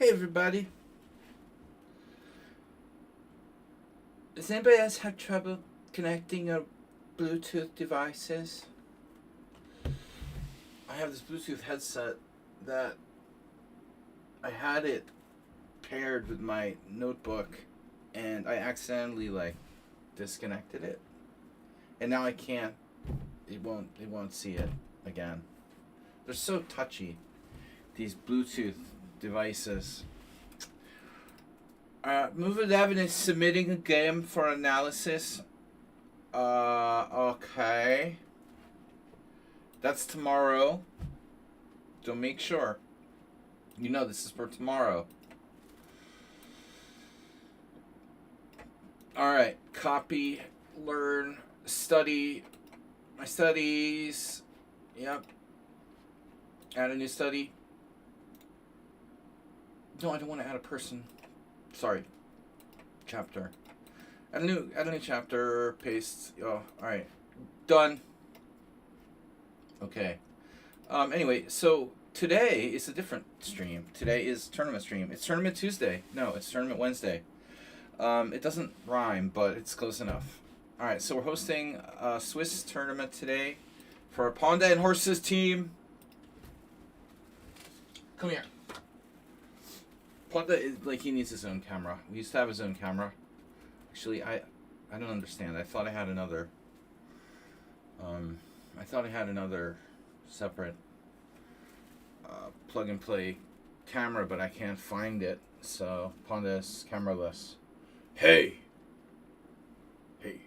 Hey everybody. Does anybody else have trouble connecting your Bluetooth devices? I have this Bluetooth headset that I had it paired with my notebook and I accidentally disconnected it. And now I can't it won't see it again. They're so touchy, these Bluetooth devices. Move 11 is submitting a game for analysis. Okay. That's tomorrow. So make sure. You know this is for tomorrow. Alright. Copy, learn, study. My studies. Yep. Add a new study. No, I don't want to add a person. Sorry. Chapter. Add a new chapter. Paste. Oh, alright. Done. Okay. Anyway, so today is a different stream. Today is tournament stream. It's Tournament Tuesday. No, it's Tournament Wednesday. It doesn't rhyme, but it's close enough. Alright, so we're hosting a Swiss tournament today for our Ponda and Horses team. Come here. Ponda is he needs his own camera. We used to have his own camera. Actually, I don't understand. I thought I had another. I thought I had another separate plug and play camera, but I can't find it. So Ponda is cameraless. Hey. I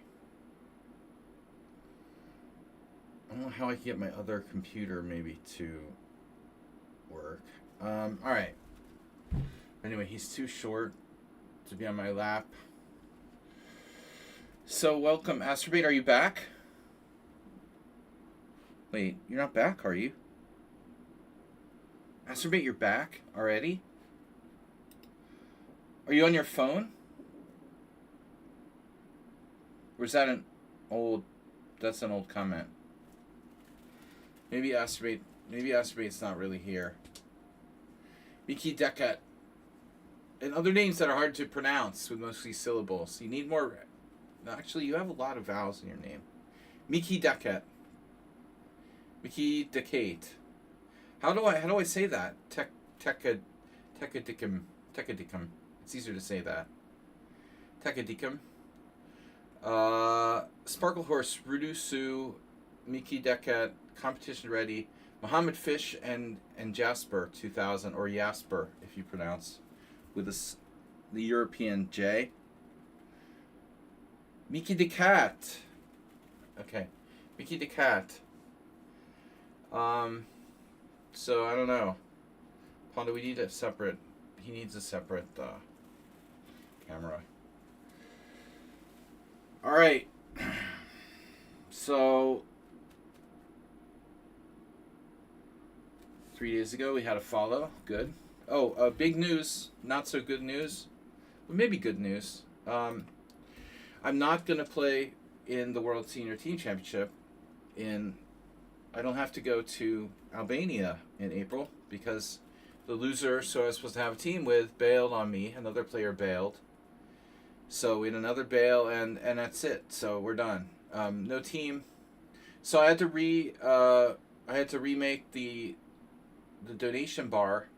don't know how I can get my other computer maybe to work. All right. Anyway, he's too short to be on my lap. So welcome, Astrobate. Are you back? Wait, you're not back, are you? Astrobate, you're back already? Are you on your phone? Or is that an old... That's an old comment. Maybe Astrobate's not really here. Miki Dekat. And other names that are hard to pronounce with mostly syllables. You need more... No, actually, you have a lot of vowels in your name. Miki Dekat. Miki Decate. How do I say that? Tekadikum. It's easier to say that. Tekadikum. Sparkle Horse, Rudusu, Miki Dekat, Competition Ready, Muhammad Fish, and Jasper 2000, or Jasper if you pronounce with the European J. Miki Dekat. Okay, Miki Dekat. So I don't know. Ponda, we need a separate. He needs a separate camera. All right. So 3 days ago we had a follow. Good. Oh, big news. Not so good news. But maybe good news. I'm not gonna play in the World Senior Team Championship. I don't have to go to Albania in April because the loser, so I was supposed to have a team with, bailed on me. Another player bailed. So we had another bail, and that's it. So we're done. No team. So I had to remake the donation bar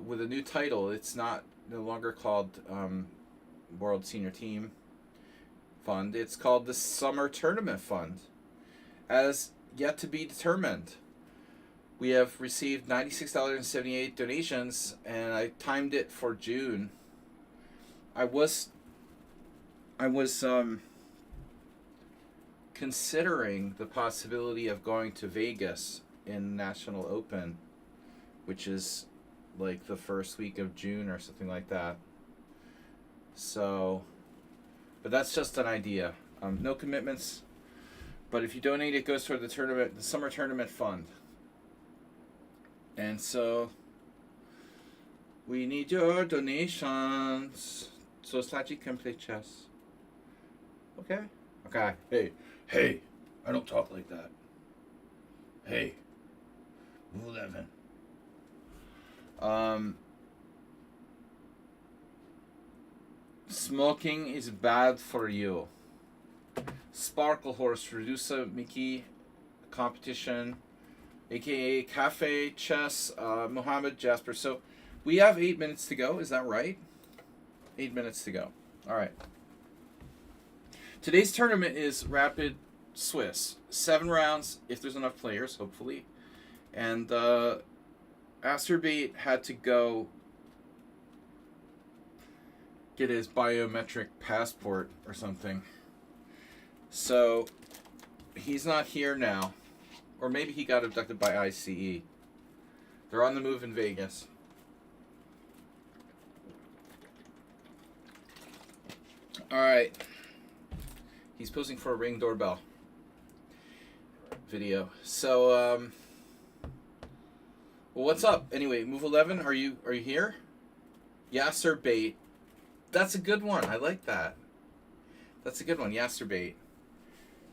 with a new title. It's no longer called World Senior Team Fund. It's called the Summer Tournament Fund. As yet to be determined. We have received $96.78 donations, and I timed it for June. I was considering the possibility of going to Vegas in National Open, which is like the first week of June or something like that. So, but that's just an idea. No commitments. But if you donate, it goes toward the summer tournament fund. And so we need your donations. So Slagy can play chess. Okay? Okay. Hey. I don't talk like that. Hey. Move 11. Smoking is bad for you. Sparkle Horse, Redusa Mickey competition, aka Cafe Chess, Mohammed Jasper. So we have 8 minutes to go. Is that right? 8 minutes to go. All right. Today's tournament is Rapid Swiss. 7 rounds, if there's enough players, hopefully. And Asterbait had to go get his biometric passport or something. So he's not here now. Or maybe he got abducted by ICE. They're on the move in Vegas. Alright. He's posing for a Ring doorbell video. So, well, what's up? Anyway, move 11. Are you here? Yasser Bait. That's a good one. I like that. That's a good one. Yasser Bait.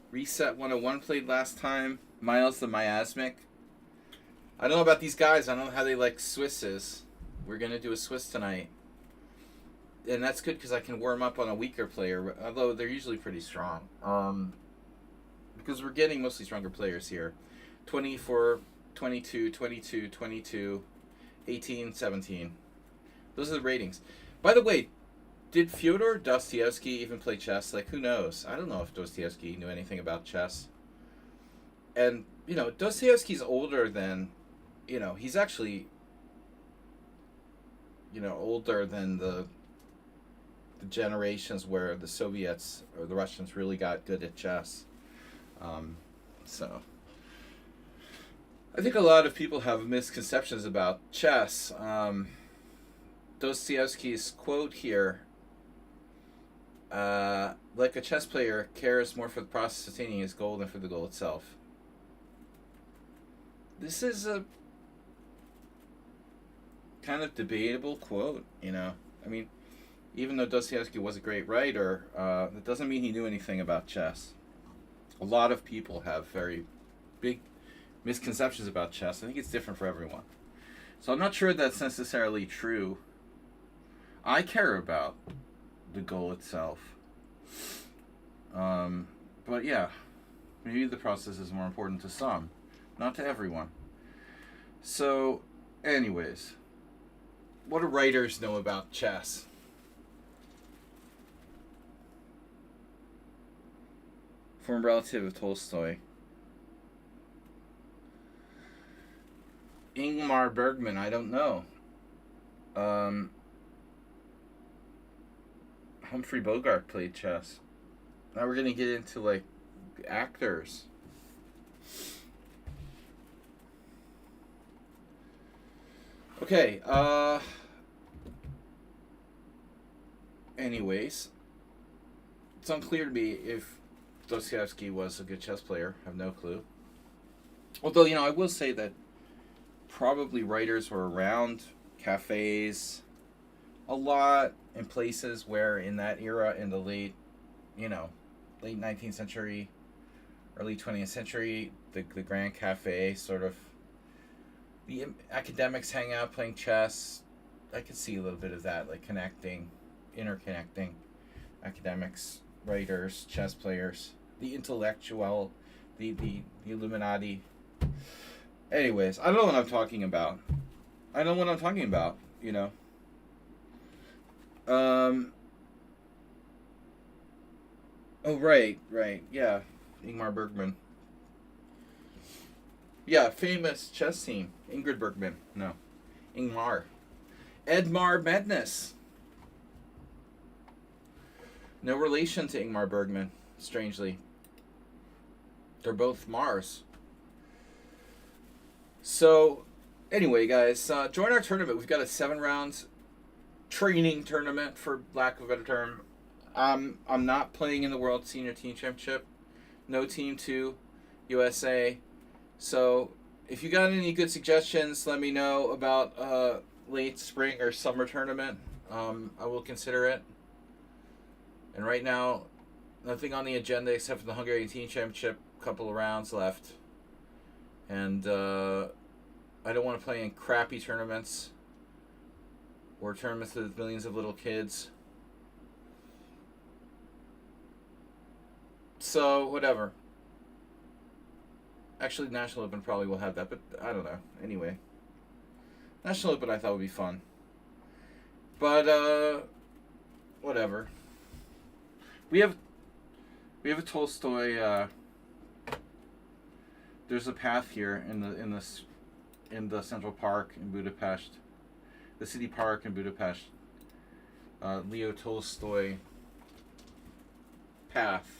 Reset 101 played last time. Miles the Miasmic. I don't know about these guys. I don't know how they like Swisses. We're going to do a Swiss tonight. And that's good because I can warm up on a weaker player, although they're usually pretty strong. Because we're getting mostly stronger players here. 24, 22, 22, 22, 18, 17. Those are the ratings. By the way, did Fyodor Dostoevsky even play chess? Like, who knows? I don't know if Dostoevsky knew anything about chess. And, you know, Dostoevsky's older than, you know, he's actually, you know, older than the generations where the Soviets or the Russians really got good at chess. So I think a lot of people have misconceptions about chess. Dostoevsky's quote here, like a chess player cares more for the process of attaining his goal than for the goal itself. This is a kind of debatable quote, you know. I mean, even though Dostoevsky was a great writer, that doesn't mean he knew anything about chess. A lot of people have very big misconceptions about chess. I think it's different for everyone. So I'm not sure that's necessarily true. I care about the goal itself. But yeah, maybe the process is more important to some, not to everyone. So, anyways, what do writers know about chess? Former relative of Tolstoy. Ingmar Bergman, I don't know. Humphrey Bogart played chess. Now we're going to get into, like, actors. Okay, anyways, it's unclear to me if Dostoevsky was a good chess player. I have no clue. Although, you know, I will say that probably writers were around cafes a lot in places where in that era, in the late 19th century, early 20th century, the Grand Cafe, sort of, the academics hang out playing chess. I could see a little bit of that, like interconnecting academics, writers, chess players, the intellectual, the Illuminati. Anyways, I don't know what I'm talking about. You know. Oh, right, yeah. Ingmar Bergman. Yeah, famous chess team. Ingrid Bergman. No. Ingmar. Edmar Madness. No relation to Ingmar Bergman, strangely. They're both Mars. So, anyway, guys, join our tournament. We've got a 7-round training tournament, for lack of a better term. I'm not playing in the World Senior Team Championship. No Team 2 USA. So, if you got any good suggestions, let me know about late spring or summer tournament. I will consider it. And right now, nothing on the agenda except for the Hungarian Team Championship. Couple of rounds left. And I don't want to play in crappy tournaments or tournaments with millions of little kids. So, whatever. Actually, National Open probably will have that, but I don't know. Anyway. National Open I thought would be fun. But, whatever. We have a Tolstoy, there's a path here in the Central Park in Budapest. The city park in Budapest. Leo Tolstoy path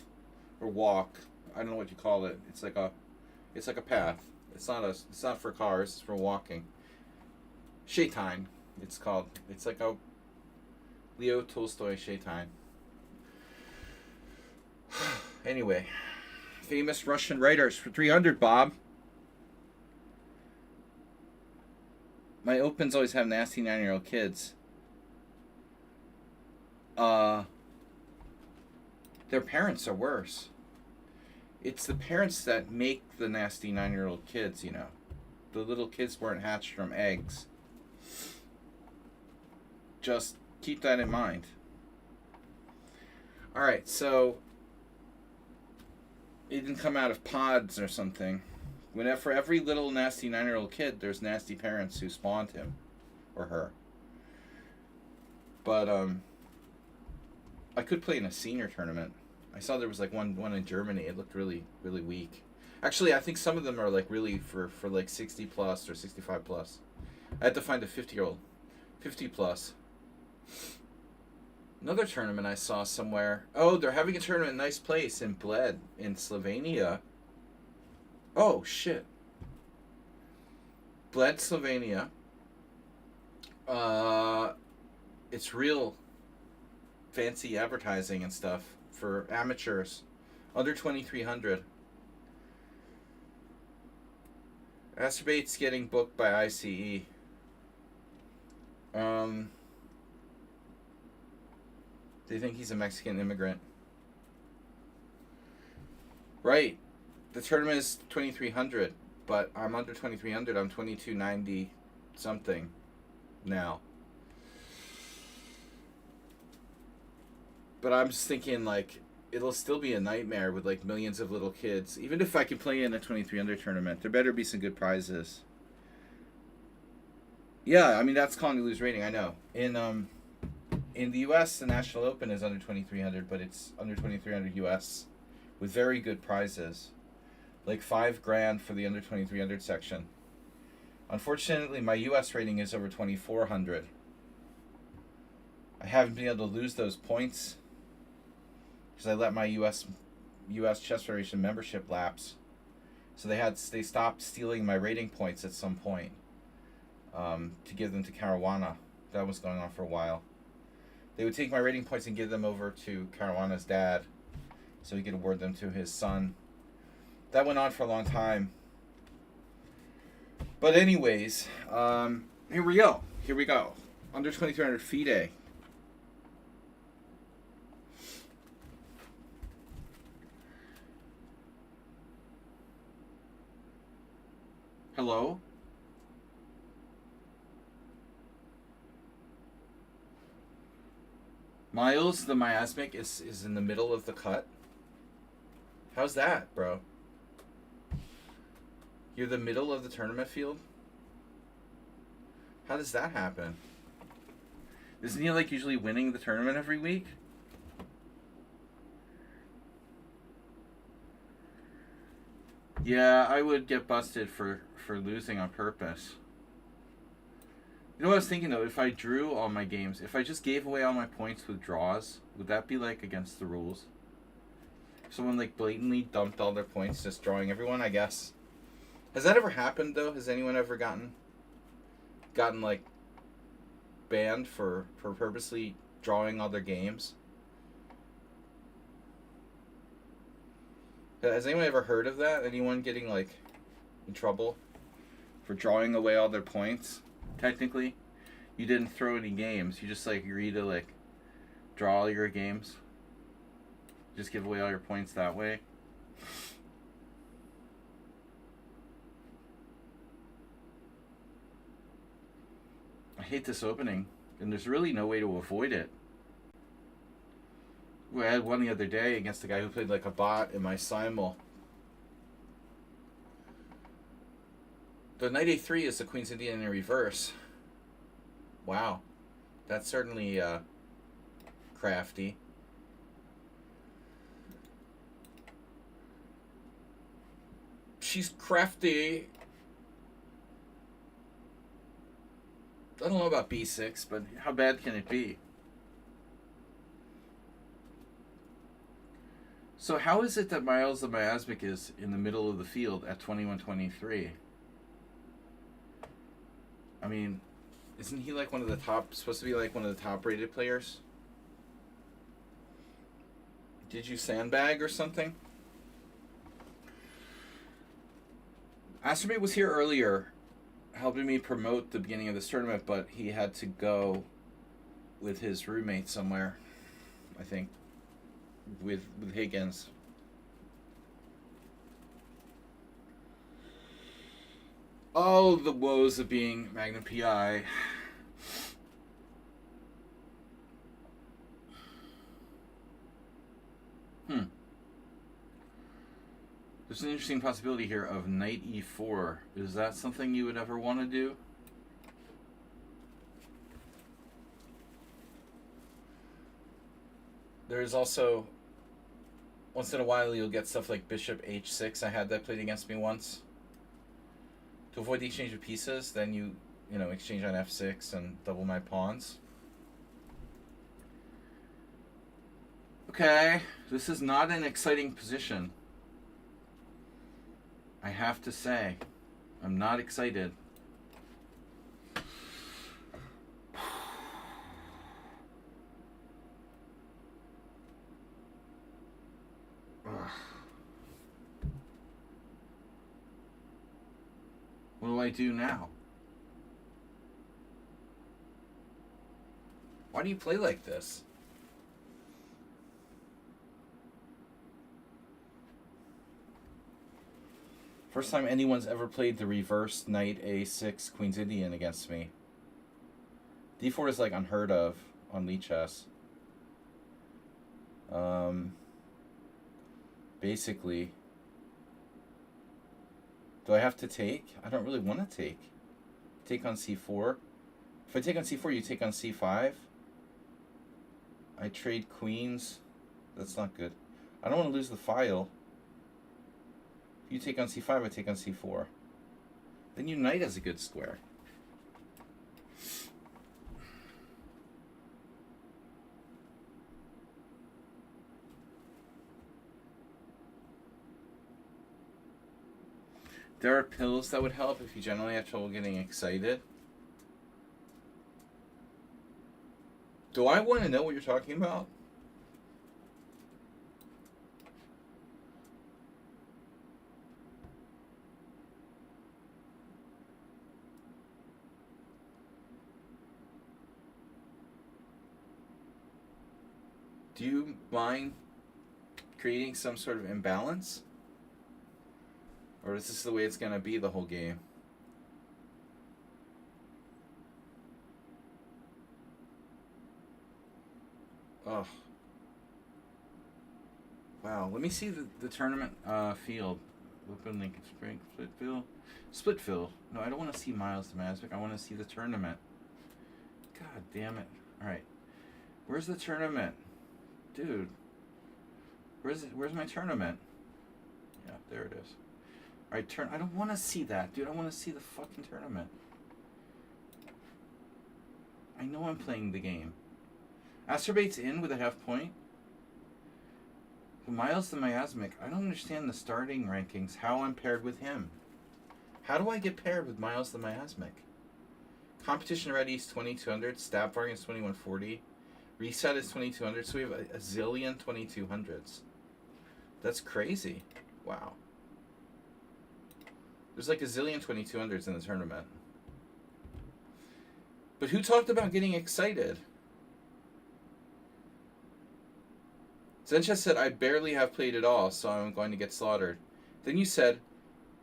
or walk. I don't know what you call it. It's like a path. It's not for cars, it's for walking. Shaitan, it's called. It's like a Leo Tolstoy Shaitan. Anyway, famous Russian writers for 300, Bob. My opens always have nasty 9-year-old kids. Their parents are worse. It's the parents that make the nasty 9-year-old kids, you know. The little kids weren't hatched from eggs. Just keep that in mind. Alright, so it didn't come out of pods or something. For every little nasty 9-year-old kid, there's nasty parents who spawned him or her. But I could play in a senior tournament. I saw there was like one in Germany. It looked really, really weak. Actually, I think some of them are like really for like 60 plus or 65 plus. I had to find a 50-year-old, 50 plus. Another tournament I saw somewhere. Oh, they're having a tournament in a nice place in Bled in Slovenia. Oh, shit. Bled, Slovenia. It's real fancy advertising and stuff for amateurs. Under 2,300. Asturbate's getting booked by ICE. They think he's a Mexican immigrant. Right. The tournament is 2,300, but I'm under 2,300. I'm 2,290 something now. But I'm just thinking, like, it'll still be a nightmare with, like, millions of little kids. Even if I can play in a 2,300 tournament, there better be some good prizes. Yeah, I mean, that's calling to lose rating, I know. In the U.S., the National Open is under 2,300, but it's under 2,300 U.S. with very good prizes. Like $5,000 for the under 2,300 section. Unfortunately, my U.S. rating is over 2,400. I haven't been able to lose those points because I let my U.S. Chess Federation membership lapse. So they stopped stealing my rating points at some point to give them to Caruana. That was going on for a while. They would take my rating points and give them over to Caruana's dad so he could award them to his son. That went on for a long time. But anyways, here we go. Under 2,300 FIDE. Hello? Miles, the miasmic, is in the middle of the cut. How's that, bro? You're the middle of the tournament field? How does that happen? Isn't he like usually winning the tournament every week? Yeah, I would get busted for losing on purpose. You know what I was thinking though? If I drew all my games, if I just gave away all my points with draws, would that be like against the rules? If someone like blatantly dumped all their points just drawing everyone, I guess. Has that ever happened though? Has anyone ever gotten like banned for purposely drawing all their games? Has anyone ever heard of that? Anyone getting like in trouble for drawing away all their points? Technically, you didn't throw any games. You just like agreed to like draw all your games. Just give away all your points that way. I hate this opening, and there's really no way to avoid it. I had one the other day against a guy who played like a bot in my simul. The knight a3 is the Queen's Indian in reverse. Wow. That's certainly crafty. She's crafty. I don't know about b6, but how bad can it be? So how is it that Miles the Miasmic is in the middle of the field at 21-23? I mean, isn't he like one of the top, supposed to be like one of the top rated players? Did you sandbag or something? Astromate was here earlier, helping me promote the beginning of this tournament, but he had to go with his roommate somewhere, I think, with Higgins. Oh, the woes of being Magnum PI. There's an interesting possibility here of knight e4. Is that something you would ever want to do? There's also, once in a while, you'll get stuff like bishop h6. I had that played against me once. To avoid the exchange of pieces, then you exchange on f6 and double my pawns. Okay, this is not an exciting position. I have to say, I'm not excited. What do I do now? Why do you play like this? First time anyone's ever played the reverse knight a6 Queen's Indian against me. d4 is like unheard of on Lee chess. Basically, do I have to take? I don't really want to take. Take on c4. If I take on c4, you take on c5. I trade queens. That's not good. I don't want to lose the file. If you take on c5, I take on c4. Then your knight has a good square. There are pills that would help if you generally have trouble getting excited. Do I want to know what you're talking about? Do you mind creating some sort of imbalance? Or is this the way it's going to be the whole game? Oh. Wow, let me see the tournament field. Open Lincoln Spring, Splitville. Splitville. No, I don't want to see Miles the Masvic. I want to see the tournament. God damn it. Alright. Where's the tournament? Dude. Where's my tournament? Yeah, there it is. Alright, I don't want to see that, dude. I want to see the fucking tournament. I know I'm playing the game. Astrobate in with a half point. But Miles the Miasmic, I don't understand the starting rankings, how I'm paired with him. How do I get paired with Miles the Miasmic? Competition ready is 2200, stab bargain is 2140, reset is 2200, so we have a zillion 2200s. That's crazy. Wow. There's like a zillion 2200s in the tournament. But who talked about getting excited? Zencha said, I barely have played at all, so I'm going to get slaughtered. Then you said,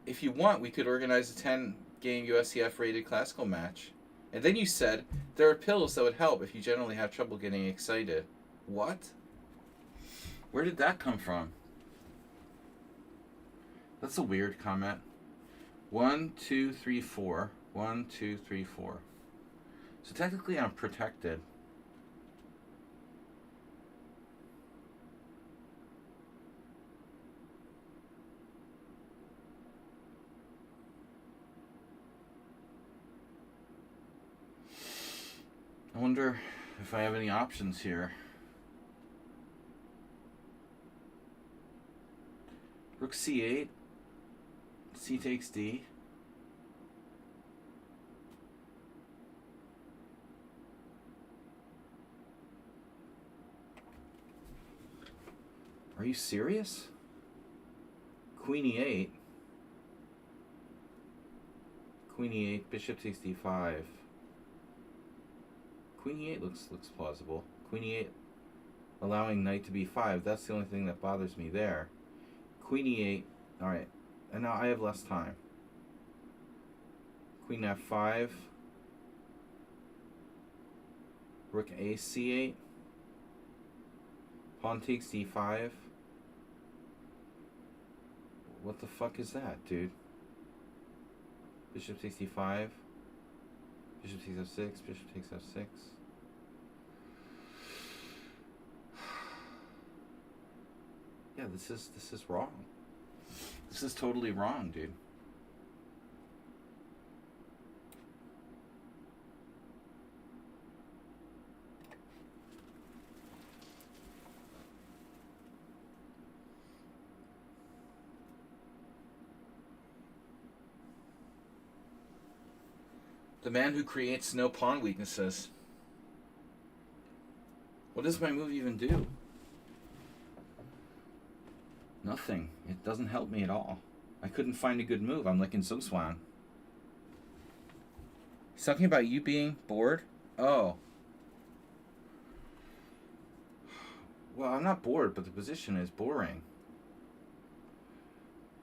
if you want, we could organize a 10-game USCF rated classical match. And then you said, there are pills that would help if you generally have trouble getting excited. What? Where did that come from? That's a weird comment. 1, 2, 3, 4. 1, 2, 3, 4. So technically I'm protected. I wonder if I have any options here. Rook c8. C takes d. Are you serious? Queen e8. Queen e8. Bishop takes d5. Queen e8 looks plausible. Queen e8 allowing knight to b5. That's the only thing that bothers me there. Queen e8. Alright. And now I have less time. Queen f5. Rook a c8. Pawn takes d5. What the fuck is that, dude? Bishop takes d5. Bishop takes f6. Bishop takes f6. Yeah, this is wrong. This is totally wrong, dude. The man who creates no pawn weaknesses. What does my move even do? Nothing. It doesn't help me at all. I couldn't find a good move. I'm like in Zugzwang. He's talking about you being bored? Oh. Well, I'm not bored, but the position is boring.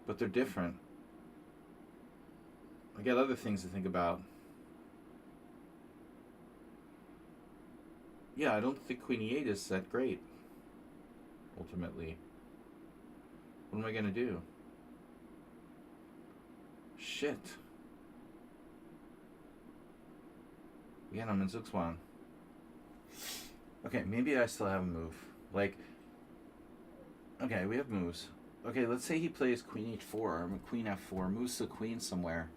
But they're different. I got other things to think about. Yeah, I don't think Queen e8 is that great, ultimately. What am I going to do? Shit. Again, I'm in Zugzwang. Okay, maybe I still have a move. Like, okay, we have moves. Okay, let's say he plays Queen h4 or Queen f4, moves the queen somewhere.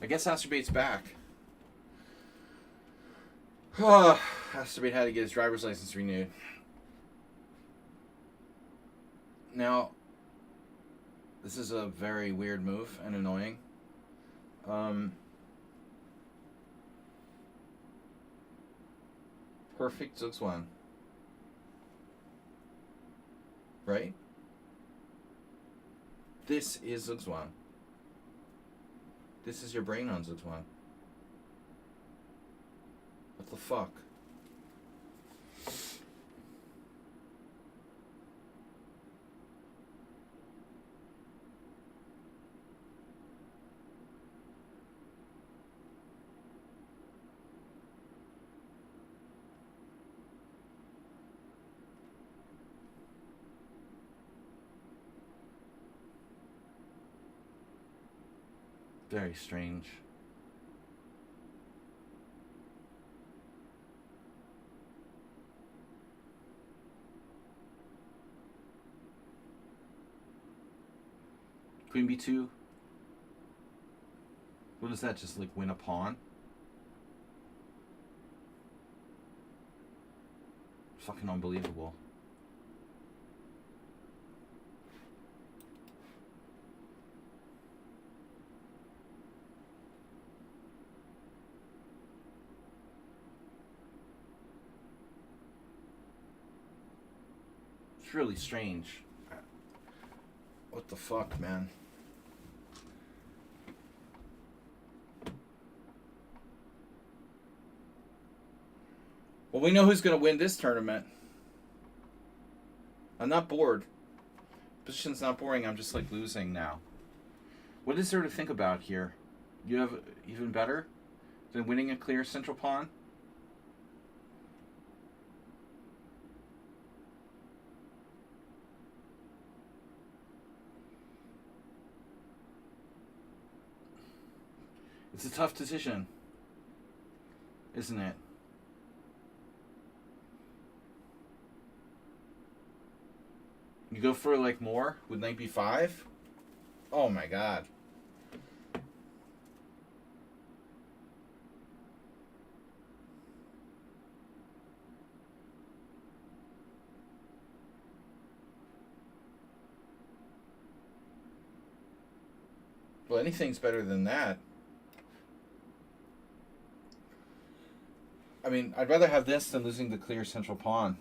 I guess Asturbate's back. Asturbate had to get his driver's license renewed. Now, this is a very weird move and annoying. Perfect Zugzwang. Right? This is Zugzwang. This is your brain on Zugzwang. What the fuck? Very strange. Queen b2. What is that? Just like win a pawn? Fucking unbelievable. It's really strange. What the fuck, man? Well, we know who's going to win this tournament. I'm not bored. Position's not boring. I'm just like losing now. What is there to think about here? You have even better than winning a clear central pawn? It's a tough decision, isn't it? You go for like more with knight b5? Oh my god. Well, anything's better than that. I mean, I'd rather have this than losing the clear central pawn.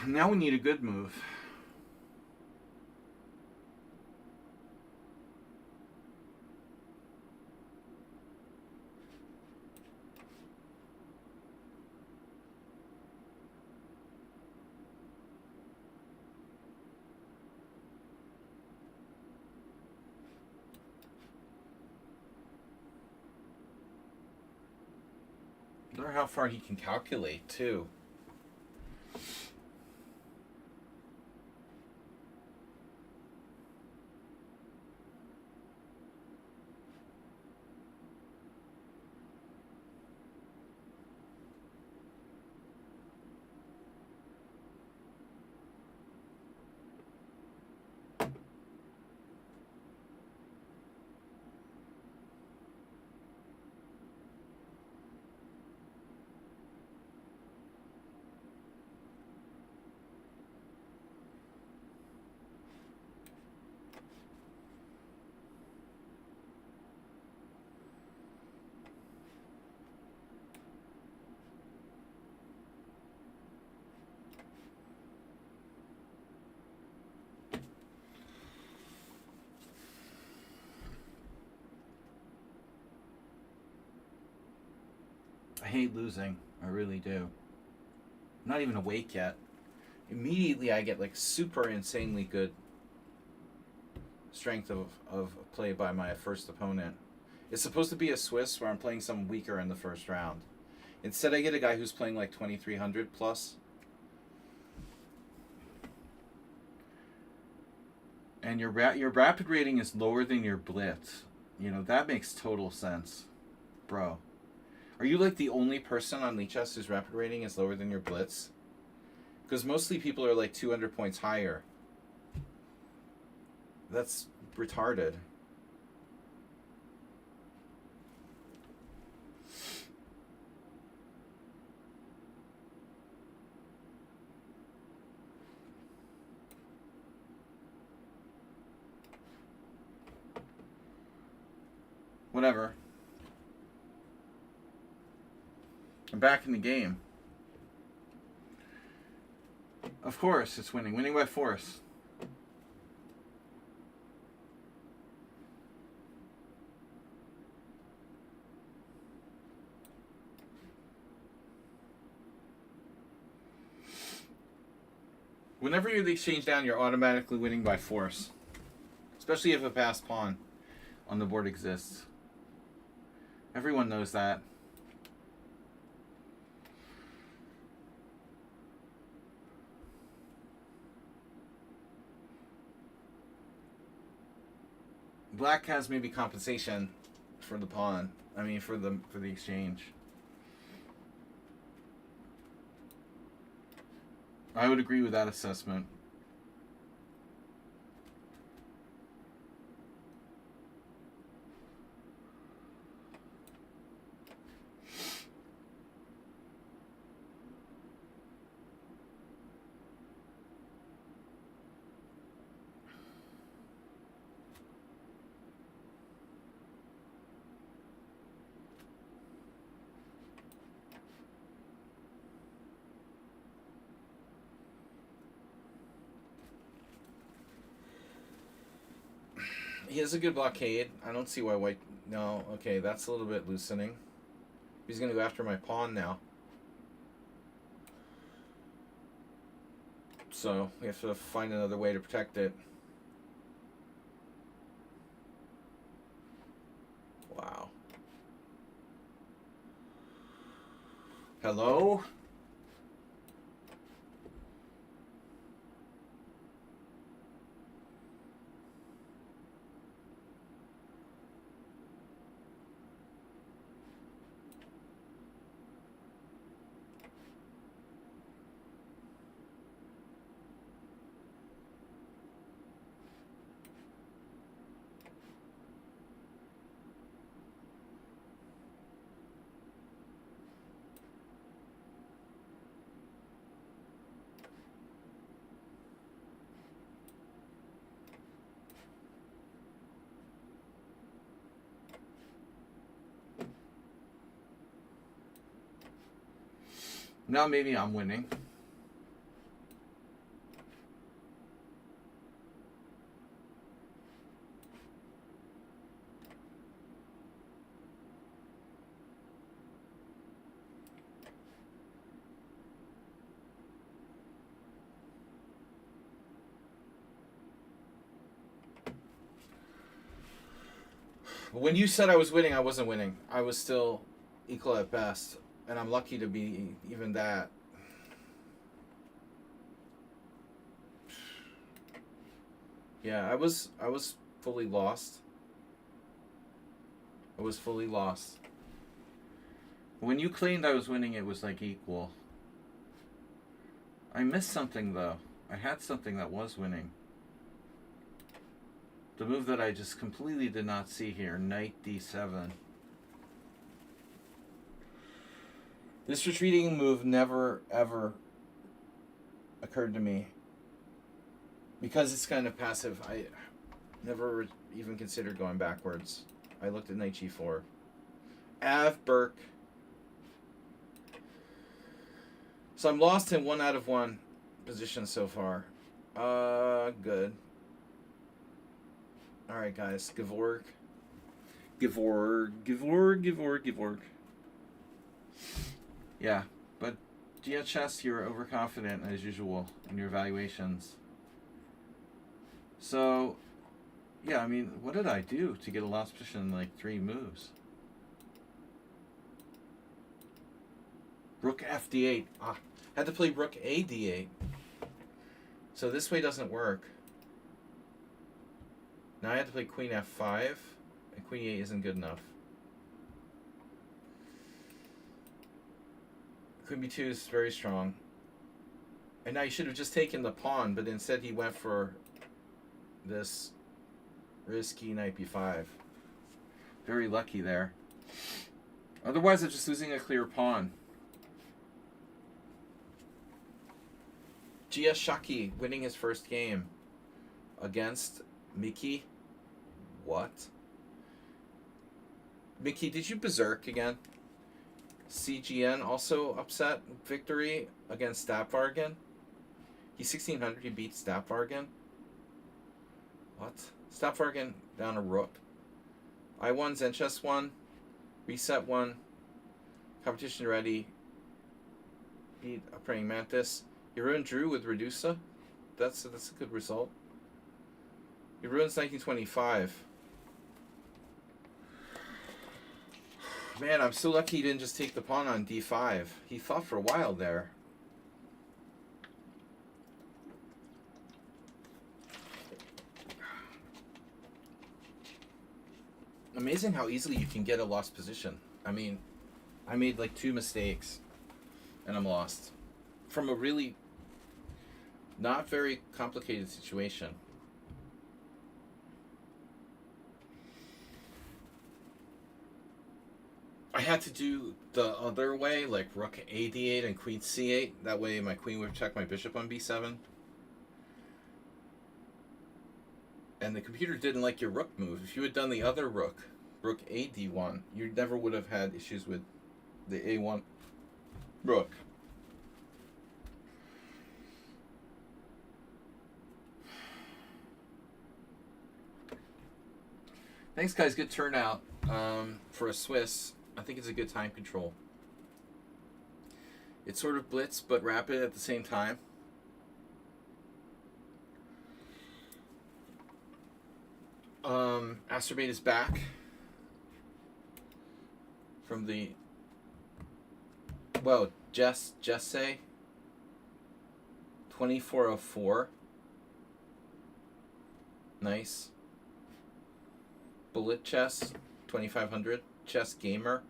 Now we need a good move. I wonder how far he can calculate, too. I hate losing. I really do. I'm not even awake yet. Immediately I get like super insanely good strength of play by my first opponent. It's supposed to be a Swiss where I'm playing someone weaker in the first round. Instead I get a guy who's playing like 2300 plus. And your rapid rating is lower than your blitz. You know, that makes total sense. Bro. Are you like the only person on Lichess whose rapid rating is lower than your blitz? Because mostly people are like 200 points higher. That's retarded. Whatever. I'm back in the game. Of course, it's winning. Winning by force. Whenever you exchange down, you're automatically winning by force. Especially if a passed pawn on the board exists. Everyone knows that. Black has maybe compensation for the pawn. I mean, for the exchange. I would agree with that assessment. He has a good blockade. I don't see why white... No, okay, that's a little bit loosening. He's going to go after my pawn now. So we have to find another way to protect it. Wow. Hello? Now maybe I'm winning. When you said I was winning, I wasn't winning. I was still equal at best. And I'm lucky to be even that. Yeah, I was fully lost. I was fully lost. When you claimed I was winning, it was like equal. I missed something though. I had something that was winning. The move that I just completely did not see here, knight d7. This retreating move never, ever occurred to me. Because it's kind of passive, I never even considered going backwards. I looked at knight g4. Av, Burke. So I'm lost in 1 out of 1 position so far. Good. Alright, guys. Gevorg. Yeah, but GHS, you're overconfident as usual in your evaluations. So, yeah, I mean, what did I do to get a lost position in like 3 moves? Rook fd8. Had to play rook a d8. So this way doesn't work. Now I have to play queen f5, and queen e8 isn't good enough. Queen b2 is very strong. And now he should have just taken the pawn, but instead he went for this risky knight b5. Very lucky there. Otherwise, I'm just losing a clear pawn. GS Shaki winning his first game against Mickey. What? Mickey, did you berserk again? CGN also upset victory against Stapvargan. He's 1600. He beat Stapvargan. What? Stapvargan down a rook. I won. Zenchess won. Reset won. Competition ready. Beat a praying mantis. Hirun drew with Redusa. That's a good result. Hirun's 1925. Man, I'm so lucky he didn't just take the pawn on d5. He thought for a while there. Amazing how easily you can get a lost position. I mean, I made like 2 mistakes and I'm lost. From a really not very complicated situation. I had to do the other way, like rook a d8 and queen c8. That way my queen would protect my bishop on b7. And the computer didn't like your rook move. If you had done the other rook, rook a d1, you never would have had issues with the a1 rook. Thanks, guys. Good turnout for a Swiss. I think it's a good time control. It's sort of blitz, but rapid at the same time. Astrobate is back from the... Whoa, Jesse 2404. Nice. Bullet Chess 2500. Chess Gamer.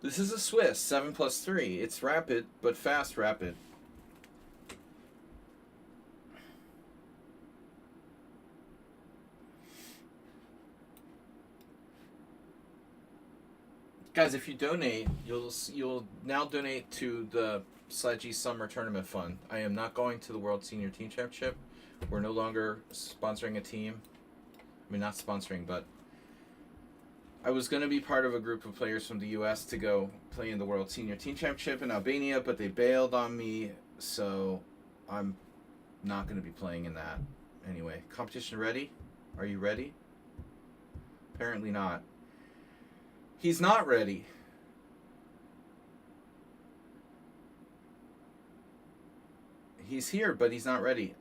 This is a Swiss 7+3. It's rapid, but fast rapid. Guys, if you donate, you'll now donate to the Sledgy Summer Tournament Fund. I am not going to the World Senior Team Championship. We're no longer sponsoring a team. I mean, not sponsoring, but I was going to be part of a group of players from the U.S. to go play in the World Senior Team Championship in Albania, but they bailed on me, so I'm not going to be playing in that. Anyway, competition ready? Are you ready? Apparently not. He's not ready. He's here, but he's not ready.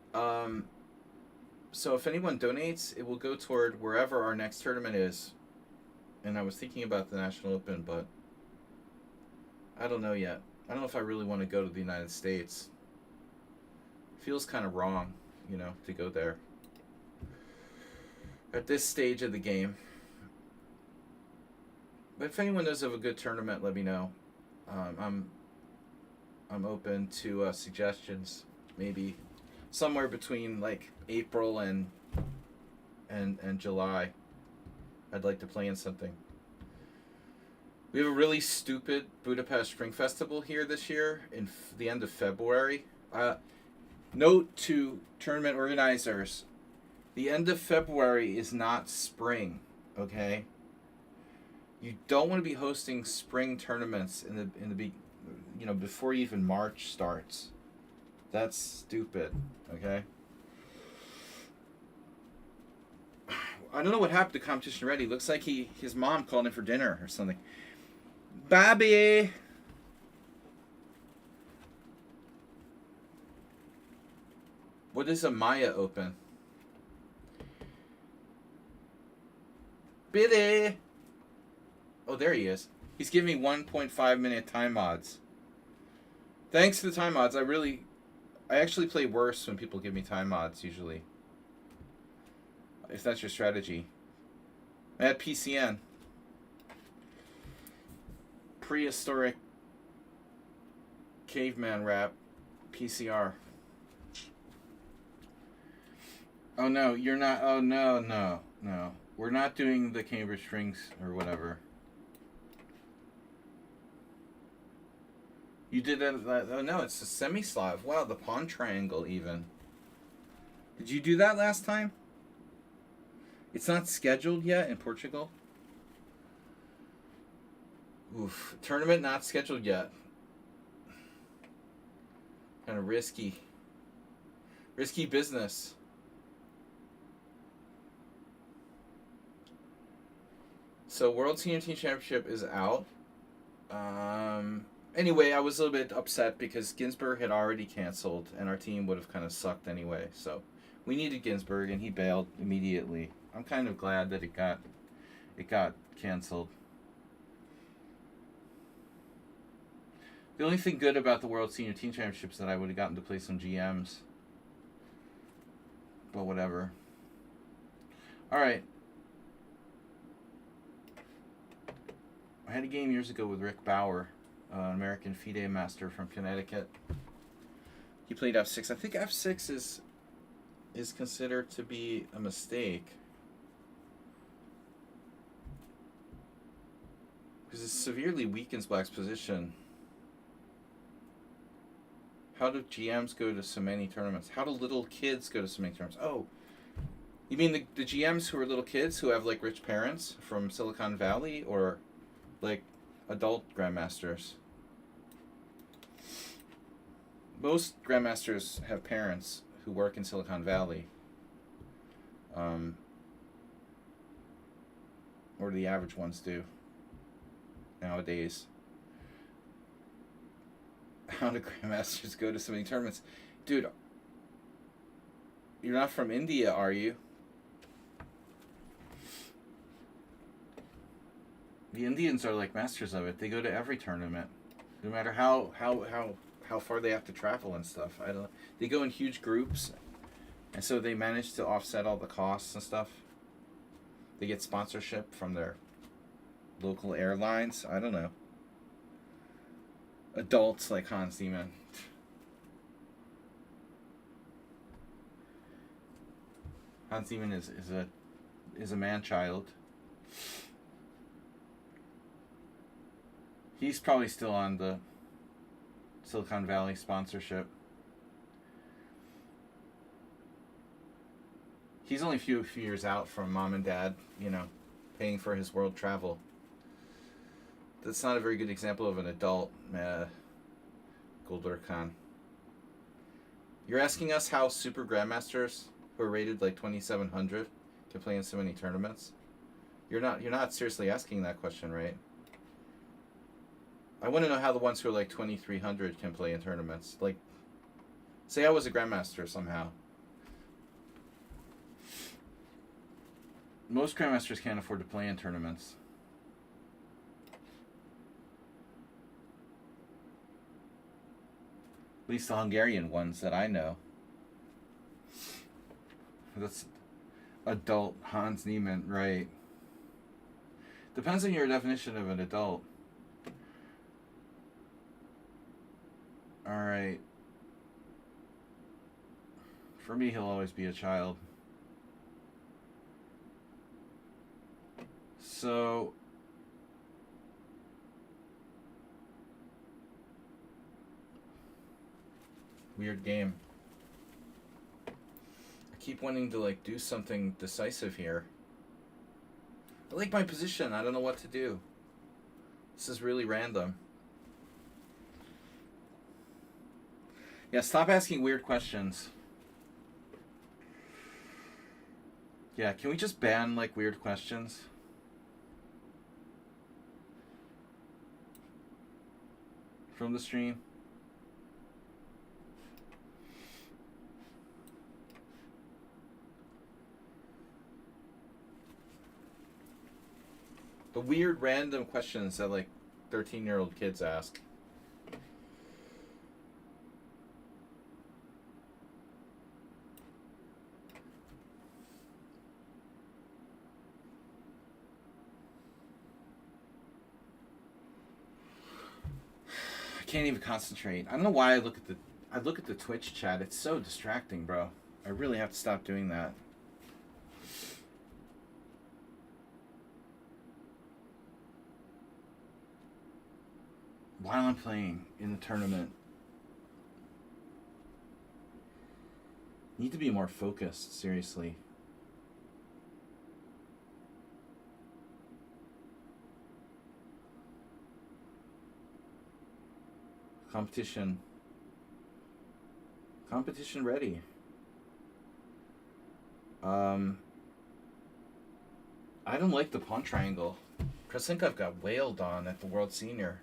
So if anyone donates, it will go toward wherever our next tournament is. And I was thinking about the National Open, but I don't know yet. I don't know if I really want to go to the United States. It feels kind of wrong, you know, to go there at this stage of the game. But if anyone knows of a good tournament, let me know. I'm open to suggestions. Maybe somewhere between like April and July. I'd like to play in something. We have a really stupid Budapest Spring Festival here this year in the end of February. Note to tournament organizers: the end of February is not spring. Okay. You don't want to be hosting spring tournaments in the before even March starts. That's stupid. Okay. I don't know what happened to Competition Ready. Looks like his mom called him for dinner or something. Bobby. What is a Maya Open? Billy. Oh, there he is. He's giving me 1.5 minute time mods. Thanks for the time mods. I actually play worse when people give me time mods, usually. If that's your strategy. I had PCN. Prehistoric Caveman Rap. PCR. Oh, no. You're not. Oh, no. We're not doing the Cambridge Strings or whatever. You did that. Oh, no, it's a semi-Slav. Wow, the pawn triangle, even. Did you do that last time? It's not scheduled yet in Portugal? Oof. Tournament not scheduled yet. Kind of risky. Risky business. So, World Senior Team Championship is out. Anyway, I was a little bit upset because Ginsburg had already canceled, and our team would have kind of sucked anyway. So we needed Ginsburg, and he bailed immediately. I'm kind of glad that it got canceled. The only thing good about the World Senior Team Championship is that I would have gotten to play some GMs. But whatever. All right. I had a game years ago with Rick Bauer, an American FIDE master from Connecticut. He played f6. I think f6 is considered to be a mistake. Because it severely weakens black's position. How do GMs go to so many tournaments? How do little kids go to so many tournaments? Oh, you mean the GMs who are little kids who have like rich parents from Silicon Valley, or like adult grandmasters? Most grandmasters have parents who work in Silicon Valley. Or the average ones do. Nowadays. How do grandmasters go to so many tournaments? Dude, you're not from India, are you? The Indians are like masters of it. They go to every tournament, no matter how far they have to travel and stuff. I don't. They go in huge groups, and so they manage to offset all the costs and stuff. They get sponsorship from their local airlines. I don't know. Adults like Hans Niemann. Hans Niemann is a man child. He's probably still on the Silicon Valley sponsorship. He's only a few years out from mom and dad, you know, paying for his world travel. That's not a very good example of an adult, Goldur Khan. You're asking us how super grandmasters who are rated like 2,700 can play in so many tournaments? You're not seriously asking that question, right? I want to know how the ones who are like 2,300 can play in tournaments. Like, say I was a grandmaster somehow. Most grandmasters can't afford to play in tournaments. At least the Hungarian ones that I know. That's adult Hans Niemann, right? Depends on your definition of an adult. Alright. For me, he'll always be a child. So... weird game. I keep wanting to like do something decisive here. I like my position. I don't know what to do. This is really random. Yeah, stop asking weird questions. Yeah, can we just ban like weird questions? From the stream? The weird random questions that like 13-year-old kids ask. I can't even concentrate. I don't know why I look at the Twitch chat. It's so distracting, bro. I really have to stop doing that. While I'm playing in the tournament. Need to be more focused, seriously. Competition ready. I don't like the pawn triangle. Krasenkov got wailed on at the World Senior.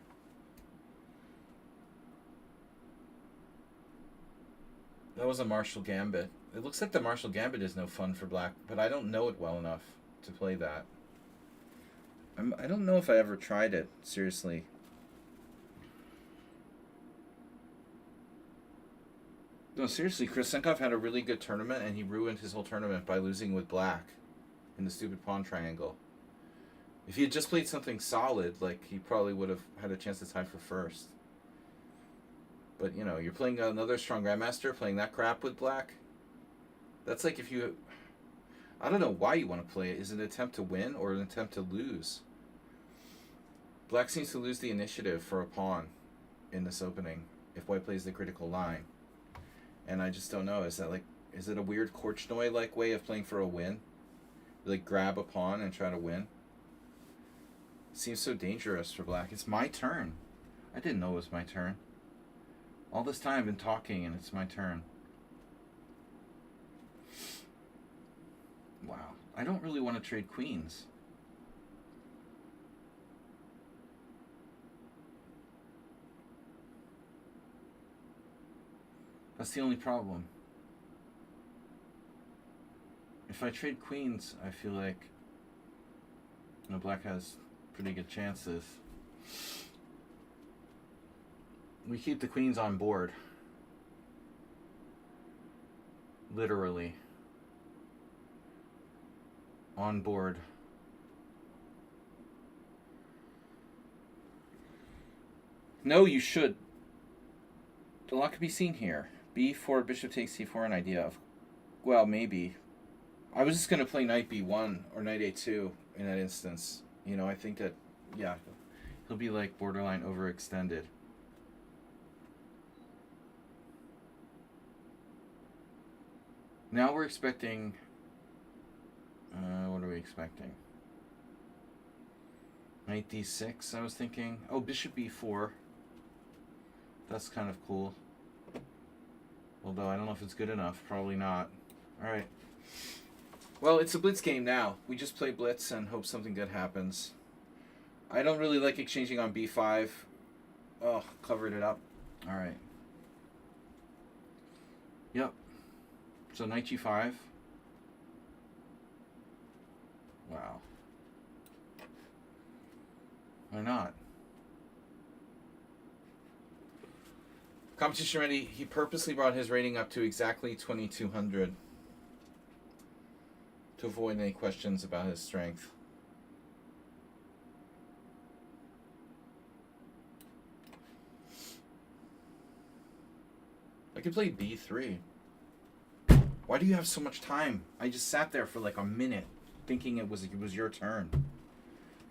That was a Marshall Gambit. It looks like the Marshall Gambit is no fun for black, but I don't know it well enough to play that. I don't know if I ever tried it, seriously. No, seriously, Krasenkov had a really good tournament, and he ruined his whole tournament by losing with black in the stupid pawn triangle. If he had just played something solid, like, he probably would have had a chance to tie for first. But, you know, you're playing another strong grandmaster, playing that crap with black. That's like if you... I don't know why you want to play it. Is it an attempt to win or an attempt to lose? Black seems to lose the initiative for a pawn in this opening if white plays the critical line. And I just don't know. Is it a weird Korchnoi-like way of playing for a win? Like grab a pawn and try to win? It seems so dangerous for black. It's my turn. I didn't know it was my turn. All this time I've been talking and it's my turn. Wow. I don't really want to trade queens. That's the only problem. If I trade queens, I feel like, you know, black has pretty good chances. We keep the queens on board. Literally. On board. No, you should. A lot could be seen here. B4, bishop takes c4, an idea of... Well, maybe. I was just going to play knight b1 or knight a2 in that instance. You know, I think that, yeah, he'll be like borderline overextended. Now we're expecting... what are we expecting? Knight d6, I was thinking. Oh, bishop b4. That's kind of cool. Although I don't know if it's good enough. Probably not. Alright. Well, it's a blitz game now. We just play blitz and hope something good happens. I don't really like exchanging on b5. Oh, covered it up. Alright. Yep. So knight g5. Wow. Why not? Competition ready. He purposely brought his rating up to exactly 2200 to avoid any questions about his strength. I could play b3. Why do you have so much time? I just sat there for like a minute thinking it was your turn.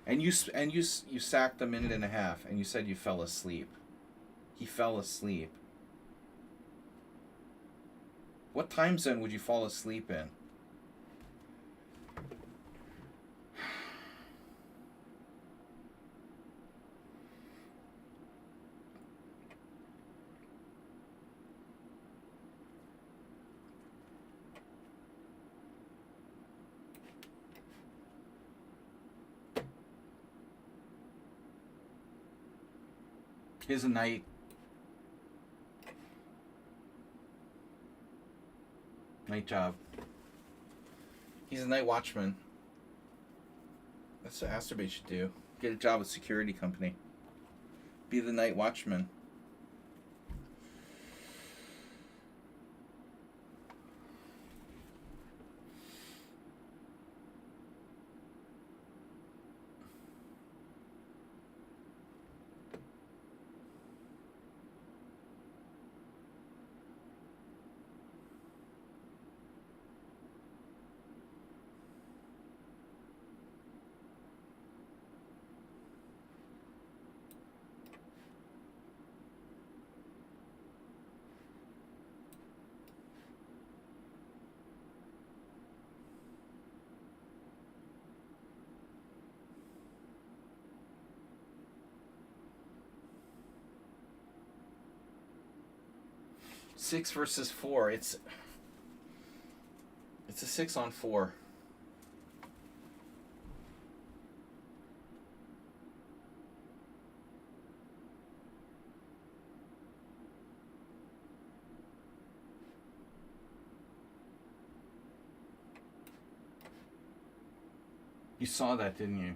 And you sacked a minute and a half and you said you fell asleep. He fell asleep. What time zone would you fall asleep in? Here's a knight. Night job. He's a night watchman. That's what Asterbait should do. Get a job with security company. Be the night watchman. Six versus four. It's a 6-on-4. You saw that, didn't you?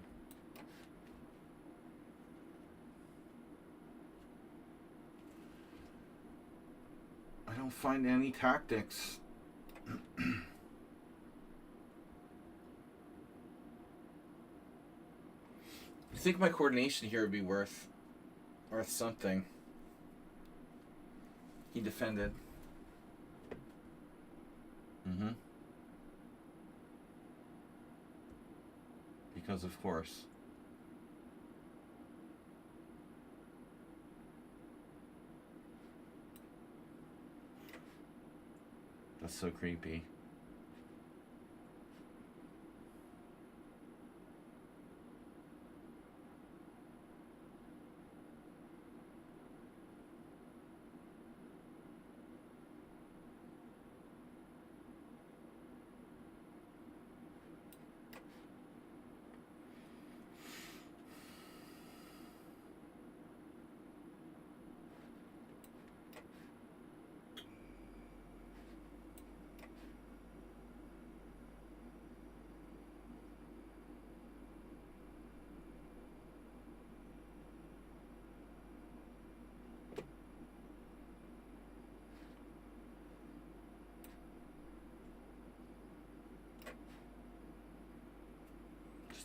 I don't find any tactics. You think my coordination here would be worth something? He defended. Mm-hmm. Because of course. That's so creepy.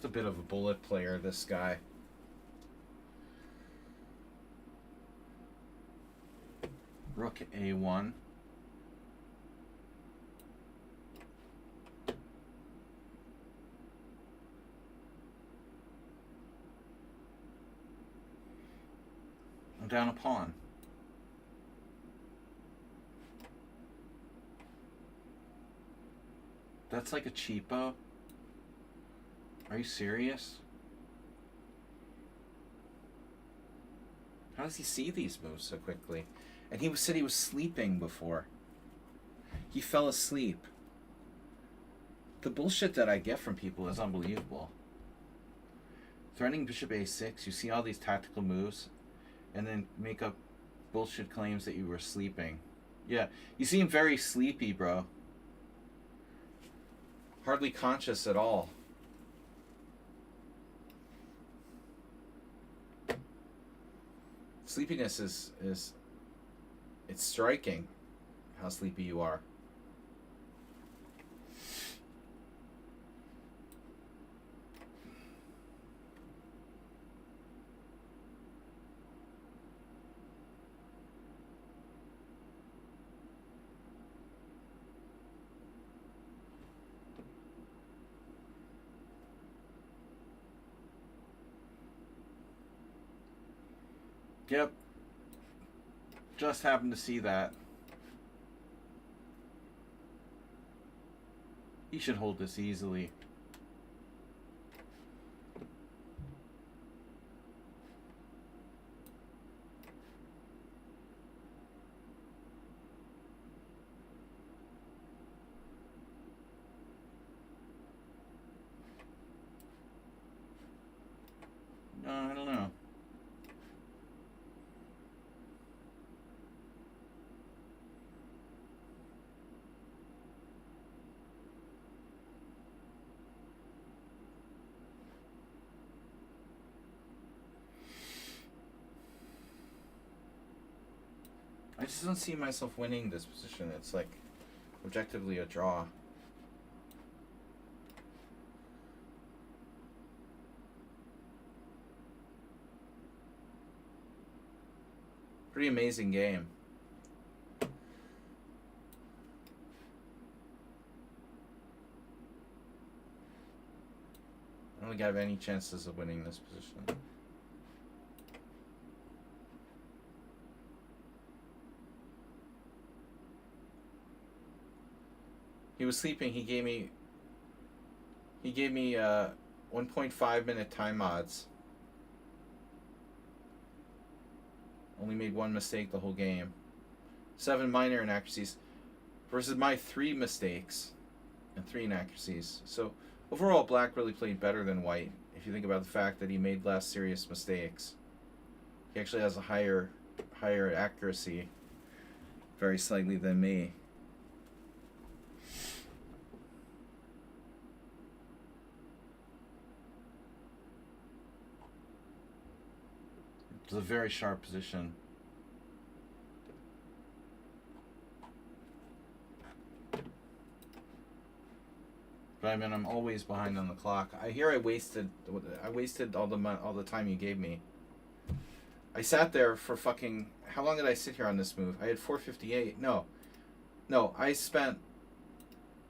Just a bit of a bullet player, this guy. Rook A1. I'm down a pawn. That's like a cheapo. Are you serious? How does he see these moves so quickly? And he said he was sleeping before. He fell asleep. The bullshit that I get from people is unbelievable. Threatening bishop a6, you see all these tactical moves, and then make up bullshit claims that you were sleeping. Yeah, you seem very sleepy, bro. Hardly conscious at all. Sleepiness is it's striking how sleepy you are. Yep. Just happened to see that. He should hold this easily. No, I don't know. I just don't see myself winning this position. It's like objectively a draw. Pretty amazing game. I don't think I have any chances of winning this position. He was sleeping. He gave me 1.5 minute time odds. Only made one mistake the whole game. 7 minor inaccuracies versus my 3 mistakes and 3 inaccuracies. So overall, black really played better than white. If you think about the fact that he made less serious mistakes, he actually has a higher accuracy, very slightly than me. It's a very sharp position. But I mean, I'm always behind on the clock. I wasted all the time you gave me. I sat there for fucking... How long did I sit here on this move? I had 4:58. No, I spent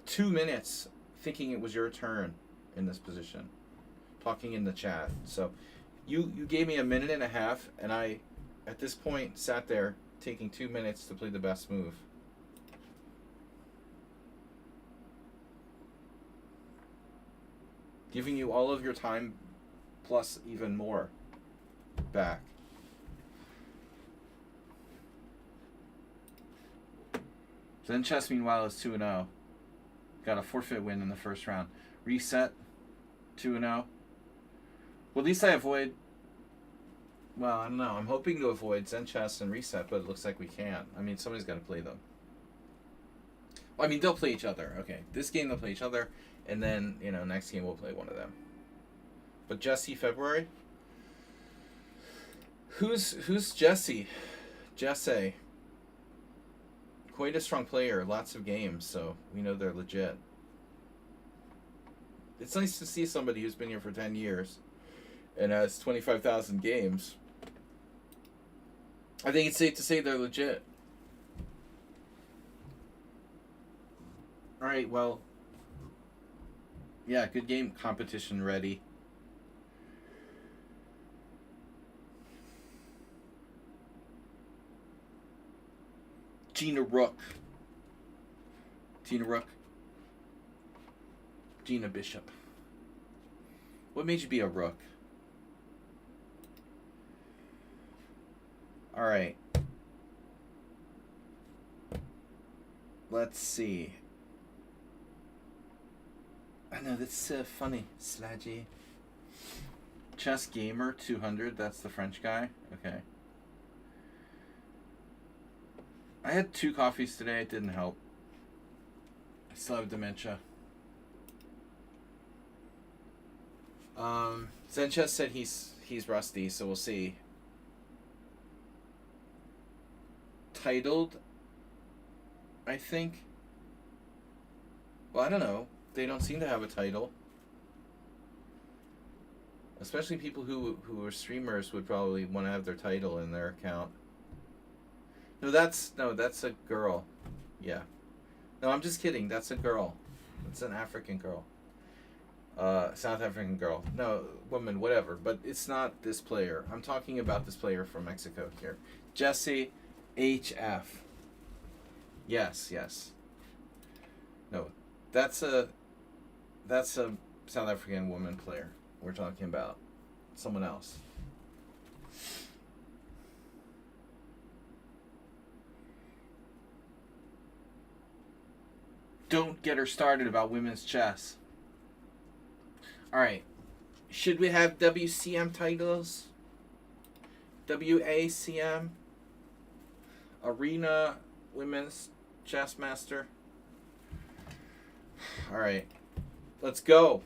2 minutes thinking it was your turn in this position, talking in the chat. So you gave me a minute and a half, and I, at this point, sat there taking 2 minutes to play the best move. Giving you all of your time, plus even more, back. Zen Chess, meanwhile, is 2-0. Got a forfeit win in the first round. Reset, 2-0. Well, at least I avoid... Well, I don't know. I'm hoping to avoid Zen Chess and Reset, but it looks like we can't. I mean, somebody's got to play them. Well, I mean, they'll play each other. Okay, this game they'll play each other, and then, you know, next game we'll play one of them. But Jesse February? Who's Jesse? Jesse. Quite a strong player, lots of games, so we know they're legit. It's nice to see somebody who's been here for 10 years and has 25,000 games. I think it's safe to say they're legit. Alright, well, yeah, good game. Competition ready. Gina Rook. Tina Rook. Gina Bishop. What made you be a rook? Alright. Let's see. I know, that's so funny. Sludgy. Chess Gamer 200, that's the French guy. Okay. I had 2 coffees today, it didn't help. I still have dementia. Zenchess said he's rusty, so we'll see. Titled, I think. Well, I don't know. They don't seem to have a title. Especially people who are streamers would probably want to have their title in their account. No, that's a girl. Yeah. No, I'm just kidding. That's a girl. It's an African girl. South African girl. No, woman, whatever. But it's not this player. I'm talking about this player from Mexico here. Jesse HF. Yes. No, that's a South African woman player we're talking about. Someone else. Don't get her started about women's chess. Alright. Should we have WCM titles? WACM? Arena Women's Chess Master? Alright. Let's go.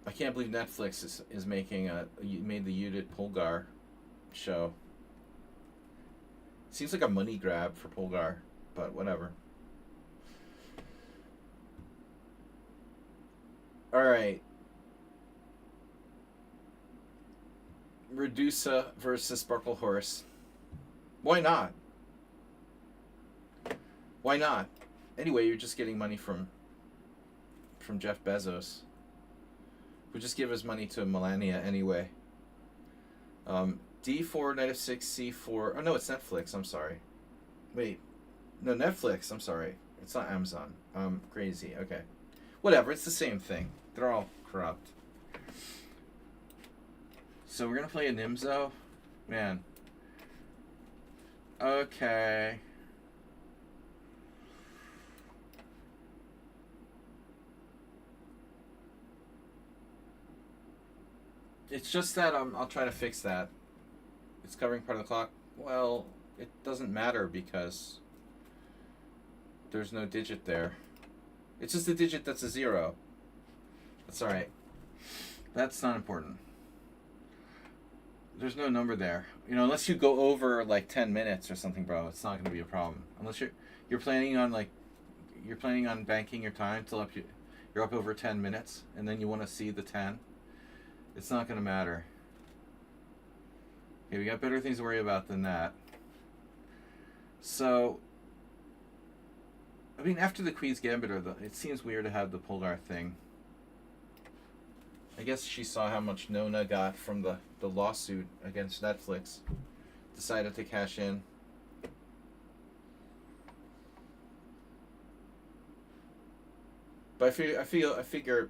I can't believe Netflix is making made the Judith Polgar show. Seems like a money grab for Polgar, but whatever. Alright. Redusa versus Sparkle Horse. Why not? Why not? Anyway, you're just getting money from Jeff Bezos. Who just give his money to Melania anyway. D4, knight of 6, C4. Oh no, it's Netflix. I'm sorry. Wait. No, Netflix. I'm sorry. It's not Amazon. Crazy. Okay. Whatever. It's the same thing. They're all corrupt. So we're going to play a Nimzo? Man. Okay. It's just that I'll try to fix that. It's covering part of the clock. Well, it doesn't matter because there's no digit there. It's just a digit that's a 0. That's alright. That's not important. There's no number there. You know, unless you go over like 10 minutes or something, bro, it's not going to be a problem. Unless you're planning on banking your time till you're up over 10 minutes and then you want to see the 10. It's not going to matter. Okay, we got better things to worry about than that. So, I mean, after the Queen's Gambit, it seems weird to have the Polgar thing. I guess she saw how much Nona got from the lawsuit against Netflix. Decided to cash in. But I figure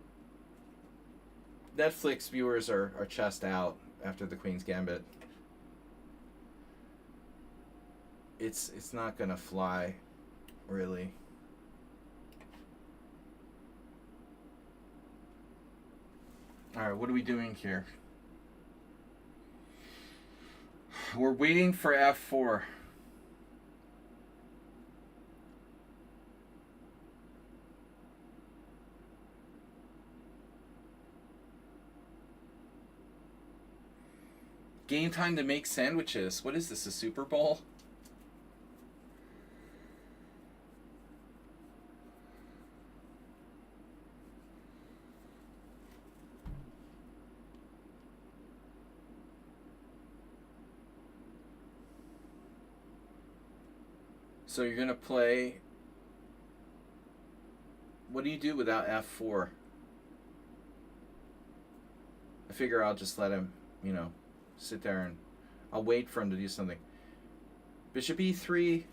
Netflix viewers are chessed out after the Queen's Gambit. It's not gonna fly, really. Alright, what are we doing here? We're waiting for F4. Game time to make sandwiches. What is this, a Super Bowl? So you're going to play... What do you do without f4? I figure I'll just let him, you know, sit there and I'll wait for him to do something. Bishop e3.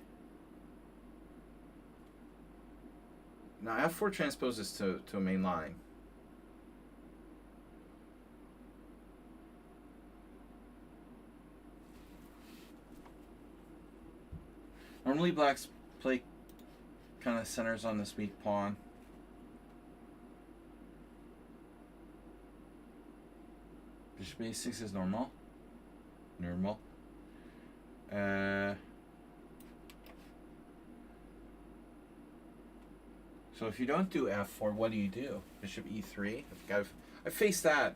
Now f4 transposes to a main line. Normally blacks play kind of centers on this weak pawn. Bishop a6 is normal. Normal. So if you don't do f4, what do you do? Bishop e3. I faced that.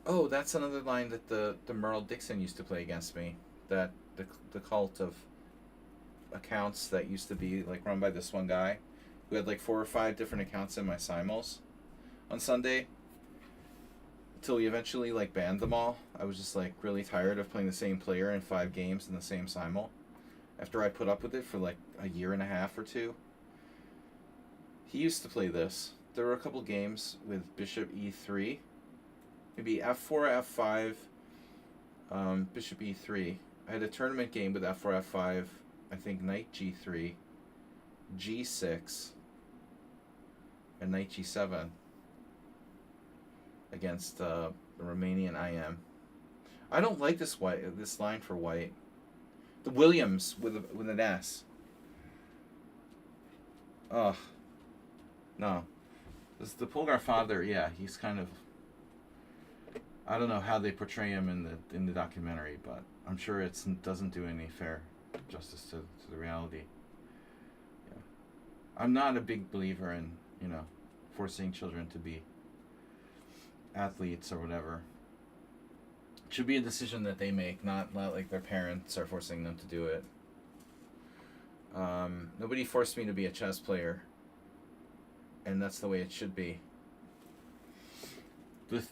Oh, that's another line that the Merle Dixon used to play against me. That the cult of accounts that used to be like run by this one guy who had like 4 or 5 different accounts in my simuls on Sunday. Until we eventually like banned them all. I was just like really tired of playing the same player in 5 games in the same simul. After I put up with it for like a year and a half or 2. He used to play this. There were a couple games with Bishop e3. Maybe f4, f5, Bishop e3. I had a tournament game with f4, f5, I think knight g3, g6, and knight g7 against the Romanian IM. I don't like this line for white. The Williams with an S. Ugh. No. This the Polgar father, yeah, he's kind of, I don't know how they portray him in the documentary, but I'm sure it doesn't do any fair justice to the reality. Yeah. I'm not a big believer in, you know, forcing children to be athletes or whatever. It should be a decision that they make, not like their parents are forcing them to do it. Nobody forced me to be a chess player, and that's the way it should be.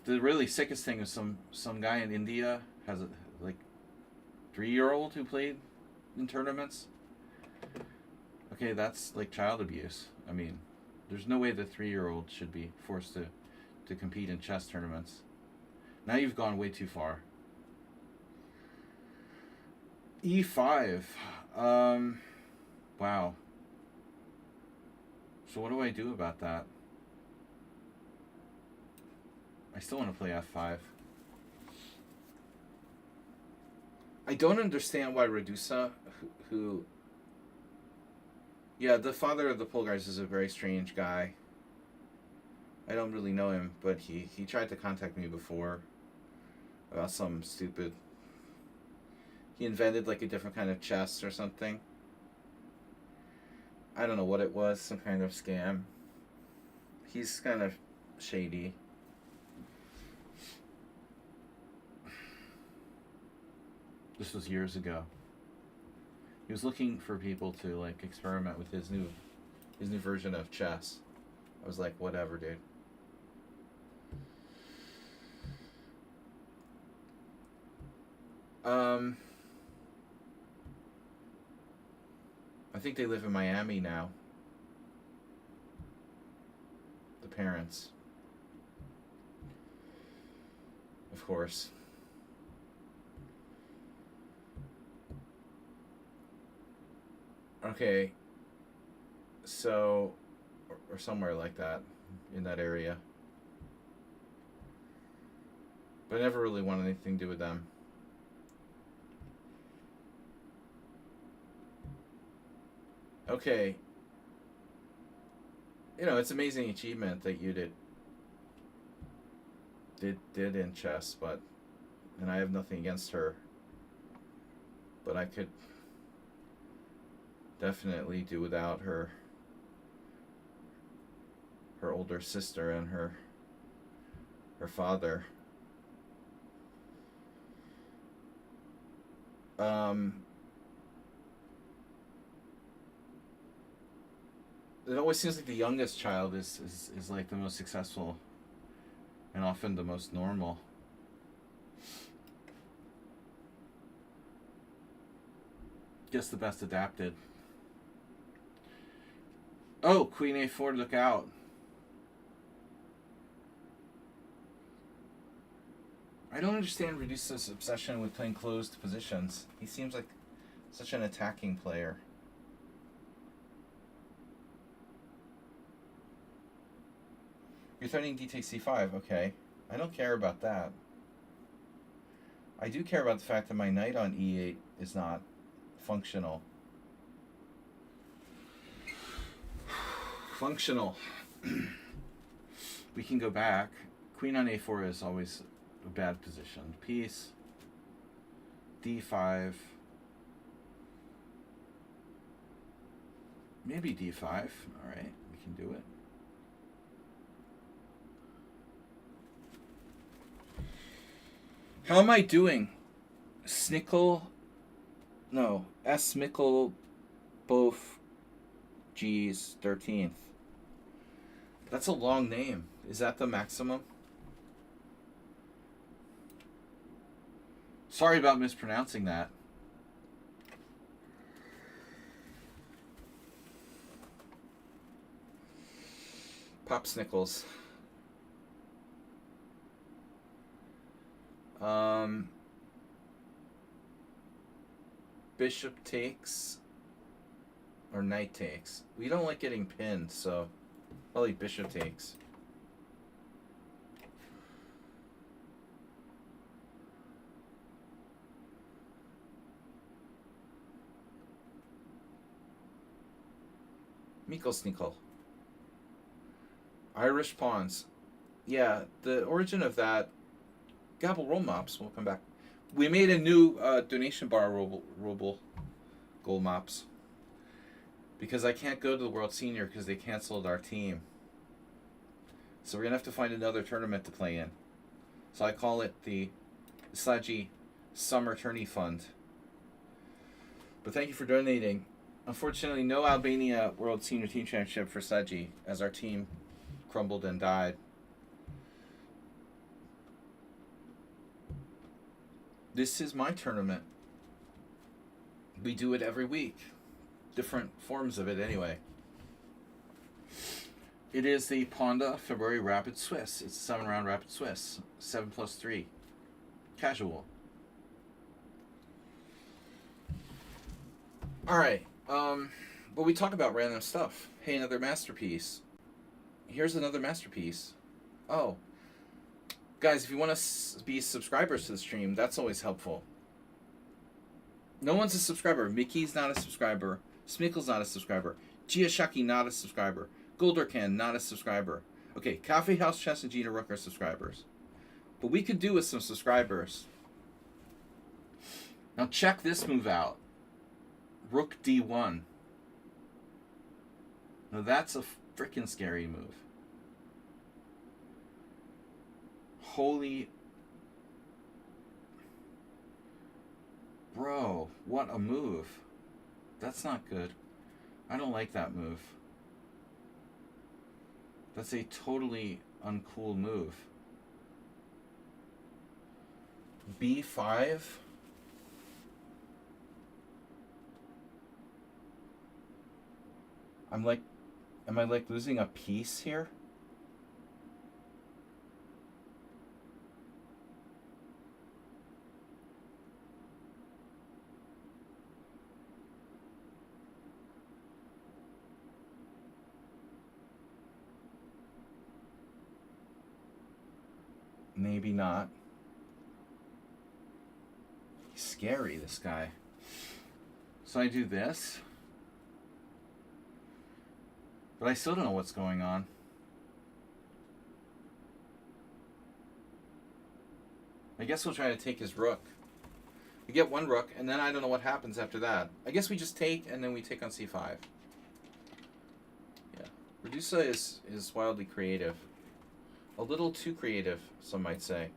The really sickest thing is some guy in India has a like 3-year-old who played in tournaments. Okay, that's like child abuse. I mean, there's no way the 3-year-old should be forced to compete in chess tournaments. Now you've gone way too far. E5. Wow. So what do I do about that? I still want to play f5. I don't understand why Radusa, who... Yeah, the father of the Polgars is a very strange guy. I don't really know him, but he tried to contact me before about some stupid... He invented like a different kind of chess or something. I don't know what it was, some kind of scam. He's kind of shady. This was years ago. He was looking for people to like experiment with his new version of chess. I was like, whatever, dude. I think they live in Miami now. The parents. Of course. Okay. So, or somewhere like that, in that area. But I never really wanted anything to do with them. Okay. You know, it's an amazing achievement that you did in chess, but, and I have nothing against her, but I could definitely do without her older sister and her father. It always seems like the youngest child is like the most successful and often the most normal. Guess the best adapted. Oh, Queen A4, look out. I don't understand Reduce's obsession with playing closed positions. He seems like such an attacking player. You're threatening D takes C5, okay. I don't care about that. I do care about the fact that my knight on E8 is not functional. Functional. We can go back. Queen on A4 is always a bad position. Piece. D5. Maybe D5. Alright, we can do it. How am I doing? Snickle. No. S. Mickle. Both. G's. 13th. That's a long name. Is that the maximum? Sorry about mispronouncing that. Pop Snickles. Bishop takes or knight takes. We don't like getting pinned, so probably bishop takes. Meekle Sneakle. Irish pawns. Yeah, the origin of that. Gabble roll mops. We'll come back. We made a new donation bar ruble gold mops. Because I can't go to the World Senior because they canceled our team. So we're going to have to find another tournament to play in. So I call it the Saji Summer Tourney Fund. But thank you for donating. Unfortunately, no Albania World Senior Team Championship for Saji as our team crumbled and died. This is my tournament. We do it every week. Different forms of it anyway. It is the Ponda February Rapid Swiss. It's a 7-round Rapid Swiss. 7+3. Casual. Alright. But we talk about random stuff. Hey, another masterpiece. Here's another masterpiece. Oh. Guys, if you want to be subscribers to the stream, that's always helpful. No one's a subscriber. Mickey's not a subscriber. Smickle's not a subscriber. Giashaki not a subscriber. Goldercan not a subscriber. Okay, Coffee House Chess and Gina Rook are subscribers. But we could do with some subscribers. Now check this move out. Rook D1. Now that's a freaking scary move. Holy... Bro, what a move. That's not good. I don't like that move. That's a totally uncool move. B5? I'm like... Am I like losing a piece here? Maybe not. He's scary, this guy. So I do this. But I still don't know what's going on. I guess we'll try to take his rook. We get one rook, and then I don't know what happens after that. I guess we just take, and then we take on c5. Yeah. Redusa is wildly creative. A little too creative, some might say.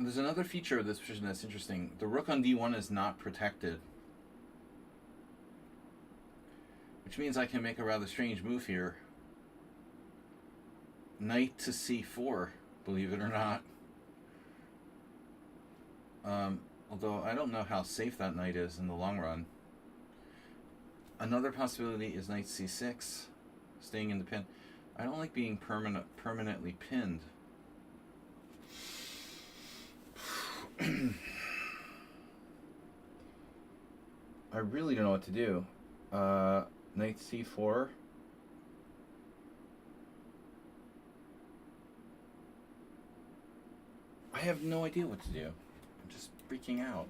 There's another feature of this position that's interesting. The rook on d1 is not protected, which means I can make a rather strange move here. Knight to c4, believe it or not. Although I don't know how safe that knight is in the long run. Another possibility is knight c6, staying in the pin. I don't like being permanently pinned. I really don't know what to do. Knight c4. I have no idea what to do. I'm just freaking out.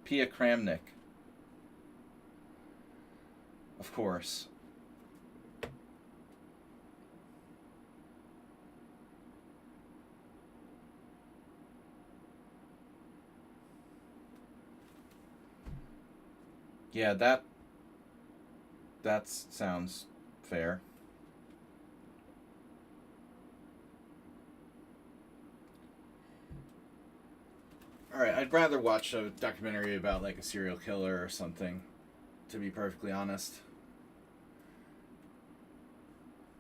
Pia Kramnik. Of course. Yeah, that sounds fair. Alright, I'd rather watch a documentary about like a serial killer or something, to be perfectly honest.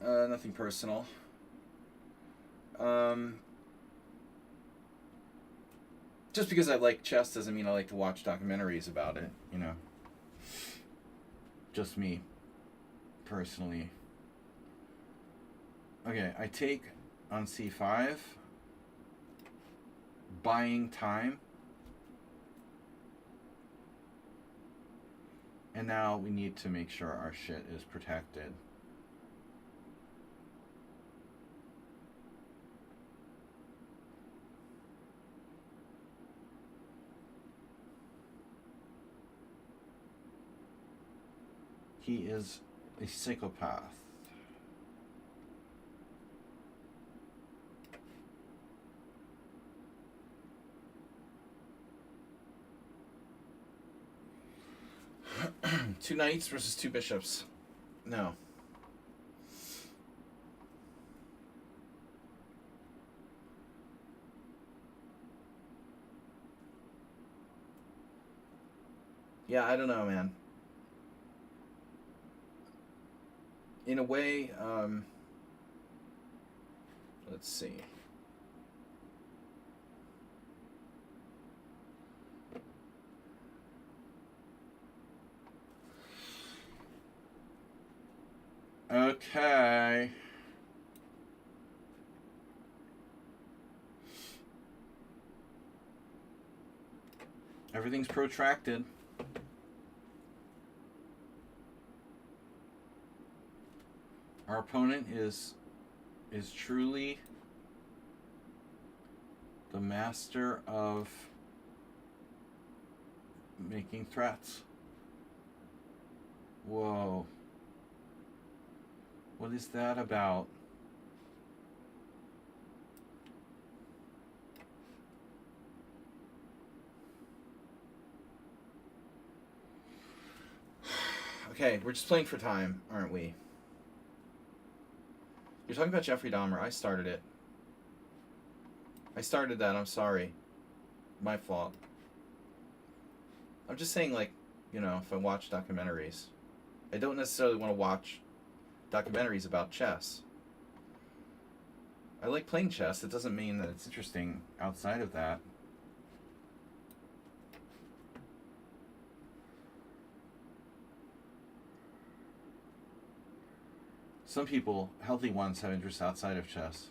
Nothing personal. Just because I like chess doesn't mean I like to watch documentaries about it, you know. Just me, personally. Okay, I take on c5, buying time. And now we need to make sure our shit is protected. He is a psychopath. Two knights versus two bishops. No. Yeah, I don't know, man. In a way, let's see. Okay. Everything's protracted. Our opponent is truly the master of making threats. Whoa. What is that about? Okay, we're just playing for time, aren't we? You're talking about Jeffrey Dahmer. I started it. I started that. I'm sorry. My fault. I'm just saying, like, you know, if I watch documentaries. I don't necessarily want to watch documentaries about chess. I like playing chess. It doesn't mean that it's interesting outside of that. Some people, healthy ones, have interests outside of chess.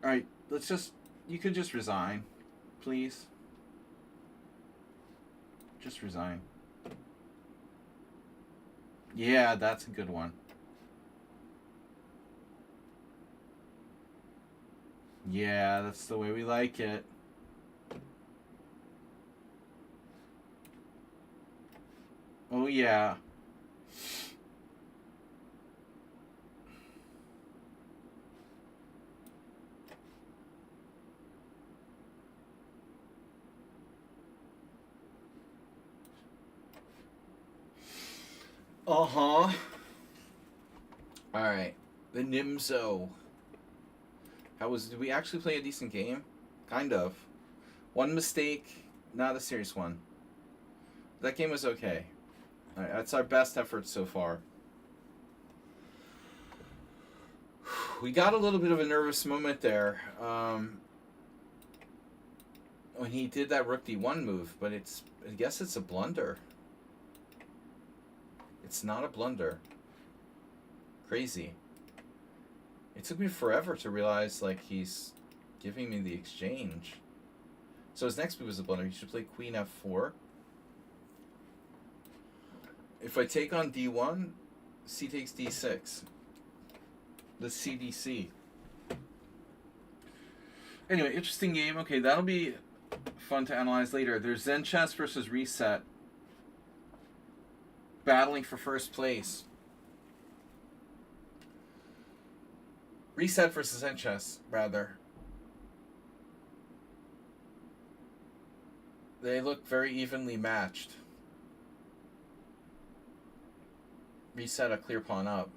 Alright, let's just... You could just resign, please. Just resign. Yeah, that's a good one. Yeah, that's the way we like it. Oh, yeah. Uh-huh. Alright. The Nimzo. Did we actually play a decent game? Kind of. One mistake, not a serious one. That game was okay. Alright, that's our best effort so far. We got a little bit of a nervous moment there when he did that rook d1 move, but I guess it's a blunder. It's not a blunder. Crazy. It took me forever to realize, like, he's giving me the exchange. So his next move is a blunder. He should play queen f4. If I take on d1, c takes d6. The CDC. Anyway, interesting game. Okay, that'll be fun to analyze later. There's Zen Chess versus Reset. Battling for first place. Reset versus Zen Chess, rather. They look very evenly matched. Reset a clear pawn up.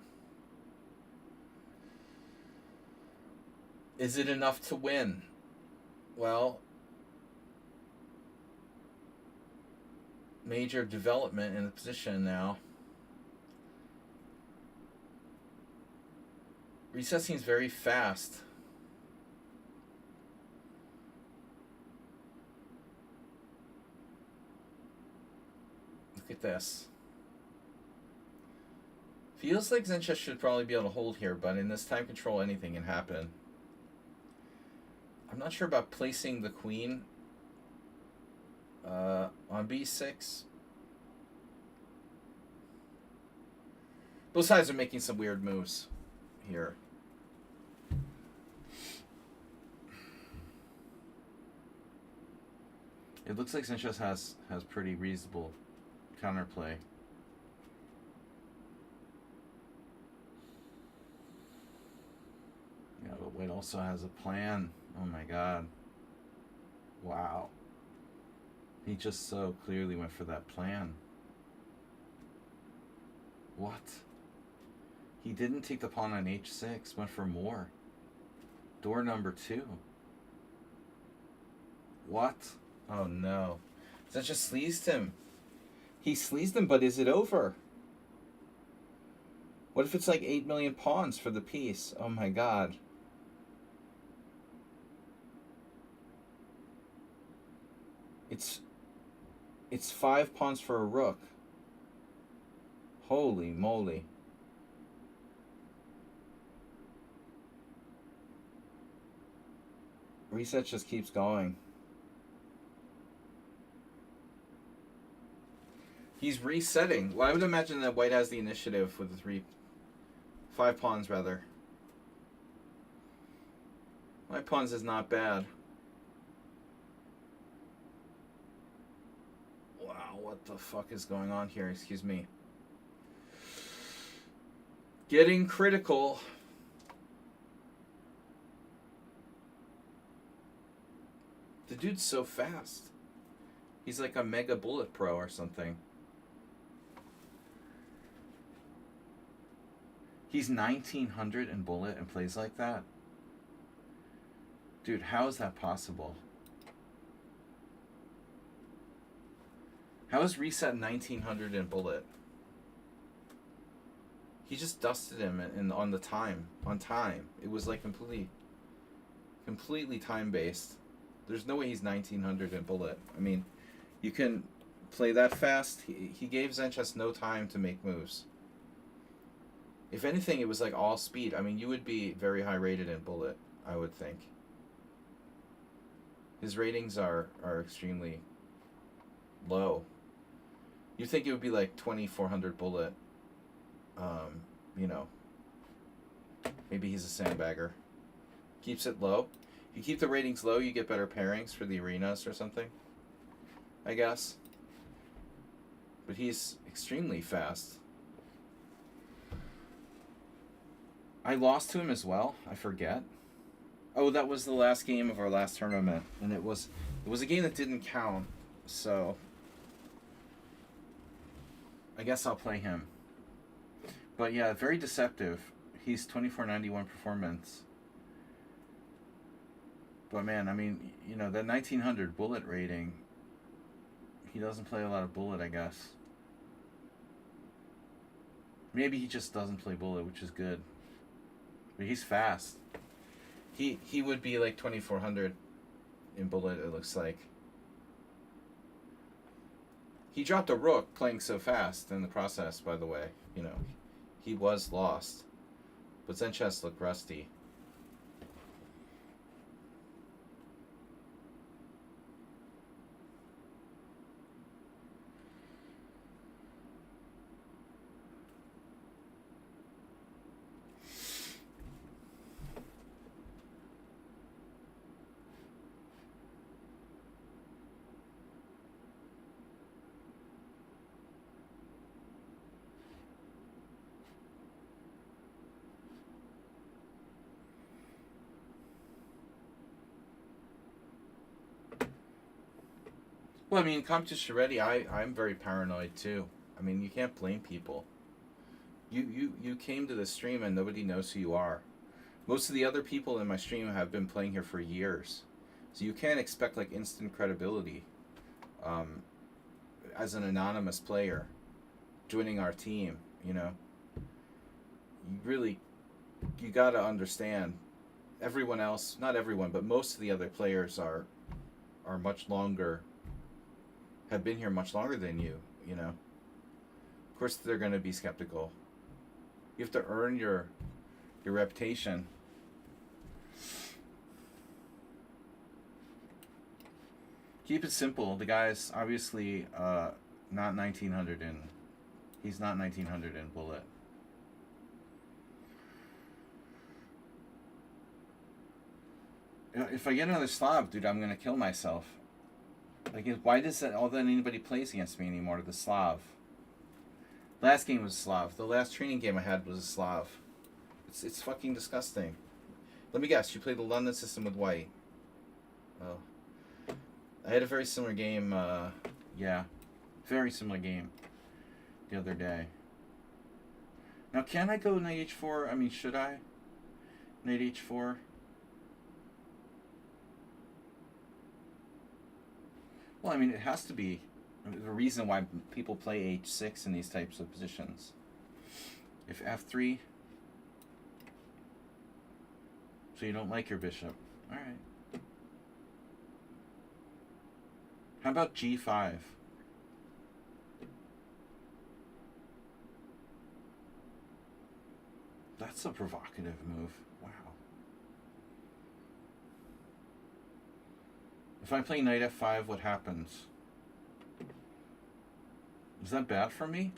Is it enough to win? Well, major development in the position now. Reset seems very fast. Look at this. Feels like Zen Chess should probably be able to hold here, but in this time control, anything can happen. I'm not sure about placing the queen on b6. Both sides are making some weird moves here. It looks like Zen Chess has pretty reasonable counterplay. Yeah, but White also has a plan. Oh my god. Wow. He just so clearly went for that plan. What? He didn't take the pawn on h6, went for more. Door number 2. What? Oh no. That just sleazed him. He sleazed him, but is it over? What if it's like 8 million pawns for the piece? Oh my god. It's 5 pawns for a rook. Holy moly. Reset just keeps going. He's resetting. Well, I would imagine that White has the initiative with the 5 pawns rather. 5 pawns is not bad. Wow, what the fuck is going on here? Excuse me. Getting critical. The dude's so fast. He's like a mega bullet pro or something. He's 1900 in bullet and plays like that? Dude, how is that possible? How is Reset 1900 in bullet? He just dusted him on time. It was like completely time-based. There's no way he's 1900 in bullet. I mean, you can play that fast. He gave Zen Chess no time to make moves. If anything, it was like all speed. I mean, you would be very high rated in bullet, I would think. His ratings are extremely low. You'd think it would be like 2400 bullet. You know, maybe he's a sandbagger. Keeps it low. If you keep the ratings low, you get better pairings for the arenas or something, I guess. But he's extremely fast. I lost to him as well. I forget. Oh, that was the last game of our last tournament, and it was a game that didn't count. So I guess I'll play him. But yeah, very deceptive. He's 2491 performance. But man, I mean, you know, that 1900 bullet rating, he doesn't play a lot of bullet, I guess. Maybe he just doesn't play bullet, which is good. But he's fast. He would be like 2400 in bullet, it looks like. He dropped a rook playing so fast in the process, by the way. You know, he was lost. But Zen chess looked rusty. Well, I mean, competition ready, I'm very paranoid too. I mean, you can't blame people. You came to the stream and nobody knows who you are. Most of the other people in my stream have been playing here for years. So you can't expect like instant credibility as an anonymous player joining our team, you know. You gotta understand everyone else, not everyone, but most of the other players are much longer, have been here much longer than you know. Of course they're going to be skeptical. You have to earn your reputation. Keep it simple. The guy's obviously not 1900 in, he's not 1900 in bullet. If I get another Slav, dude, I'm going to kill myself. Like, why does that, all that anybody plays against me anymore, the Slav? Last game was a Slav. The last training game I had was a Slav. It's fucking disgusting. Let me guess, you played the London system with white. Oh. I had a very similar game, yeah. Very similar game the other day. Now, can I go knight h4? I mean, should I? Knight h4? Well, I mean, it has to be the reason why people play h6 in these types of positions. If f3, so you don't like your bishop. All right. How about g5? That's a provocative move. Wow. If I play knight f5, what happens? Is that bad for me?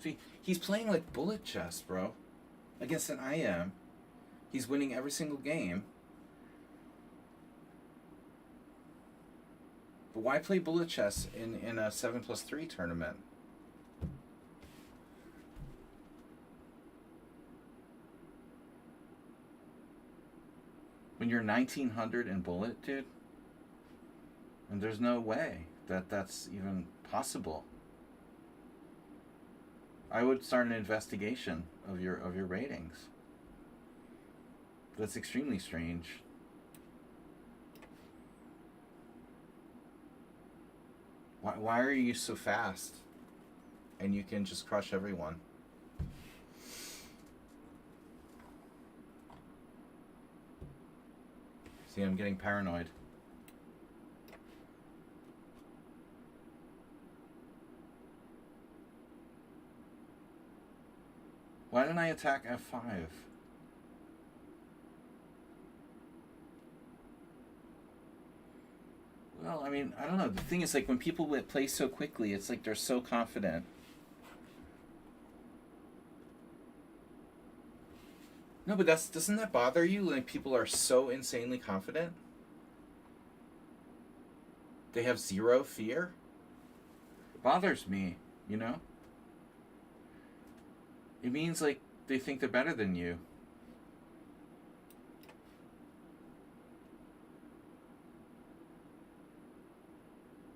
See, he's playing like bullet chess, bro. Against an IM. He's winning every single game. But why play bullet chess in a 7+3 tournament? When you're 1900 in bullet, dude, and there's no way that that's even possible. I would start an investigation of your ratings. That's extremely strange. Why are you so fast? And you can just crush everyone. See, I'm getting paranoid. Why didn't I attack f5? Well, I mean, I don't know. The thing is, like, when people play so quickly, it's like they're so confident. No, but doesn't that bother you? Like, people are so insanely confident? They have zero fear? It bothers me, you know? It means, like, they think they're better than you.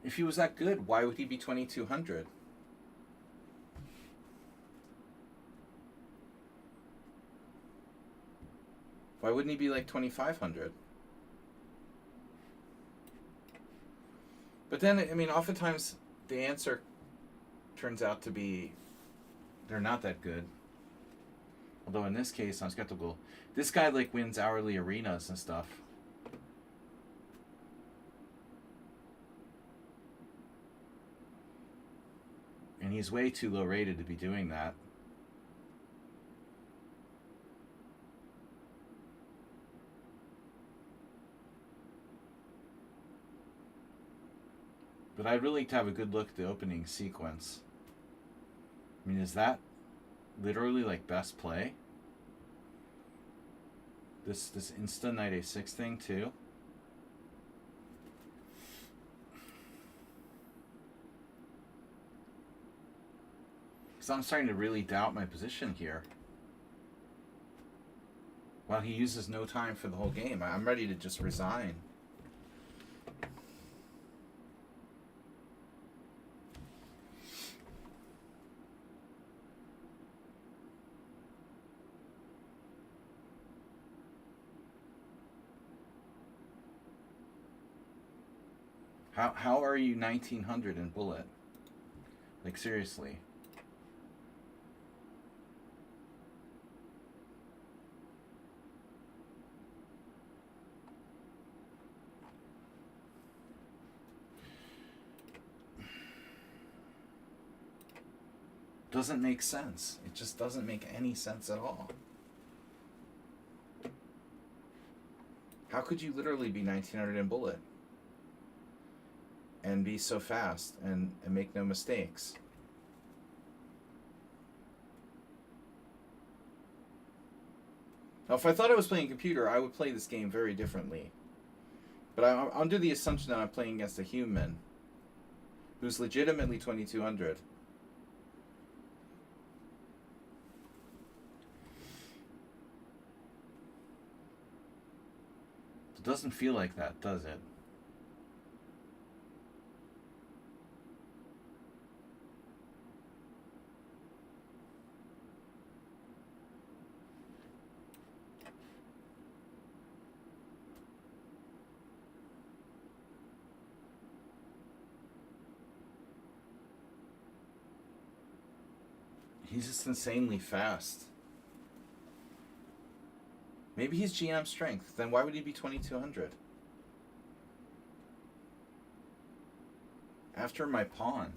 If he was that good, why would he be 2200? Why wouldn't he be like 2,500? But then, I mean, oftentimes the answer turns out to be they're not that good. Although in this case, I'm skeptical. This guy like wins hourly arenas and stuff. And he's way too low rated to be doing that. But I'd really like to have a good look at the opening sequence. I mean, is that literally like best play? This Insta Knight A6 thing too? Because I'm starting to really doubt my position here. While he uses no time for the whole game, I'm ready to just resign. How are you 1900 in bullet? Like, seriously. Doesn't make sense. It just doesn't make any sense at all. How could you literally be 1900 in bullet? And be so fast and make no mistakes? Now, if I thought I was playing a computer, I would play this game very differently. But I'm under the assumption that I'm playing against a human who's legitimately 2200. It doesn't feel like that, does it? He's just insanely fast. Maybe he's GM strength. Then why would he be 2200? After my pawn.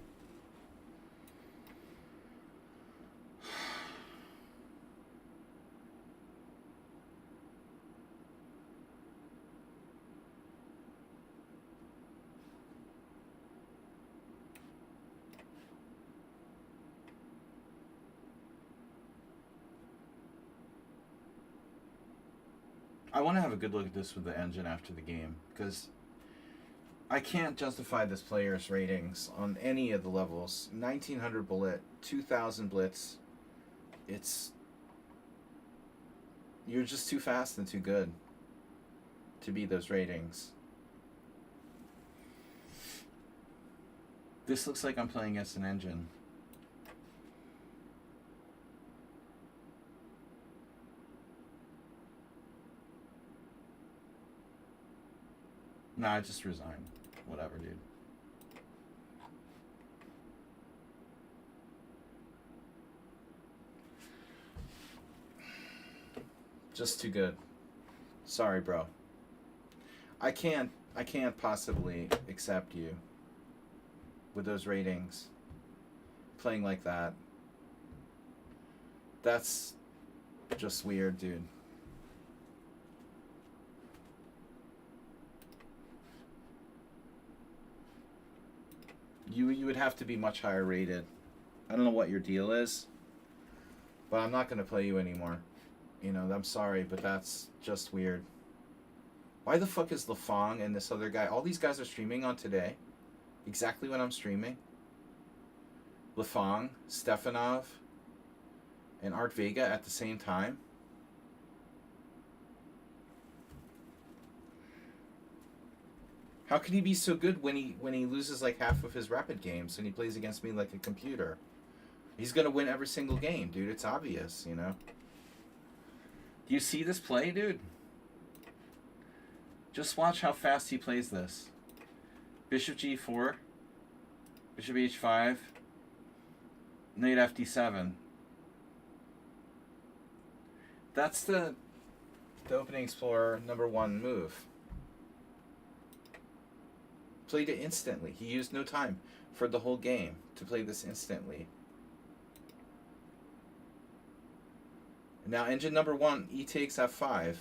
I want to have a good look at this with the engine after the game, because I can't justify this player's ratings on any of the levels. 1900 bullet, 2000 blitz. You're just too fast and too good to beat those ratings. This looks like I'm playing against an engine. Nah, I just resign. Whatever, dude. Just too good. Sorry, bro. I can't possibly accept you with those ratings. Playing like that. That's just weird, dude. You would have to be much higher rated. I don't know what your deal is, but I'm not going to play you anymore. You know, I'm sorry, but that's just weird. Why the fuck is Lafong and this other guy? All these guys are streaming on today. Exactly when I'm streaming. Lafong, Stefanov, and Art Vega at the same time. How can he be so good when he loses like half of his rapid games and he plays against me like a computer? He's gonna win every single game, dude. It's obvious, you know. Do you see this play, dude? Just watch how fast he plays this. Bishop g4. Bishop h5. Knight fd7. That's the Opening Explorer #1 move. Played it instantly. He used no time for the whole game to play this instantly. Now engine #1, e takes f5.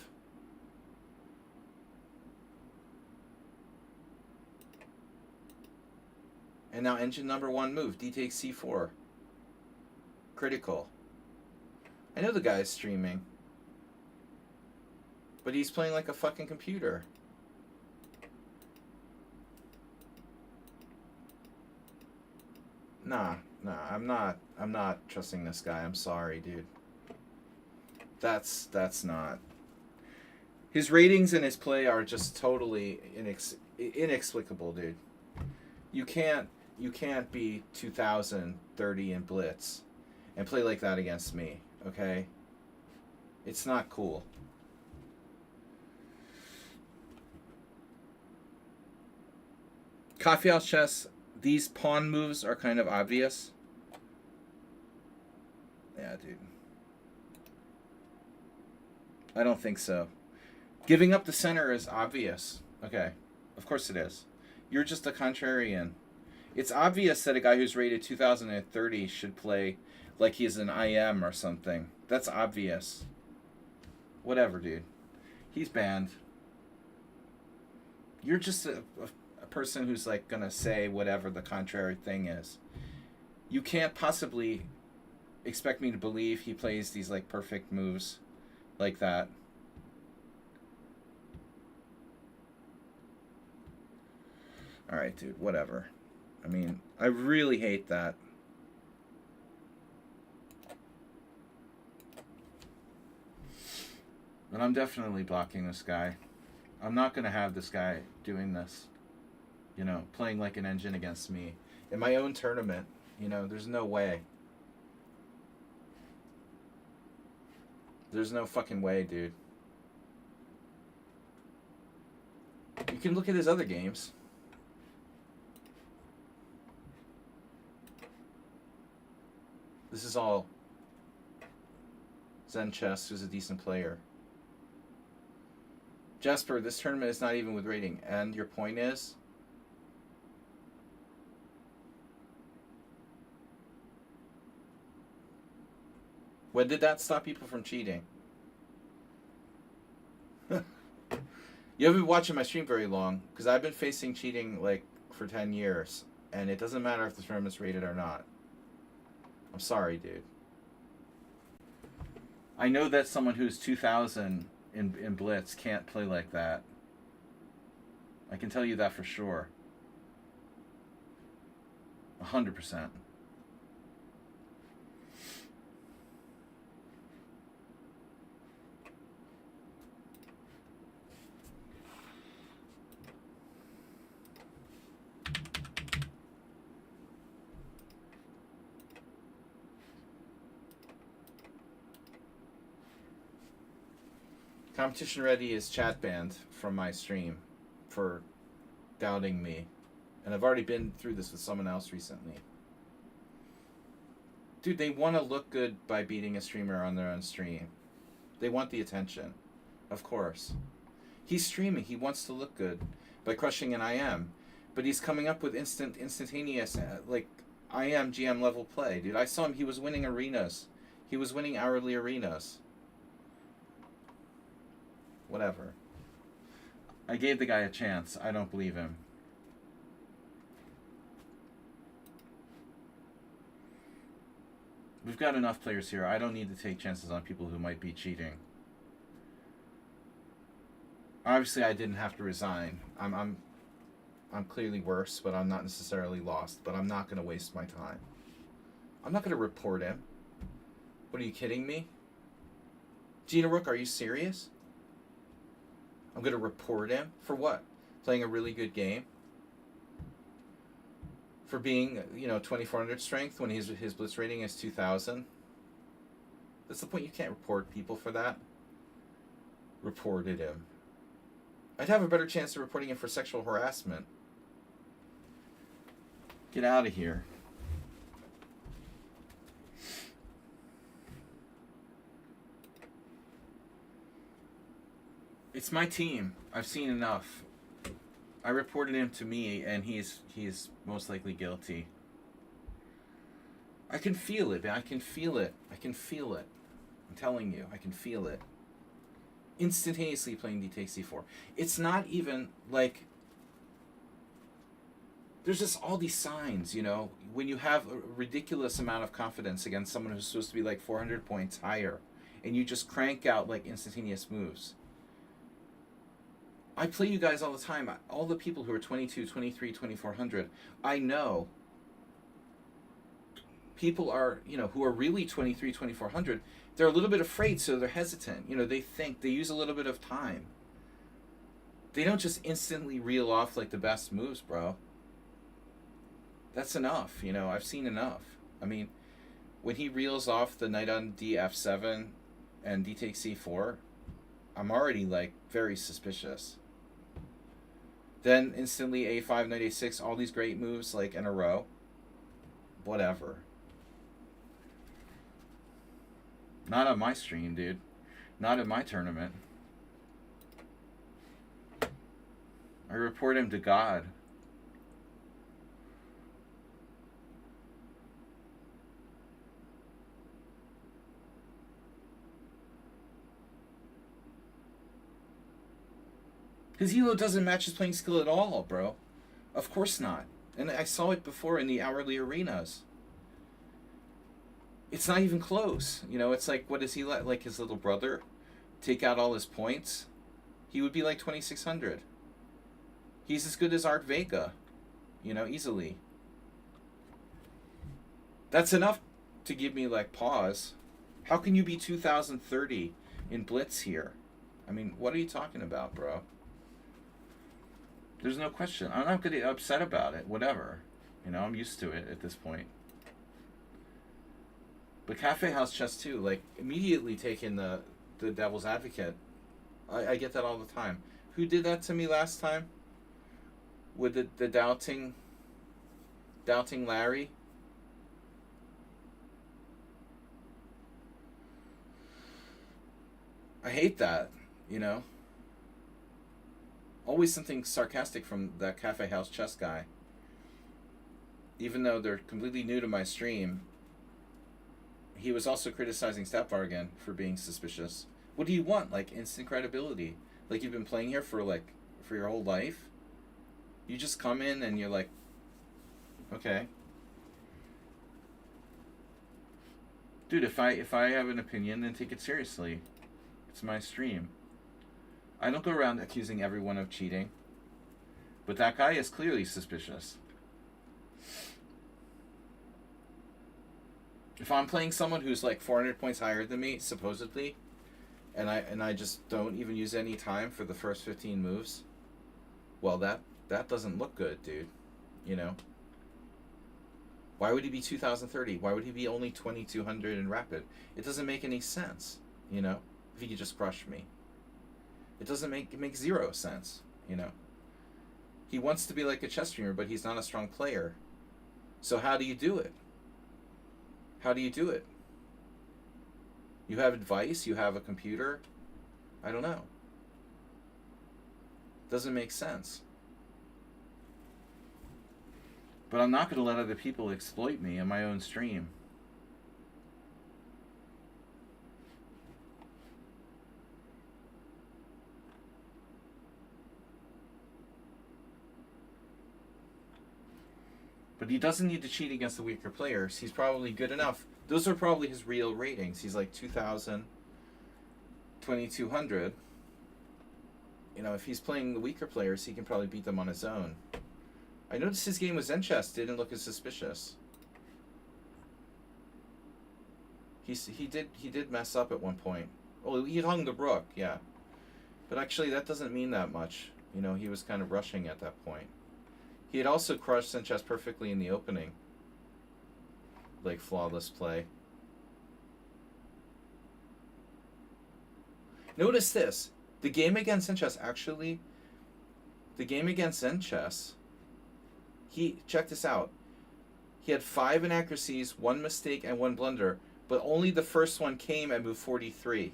And now engine #1 move, d takes c4. Critical. I know the guy's streaming. But he's playing like a fucking computer. Nah, I'm not trusting this guy. I'm sorry, dude. That's not. His ratings and his play are just totally inexplicable, dude. You can't be 2030 in Blitz and play like that against me, okay? It's not cool. Coffeehouse chess, these pawn moves are kind of obvious. Yeah, dude. I don't think so. Giving up the center is obvious. Okay, of course it is. You're just a contrarian. It's obvious that a guy who's rated 2030 should play like he's an IM or something. That's obvious. Whatever, dude. He's banned. You're just a person who's like gonna say whatever the contrary thing is. You can't possibly expect me to believe he plays these like perfect moves like that. Alright, dude, whatever. I mean, I really hate that. But I'm definitely blocking this guy. I'm not gonna have this guy doing this. You know, playing like an engine against me. In my own tournament, you know, there's no way. There's no fucking way, dude. You can look at his other games. This is all Zen Chess, who's a decent player. Jasper, this tournament is not even with rating. And your point is? When did that stop people from cheating? You haven't been watching my stream very long, because I've been facing cheating like for 10 years, and it doesn't matter if the tournament's rated or not. I'm sorry, dude. I know that someone who's 2000 in Blitz can't play like that. I can tell you that for sure. 100%. Competition Ready is chat banned from my stream for doubting me. And I've already been through this with someone else recently. Dude, they want to look good by beating a streamer on their own stream. They want the attention. Of course. He's streaming. He wants to look good by crushing an IM. But he's coming up with instantaneous, like, IM GM level play. Dude, I saw him. He was winning arenas. He was winning hourly arenas. Whatever. I gave the guy a chance. I don't believe him. We've got enough players here. I don't need to take chances on people who might be cheating. Obviously, I didn't have to resign. I'm clearly worse, but I'm not necessarily lost. But I'm not going to waste my time. I'm not going to report him. What, are you kidding me? Gina Rook, are you serious? I'm going to report him? For what? Playing a really good game? For being, you know, 2400 strength when his blitz rating is 2000? That's the point. You can't report people for that. reported him. I'd have a better chance of reporting him for sexual harassment. Get out of here. It's my team. I've seen enough. I reported him to me, and he's most likely guilty. I can feel it, man. I can feel it. I can feel it. I'm telling you, I can feel it. Instantaneously playing d takes c4. It's not even like... There's just all these signs, you know, when you have a ridiculous amount of confidence against someone who's supposed to be like 400 points higher, and you just crank out like instantaneous moves. I play you guys all the time. All the people who are 22, 23, 2400, I know people are, you know, who are really 23, 2400, they're a little bit afraid, so they're hesitant. You know, they think, they use a little bit of time. They don't just instantly reel off like the best moves, bro. That's enough, you know, I've seen enough. I mean, when he reels off the knight on d7 and d takes c4, I'm already like very suspicious. Then instantly a5, knight a6, all these great moves like in a row. Whatever. Not on my stream, dude. Not in my tournament. I report him to God. His elo doesn't match his playing skill at all, bro. Of course not. And I saw it before in the hourly arenas. It's not even close. You know, it's like, what is he like his little brother? Take out all his points? He would be like 2600. He's as good as Art Vega. You know, easily. That's enough to give me like pause. How can you be 2030 in Blitz here? I mean, what are you talking about, bro? There's no question. I'm not going to get upset about it. Whatever. You know, I'm used to it at this point. But Cafe House Chess too, like, immediately taking the devil's advocate. I get that all the time. Who did that to me last time? With the doubting Larry? I hate that, you know? Always something sarcastic from that Cafe House Chess guy. Even though they're completely new to my stream, he was also criticizing Stepvargan for being suspicious. What do you want? Like, instant credibility? Like, you've been playing here for your whole life? You just come in and you're like, okay. Dude, if I have an opinion, then take it seriously. It's my stream. I don't go around accusing everyone of cheating. But that guy is clearly suspicious. If I'm playing someone who's like 400 points higher than me, supposedly, and I just don't even use any time for the first 15 moves, well, that doesn't look good, dude. You know? Why would he be 2030? Why would he be only 2200 in rapid? It doesn't make any sense, you know? If he could just crush me. It makes zero sense, you know? He wants to be like a chess streamer, but he's not a strong player. So how do you do it? How do you do it? You have advice? You have a computer? I don't know. Doesn't make sense. But I'm not going to let other people exploit me in my own stream. But he doesn't need to cheat against the weaker players. He's probably good enough. Those are probably his real ratings. He's like 2,000, 2,200. You know, if he's playing the weaker players, he can probably beat them on his own. I noticed his game with Zen Chess didn't look as suspicious. He did mess up at one point. Oh, he hung the rook, yeah. But actually, that doesn't mean that much. You know, he was kind of rushing at that point. He had also crushed Zen Chess perfectly in the opening. Like, flawless play. Notice this. The game against Zenchess, actually, the game against Zenchess, check this out. He had 5 inaccuracies, 1 mistake, and 1 blunder, but only the first one came at move 43.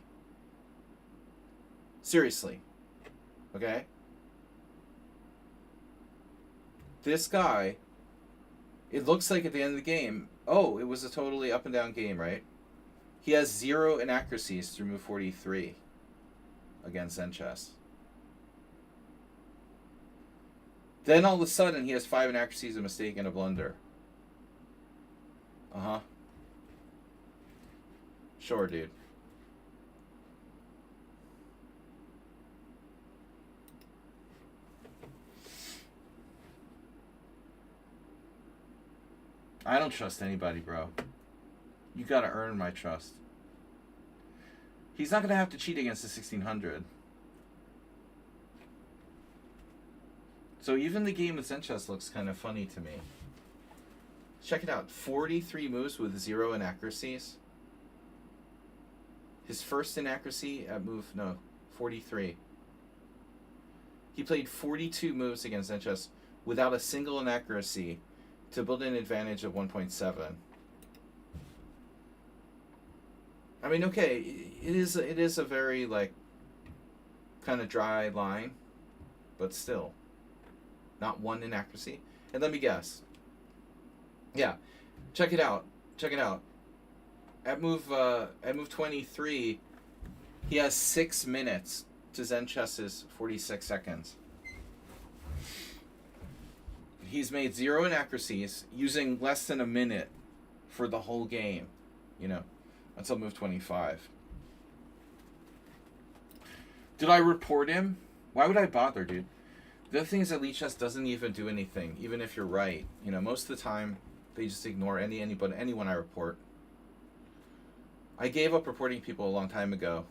Seriously. Okay? This guy, it looks like at the end of the game, oh, it was a totally up and down game, right? He has 0 inaccuracies through move 43 against Zenchess. Then all of a sudden he has 5 inaccuracies, a mistake, and a blunder. Uh-huh. Sure, dude. I don't trust anybody, bro. You gotta earn my trust. He's not gonna have to cheat against the 1600. So even the game with Zenchess looks kind of funny to me. Check it out. 43 moves with 0 inaccuracies. His first inaccuracy at move, 43. He played 42 moves against Zenchess without a single inaccuracy to build an advantage of 1.7. I mean, okay, it is a very, like, kind of dry line, but still. Not 1 inaccuracy. And let me guess. Yeah. Check it out. Check it out. At move 23, he has 6 minutes to Zenchess's 46 seconds. He's made 0 inaccuracies using less than a minute for the whole game, until move 25. Did I report him? Why would I bother, dude? The other thing is that Lichess doesn't even do anything, even if you're right. Most of the time, they just ignore anyone I report. I gave up reporting people a long time ago.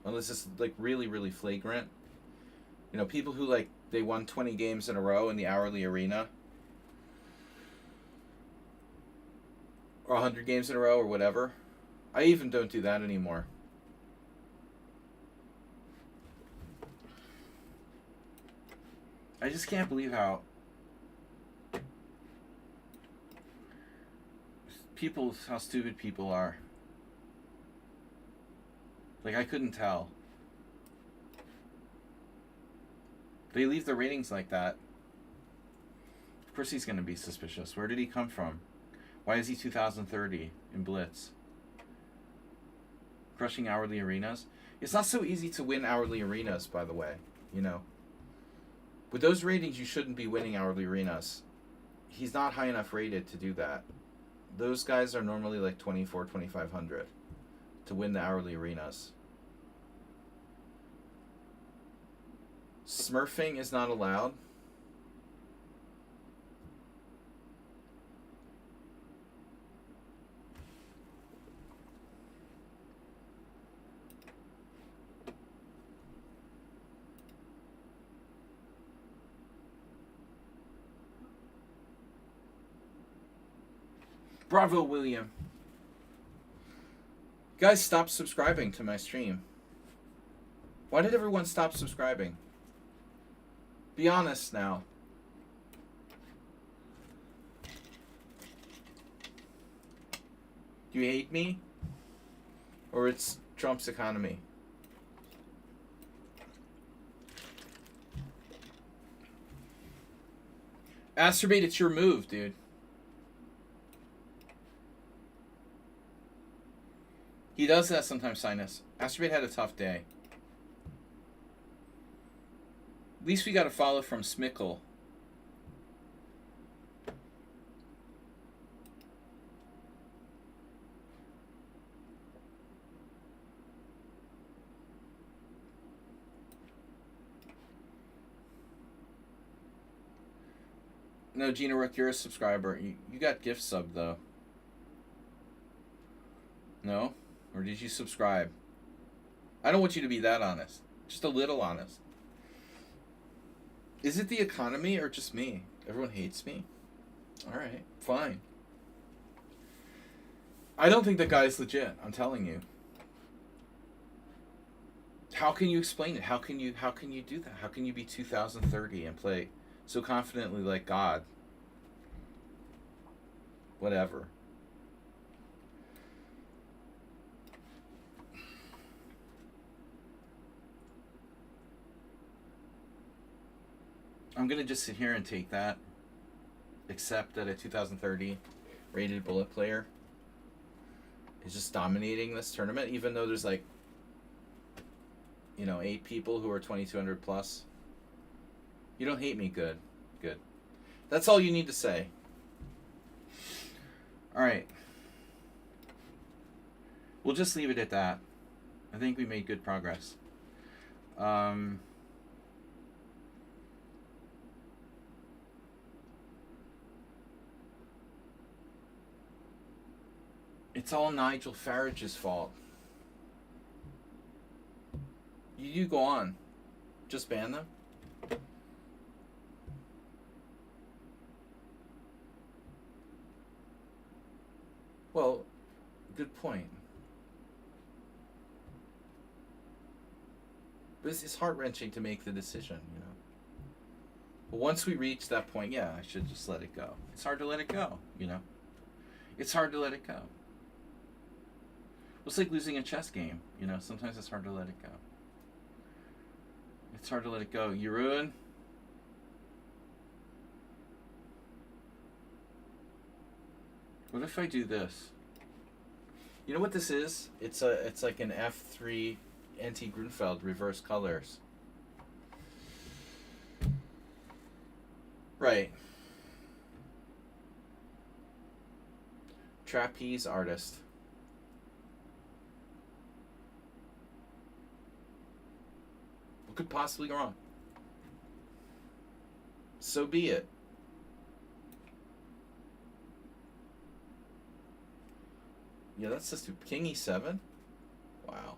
Unless it's, like, really, really flagrant. People who, like, they won 20 games in a row in the hourly arena. Or 100 games in a row or whatever. I even don't do that anymore. I just can't believe how stupid people are. Like, I couldn't tell. They leave the ratings like that. Of course he's going to be suspicious. Where did he come from? Why is he 2030 in Blitz? Crushing hourly arenas? It's not so easy to win hourly arenas, by the way. With those ratings, you shouldn't be winning hourly arenas. He's not high enough rated to do that. Those guys are normally like 24, 2500 to win the hourly arenas. Smurfing is not allowed. Bravo, William. Guys, stop subscribing to my stream. Why did everyone stop subscribing? Be honest now. Do you hate me? Or it's Trump's economy? Astrobate, it's your move, dude. He does that sometimes, Sinus. Astrobate had a tough day. At least we got a follow from Smickle. No, Gina Rook, you're a subscriber. You got gift sub, though. No? Or did you subscribe? I don't want you to be that honest. Just a little honest. Is it the economy or just me? Everyone hates me? Alright, fine. I don't think the guy's legit, I'm telling you. How can you explain it? How can you do that? How can you be 2030 and play so confidently like God? Whatever. I'm gonna just sit here and take that, accept that a 2030 rated bullet player is just dominating this tournament, even though there's like, 8 people who are 2200 plus. You don't hate me, good. Good. That's all you need to say. Alright. We'll just leave it at that. I think we made good progress. It's all Nigel Farage's fault. You go on. Just ban them. Well, good point. But it's heart-wrenching to make the decision, But once we reach that point, yeah, I should just let it go. It's hard to let it go, It's hard to let it go. It's like losing a chess game, Sometimes it's hard to let it go. It's hard to let it go. You ruin. What if I do this? You know what this is? It's like an F3 anti-Grunfeld reverse colors. Right. Trapeze artist. What could possibly go wrong? So be it. Yeah, that's just King E7? Wow.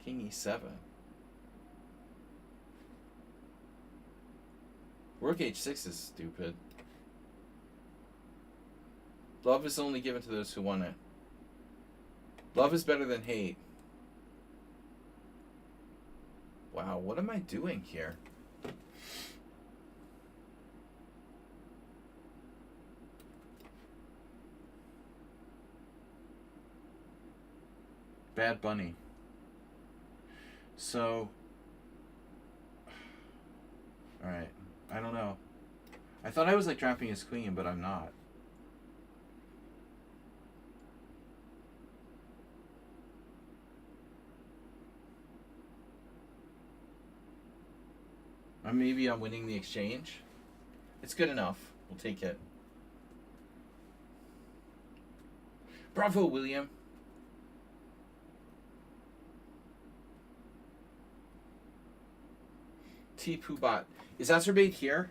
King E7. Rook H6 is stupid. Love is only given to those who want it. Love is better than hate. Wow, what am I doing here? Bad Bunny. So, alright, I don't know. I thought I was like trapping his queen, but I'm not. Maybe I'm winning the exchange. It's good enough. We'll take it. Bravo, William. T. Pubat. Is Azerbaijan here?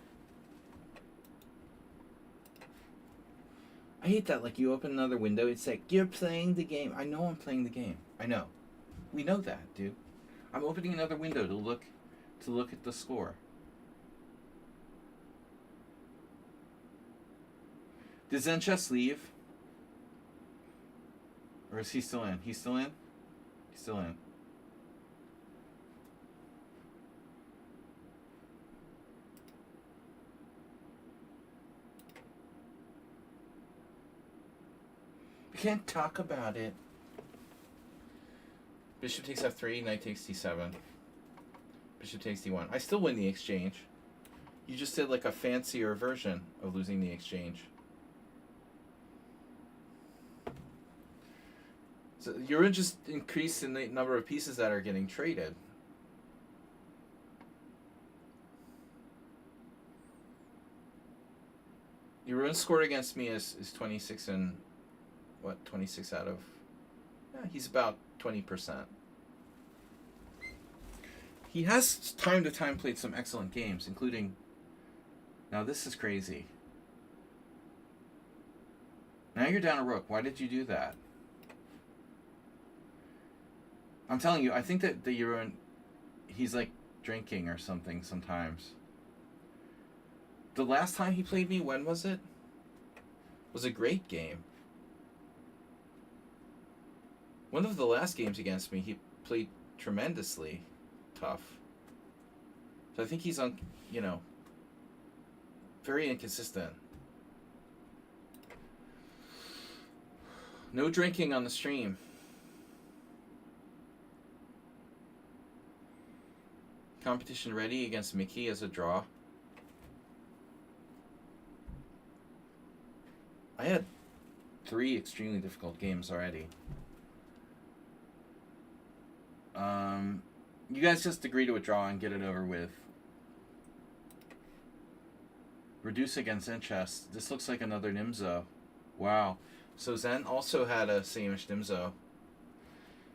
I hate that. Like, you open another window, it's like, you're playing the game. I know I'm playing the game. I know. We know that, dude. I'm opening another window to look at the score. Did Zenchess leave? Or is he still in? He's still in? He's still in. We can't talk about it. Bishop takes f3, knight takes d7. Bishop takes d1. I still win the exchange. You just did like a fancier version of losing the exchange. So you're just increasing the number of pieces that are getting traded. Your run score against me is 26 and what? 26 out of. Yeah, he's about 20%. He has time to time played some excellent games, including. Now this is crazy. Now you're down a rook. Why did you do that? I'm telling you, I think that the Euron, he's like drinking or something sometimes. The last time he played me, when was it? Was a great game. One of the last games against me, he played tremendously tough. So I think he's very inconsistent. No drinking on the stream. Competition ready against Mickey as a draw. I had 3 extremely difficult games already. You guys just agree to a draw and get it over with. Reduce against Zen chess. This looks like another Nimzo. Wow. So Zen also had a same-ish Nimzo.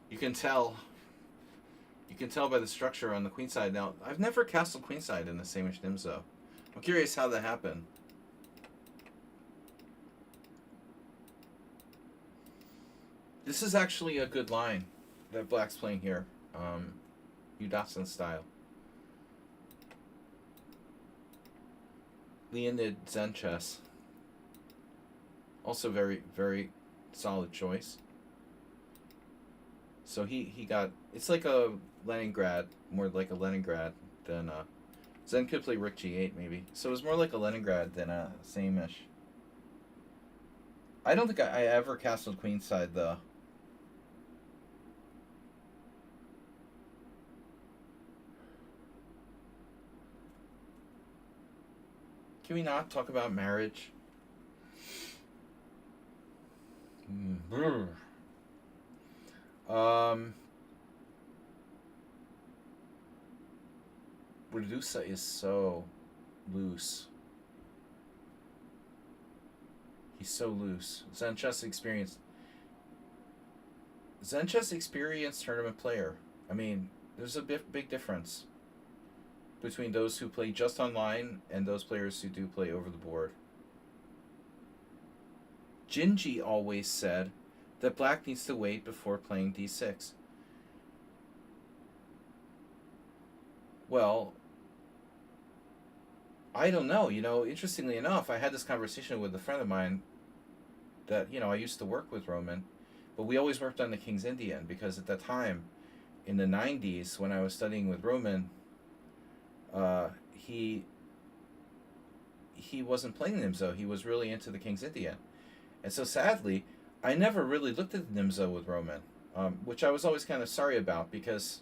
You can tell by the structure on the queenside. Now, I've never castled queenside in the same-ish Nimzo. I'm curious how that happened. This is actually a good line that Black's playing here. Udasan style. Leonid Zen chess. Also very, very solid choice. So he got... It's like a Leningrad. More like a Leningrad than... Zen could play Rook G8 maybe. So it was more like a Leningrad than a same-ish. I don't think I ever castled queenside though. Can we not talk about marriage? Redusa is so loose. He's so loose. Zen chess experienced tournament player. I mean, there's a big difference between those who play just online and those players who do play over the board. Jinji always said that Black needs to wait before playing d6. Well, I don't know. Interestingly enough, I had this conversation with a friend of mine that, I used to work with Roman, but we always worked on the King's Indian because at that time, in the 90s, when I was studying with Roman, he wasn't playing Nimzo. He was really into the King's Indian. And so sadly, I never really looked at the Nimzo with Roman, which I was always kind of sorry about because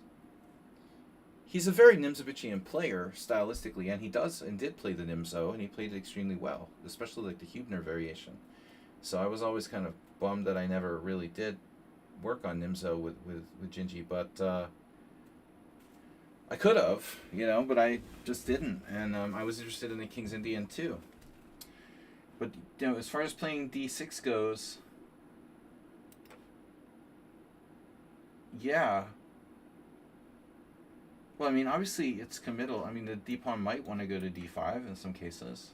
he's a very Nimzovichian player stylistically, and he did play the Nimzo, and he played it extremely well, especially like the Hubner variation. So I was always kind of bummed that I never really did work on Nimzo with Jinji, but I could have, but I just didn't, and I was interested in the King's Indian too. But as far as playing d6 goes, yeah. Well, I mean, obviously it's committal. I mean, the d pawn might want to go to d5 in some cases.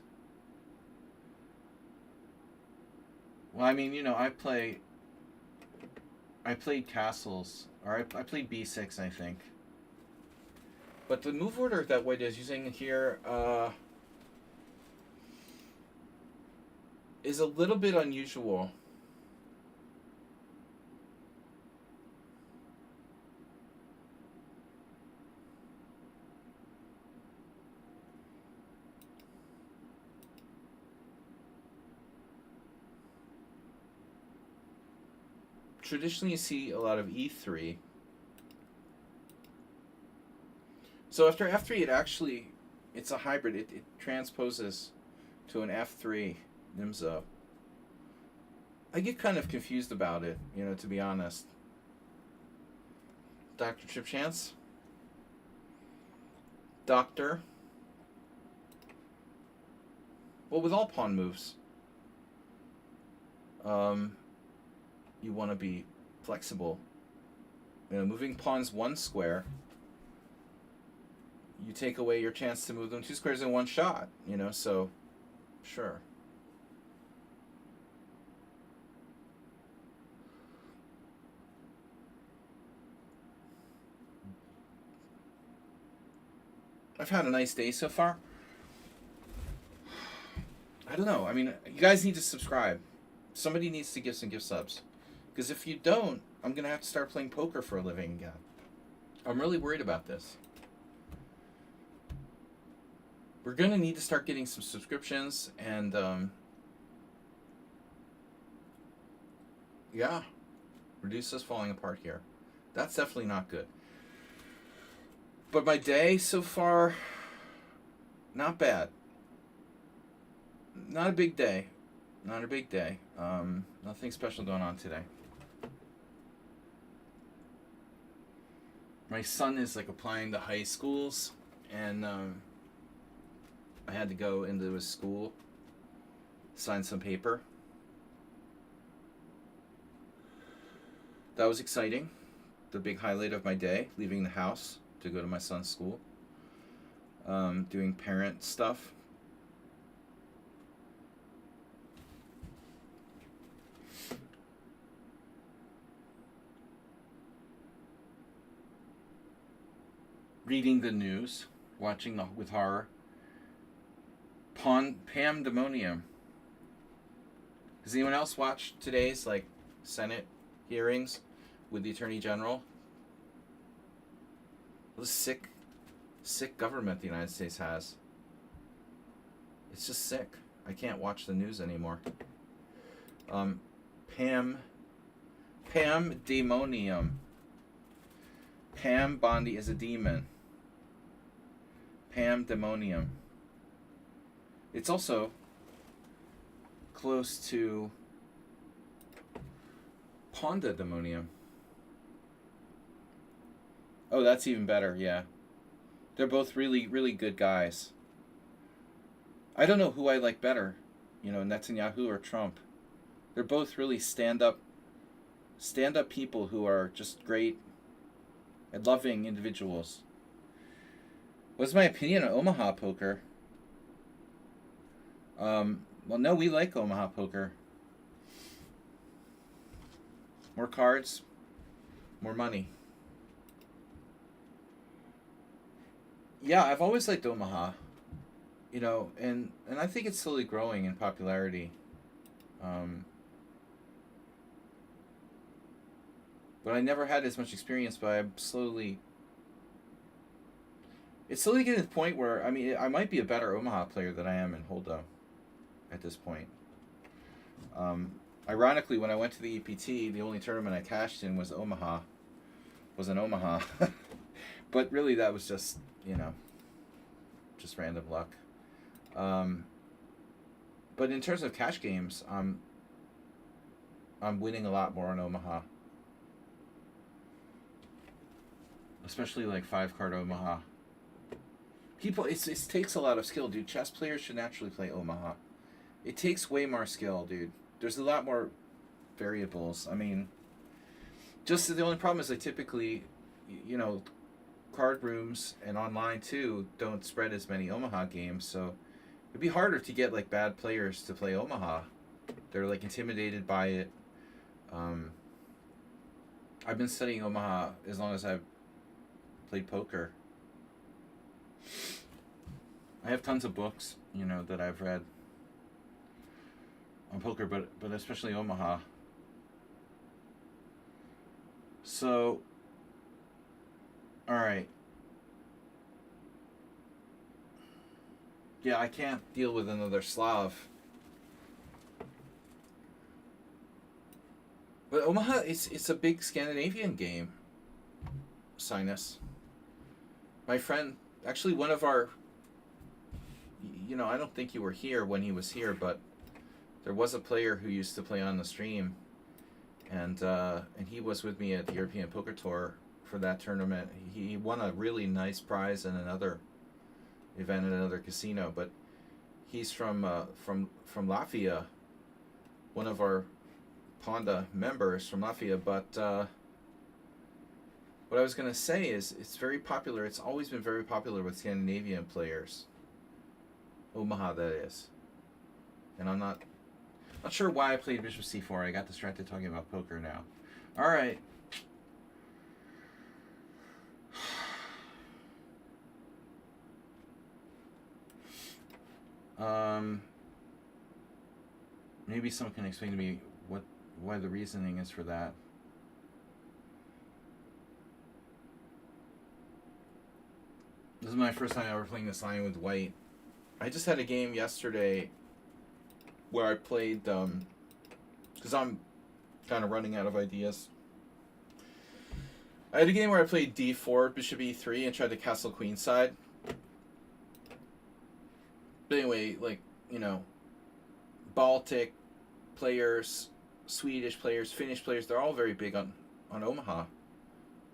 Well, I mean, I played castles, or I played b6, I think. But the move order that White is using here is a little bit unusual. Traditionally, you see a lot of e3. So after f3, it's a hybrid. It transposes to an f3 Nimzo. I get kind of confused about it, to be honest. Dr. Chip Chance? Doctor? Well, with all pawn moves, you want to be flexible. Moving pawns 1 square, you take away your chance to move them 2 squares in one shot, so sure. I've had a nice day so far. I don't know. I mean, you guys need to subscribe. Somebody needs to give some gift subs. Because if you don't, I'm going to have to start playing poker for a living again. I'm really worried about this. We're going to need to start getting some subscriptions and, yeah, reduce us falling apart here. That's definitely not good. But my day so far, not bad. Not a big day. Not a big day. Nothing special going on today. My son is like applying to high schools, and I had to go into his school, sign some paper. That was exciting. The big highlight of my day, leaving the house to go to my son's school. Doing parent stuff. Reading the news, watching with horror. PAM Demonium. Has anyone else watched today's like Senate hearings with the Attorney General? What a sick government the United States has. It's just sick. I can't watch the news anymore. PAM Demonium. Pam Bondi is a demon. PAM Demonium. It's also close to PAM Demonium. Oh, that's even better, yeah. They're both really, really good guys. I don't know who I like better, Netanyahu or Trump. They're both really stand-up people who are just great and loving individuals. What's my opinion on Omaha poker? Well, no, we like Omaha poker. More cards, more money. Yeah, I've always liked Omaha, and I think it's slowly growing in popularity. But I never had as much experience, but it's slowly getting to the point where, I might be a better Omaha player than I am in Hold'em at this point. Ironically, when I went to the EPT, the only tournament I cashed in was in Omaha. But really, that was just, just random luck. But in terms of cash games, I'm winning a lot more in Omaha. Especially like 5-card Omaha. It takes a lot of skill, dude. Chess players should naturally play Omaha. It takes way more skill, dude. There's a lot more variables. Just the only problem is typically, card rooms and online too don't spread as many Omaha games, so it'd be harder to get like bad players to play Omaha. They're like intimidated by it. I've been studying Omaha as long as I've played poker. I have tons of books, that I've read on poker, but especially Omaha. So, all right. Yeah, I can't deal with another Slav. But Omaha, it's a big Scandinavian game. Sinus. My friend, actually one of our, I don't think you were here when he was here, but there was a player who used to play on the stream, and he was with me at the European Poker Tour for that tournament. He won a really nice prize in another event at another casino, but he's from Latvia, one of our Ponda members from Latvia. But what I was going to say is it's very popular. It's always been very popular with Scandinavian players. Omaha, that is. And I'm not sure why I played Bishop C4. I got distracted talking about poker now. All right. Maybe someone can explain to me why the reasoning is for that. This is my first time ever playing this line with white. I just had a game yesterday where I played, because I'm kind of running out of ideas. I had a game where I played d4, bishop e3, and tried to castle queenside. But anyway, like, you know, Baltic players, Swedish players, Finnish players, they're all very big on Omaha.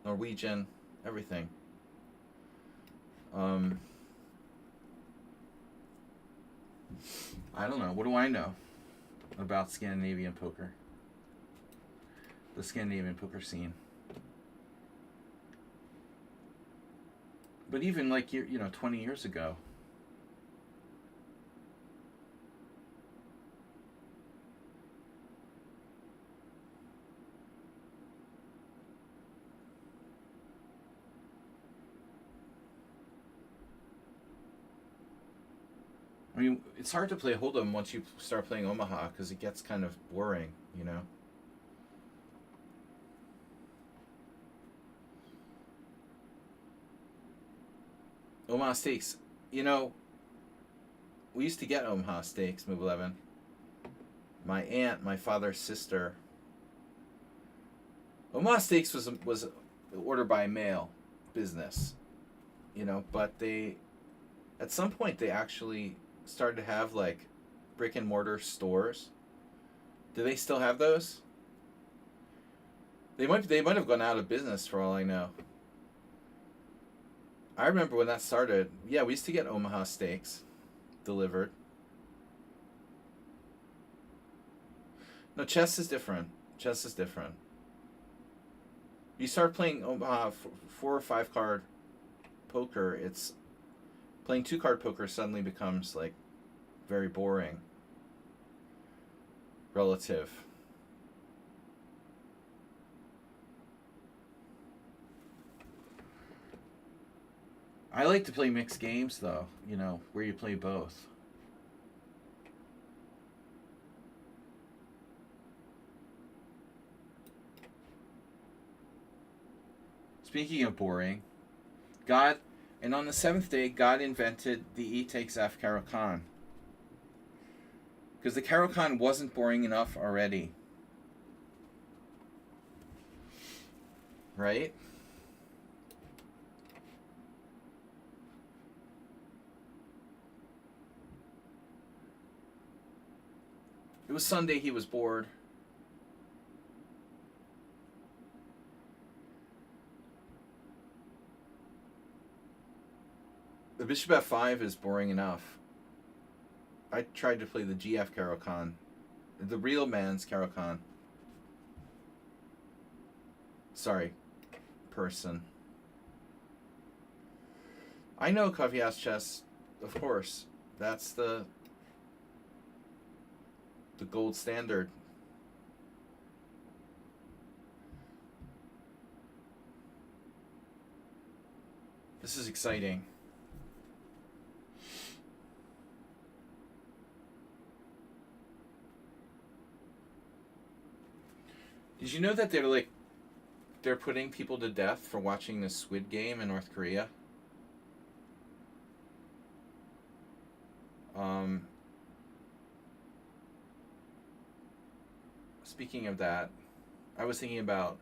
Norwegian, everything. I don't know. What do I know about Scandinavian poker? The Scandinavian poker scene. But even like, 20 years ago. I mean, it's hard to play Hold'em once you start playing Omaha because it gets kind of boring, you know? Omaha Steaks. You know, we used to get Omaha Steaks, Move 11. My aunt, my father's sister. Omaha Steaks was ordered by mail business, you know, but at some point they actually started to have like brick and mortar stores. Do they still have those? They might have gone out of business for all I know. I remember when that started. Yeah, we used to get Omaha Steaks delivered. No, chess is different. Chess is different. You start playing Omaha 4 or 5 card poker, it's playing 2 card poker suddenly becomes like very boring. Relative. I like to play mixed games though, you know, where you play both. Speaking of boring, and on the 7th day, God invented the E takes F Caro-Kann. Because the Caro-Kann wasn't boring enough already. Right? It was Sunday, he was bored. The bishop f5 is boring enough. I tried to play the GF Caro-Kann. The real man's Caro-Kann. Sorry, person. I know Coffee House Chess, of course. That's the gold standard. This is exciting. Did you know that they're putting people to death for watching the Squid Game in North Korea? Speaking of that, I was thinking about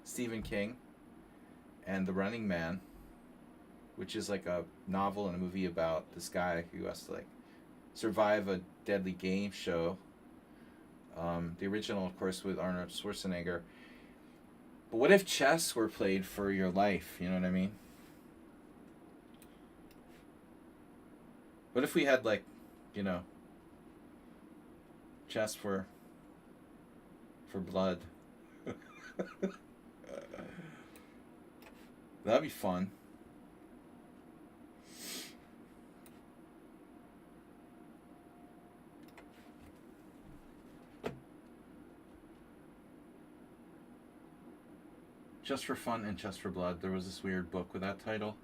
Stephen King and The Running Man, which is like a novel and a movie about this guy who has to like survive a deadly game show. The original, of course, with Arnold Schwarzenegger. But what if chess were played for your life? You know what I mean? What if we had like, you know, chess for blood? That'd be fun. Just for Fun and Just for Blood. There was this weird book with that title.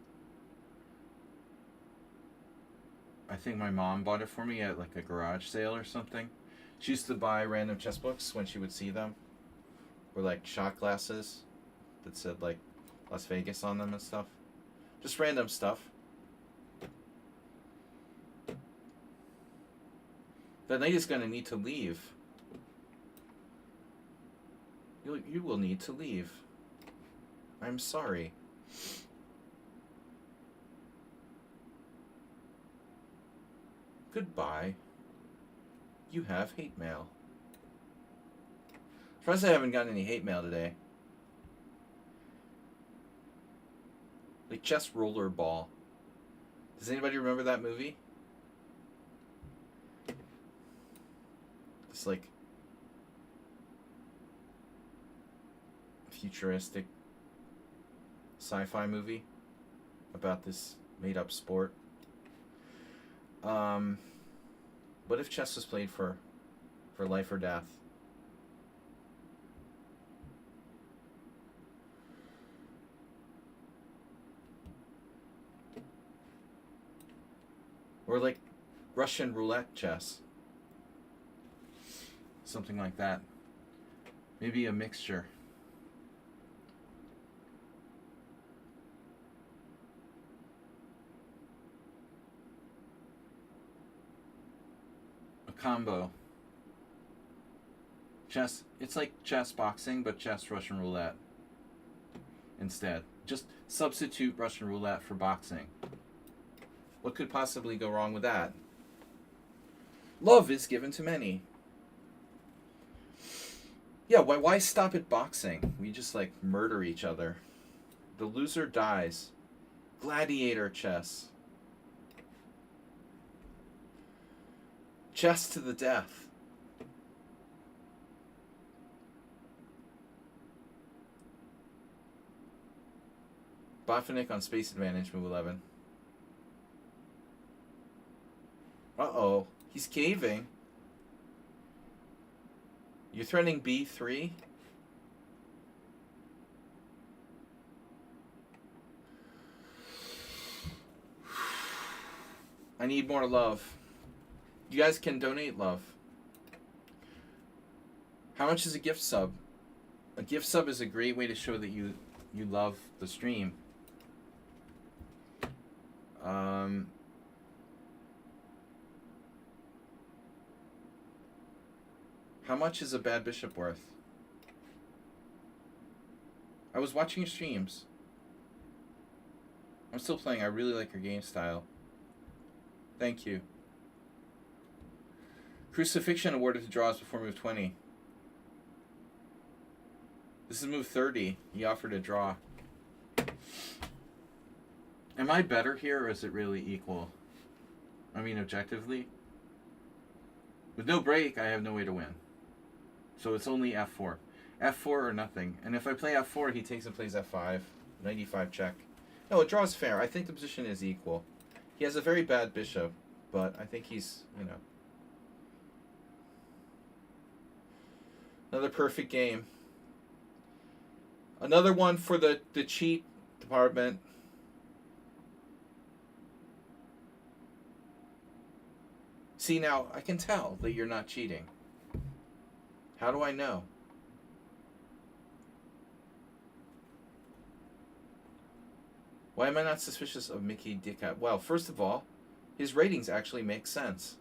I think my mom bought it for me at like a garage sale or something. She used to buy random chess books when she would see them. Or like shot glasses that said like Las Vegas on them and stuff. Just random stuff. That knight is going to need to leave. You will need to leave. I'm sorry. Goodbye. You have hate mail. Surprised I haven't gotten any hate mail today. Like Chess Rollerball. Does anybody remember that movie? It's like futuristic sci-fi movie about this made-up sport. What if chess was played for life or death? Or like Russian roulette chess. Something like that. Maybe a mixture. A combo. Chess. It's like chess boxing, but chess Russian roulette. Instead. Just substitute Russian roulette for boxing. What could possibly go wrong with that? Love is given to many. Yeah, why stop at boxing? We just like murder each other. The loser dies. Gladiator chess. Chess to the death. Botvinnik on Space Advantage, move 11. Uh-oh. He's caving. You're threatening B3? I need more love. You guys can donate love. How much is a gift sub? A gift sub is a great way to show that you love the stream. How much is a bad bishop worth? I was watching your streams. I'm still playing. I really like your game style. Thank you. Crucifixion awarded to draws before move 20. This is move 30. He offered a draw. Am I better here, or is it really equal? I mean, objectively. With no break, I have no way to win. So it's only f4. f4 or nothing. And if I play f4, he takes and plays f5. 95 check. No, a draw is fair. I think the position is equal. He has a very bad bishop, but I think he's, you know. Another perfect game. Another one for the cheat department. See, now, I can tell that you're not cheating. How do I know? Why am I not suspicious of Mickey Dickhat? Well, first of all, his ratings actually make sense.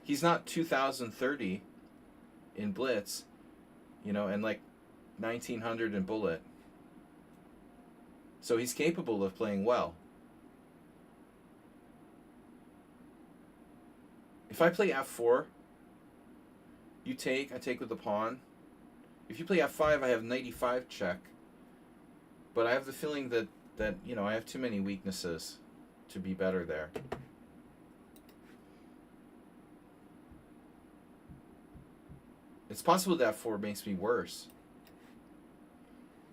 He's not 2030 in Blitz, you know, and like 1900 in Bullet. So he's capable of playing well. If I play f4, you take, I take with the pawn. If you play f5, I have 95 check. But I have the feeling that you know, I have too many weaknesses to be better there. It's possible that f4 makes me worse.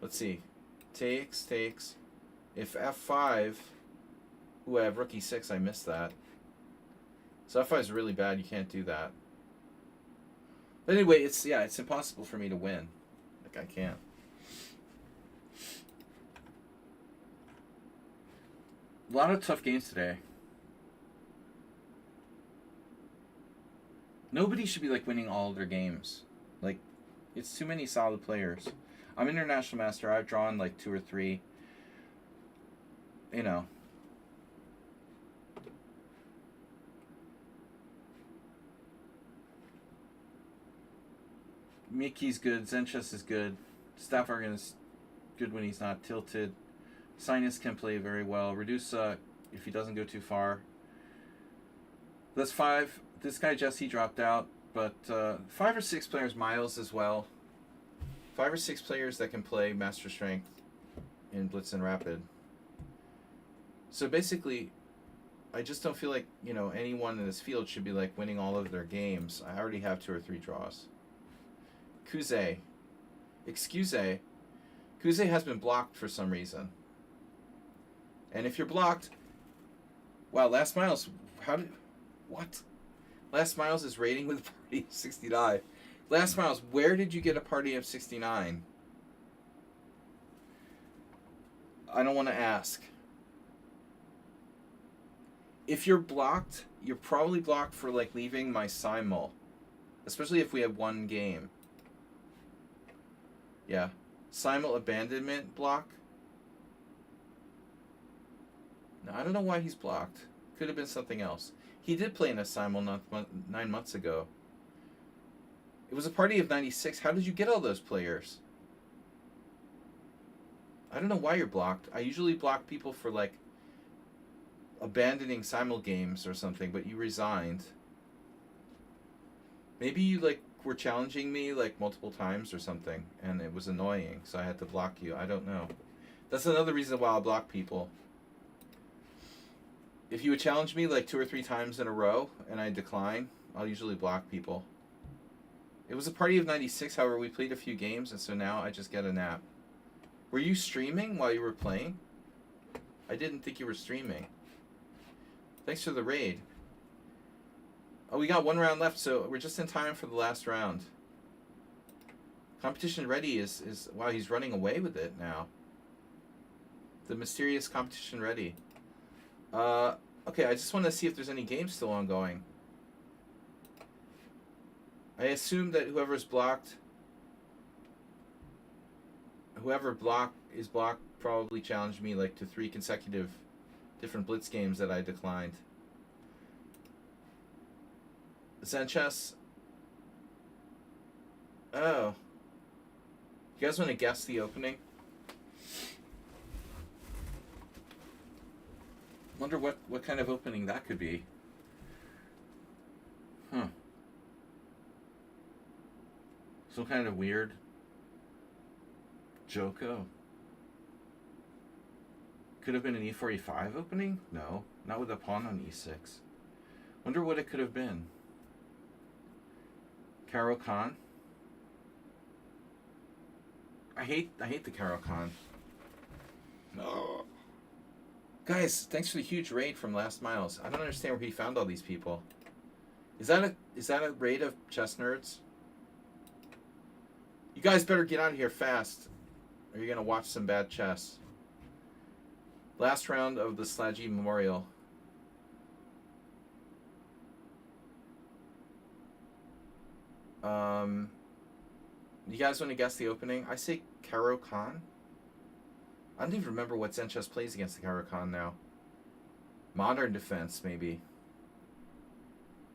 Let's see. Takes, takes. If f5... Ooh, I have rook e6, I missed that. So f5 is really bad, you can't do that. But anyway, it's impossible for me to win. Like, I can't. A lot of tough games today. Nobody should be like winning all their games. Like, it's too many solid players. I'm international master. I've drawn like 2 or 3. you know. Mickey's good. Zenchess is good. Stafford is good when he's not tilted. Sinus can play very well. Reduce if he doesn't go too far. That's 5. This guy Jesse dropped out, but 5 or 6 players. Miles as well. 5 or 6 players that can play Master Strength in Blitz and Rapid. So basically, I just don't feel like, you know, anyone in this field should be like winning all of their games. I already have 2 or 3 draws. Kuze. Excuse. Kuze has been blocked for some reason. And if you're blocked... Wow, Last Miles... What? Last Miles is rating with a party of 69. Last Miles, where did you get a party of 69? I don't want to ask. If you're blocked, you're probably blocked for like leaving my simul. Especially if we have 1 game. Yeah. Simul abandonment block. No, I don't know why he's blocked. Could have been something else. He did play in a simul 9 months ago. It was a party of 96. How did you get all those players? I don't know why you're blocked. I usually block people for like abandoning simul games or something, but you resigned. Maybe you like were challenging me like multiple times or something, and it was annoying, so I had to block you. I don't know. That's another reason why I'll block people. If you would challenge me like 2 or 3 times in a row and I decline, I'll usually block people. It was a party of 96, however, we played a few games, and so now I just get a nap. Were you streaming while you were playing? I didn't think you were streaming. Thanks for the raid. Oh, we got 1 round left, so we're just in time for the last round. Competition ready is wow, he's running away with it now. The mysterious competition ready. Okay, I just want to see if there's any games still ongoing. I assume that whoever is blocked probably challenged me like to 3 consecutive different Blitz games that I declined. Zenchess. Oh. You guys want to guess the opening? Wonder what kind of opening that could be. Huh. Some kind of weird Joko. Could have been an e4, e5 opening? No, not with a pawn on e6. Wonder what it could have been. Caro Khan. I hate the Caro Khan. No. Guys, thanks for the huge raid from Last Miles. I don't understand where he found all these people. Is that a raid of chess nerds? You guys better get out of here fast, or you're gonna watch some bad chess. Last round of the Slaggy Memorial. You guys want to guess the opening? I say Caro Khan. I don't even remember what Zenchess plays against the Caro Khan now. Modern defense, maybe.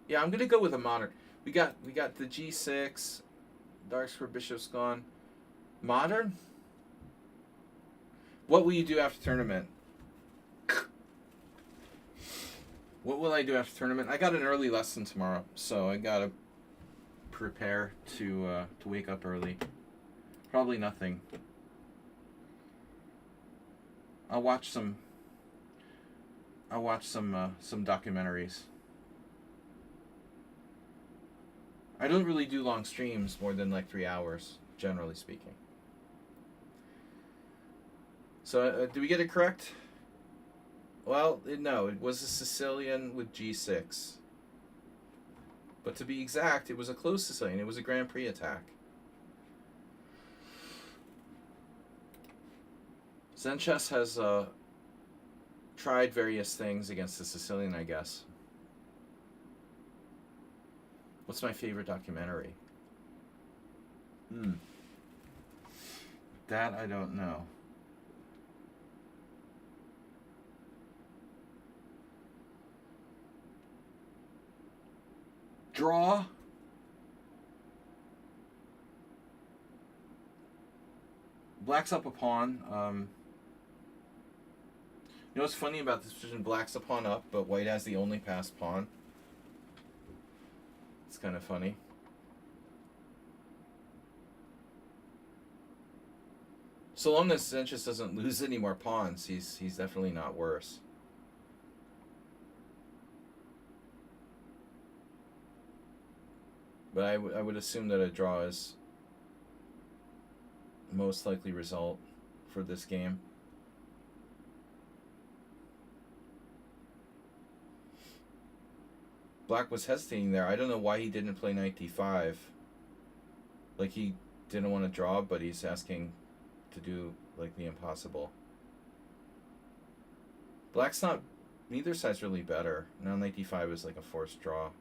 Yeah, I'm gonna go with a modern. We got the G6. Dark square bishop's gone. Modern? What will you do after tournament? What will I do after tournament? I got an early lesson tomorrow, so I gotta prepare to wake up early. Probably nothing. I'll watch some documentaries. I don't really do long streams more than like 3 hours, generally speaking. So, did we get it correct? Well, no, it was a Sicilian with G6. But to be exact, it was a closed Sicilian. It was a Grand Prix attack. Zenchess has tried various things against the Sicilian, I guess. What's my favorite documentary? That I don't know. Draw. Black's up a pawn. You know what's funny about this position? Black's a pawn up, but white has the only passed pawn. It's kind of funny. So long as Sanchez doesn't lose any more pawns, he's definitely not worse. But I would assume that a draw is most likely result for this game. Black was hesitating there. I don't know why he didn't play knight d5. Like, he didn't want to draw, but he's asking to do like the impossible. Black's not, neither side's really better. Now knight d5 is like a forced draw.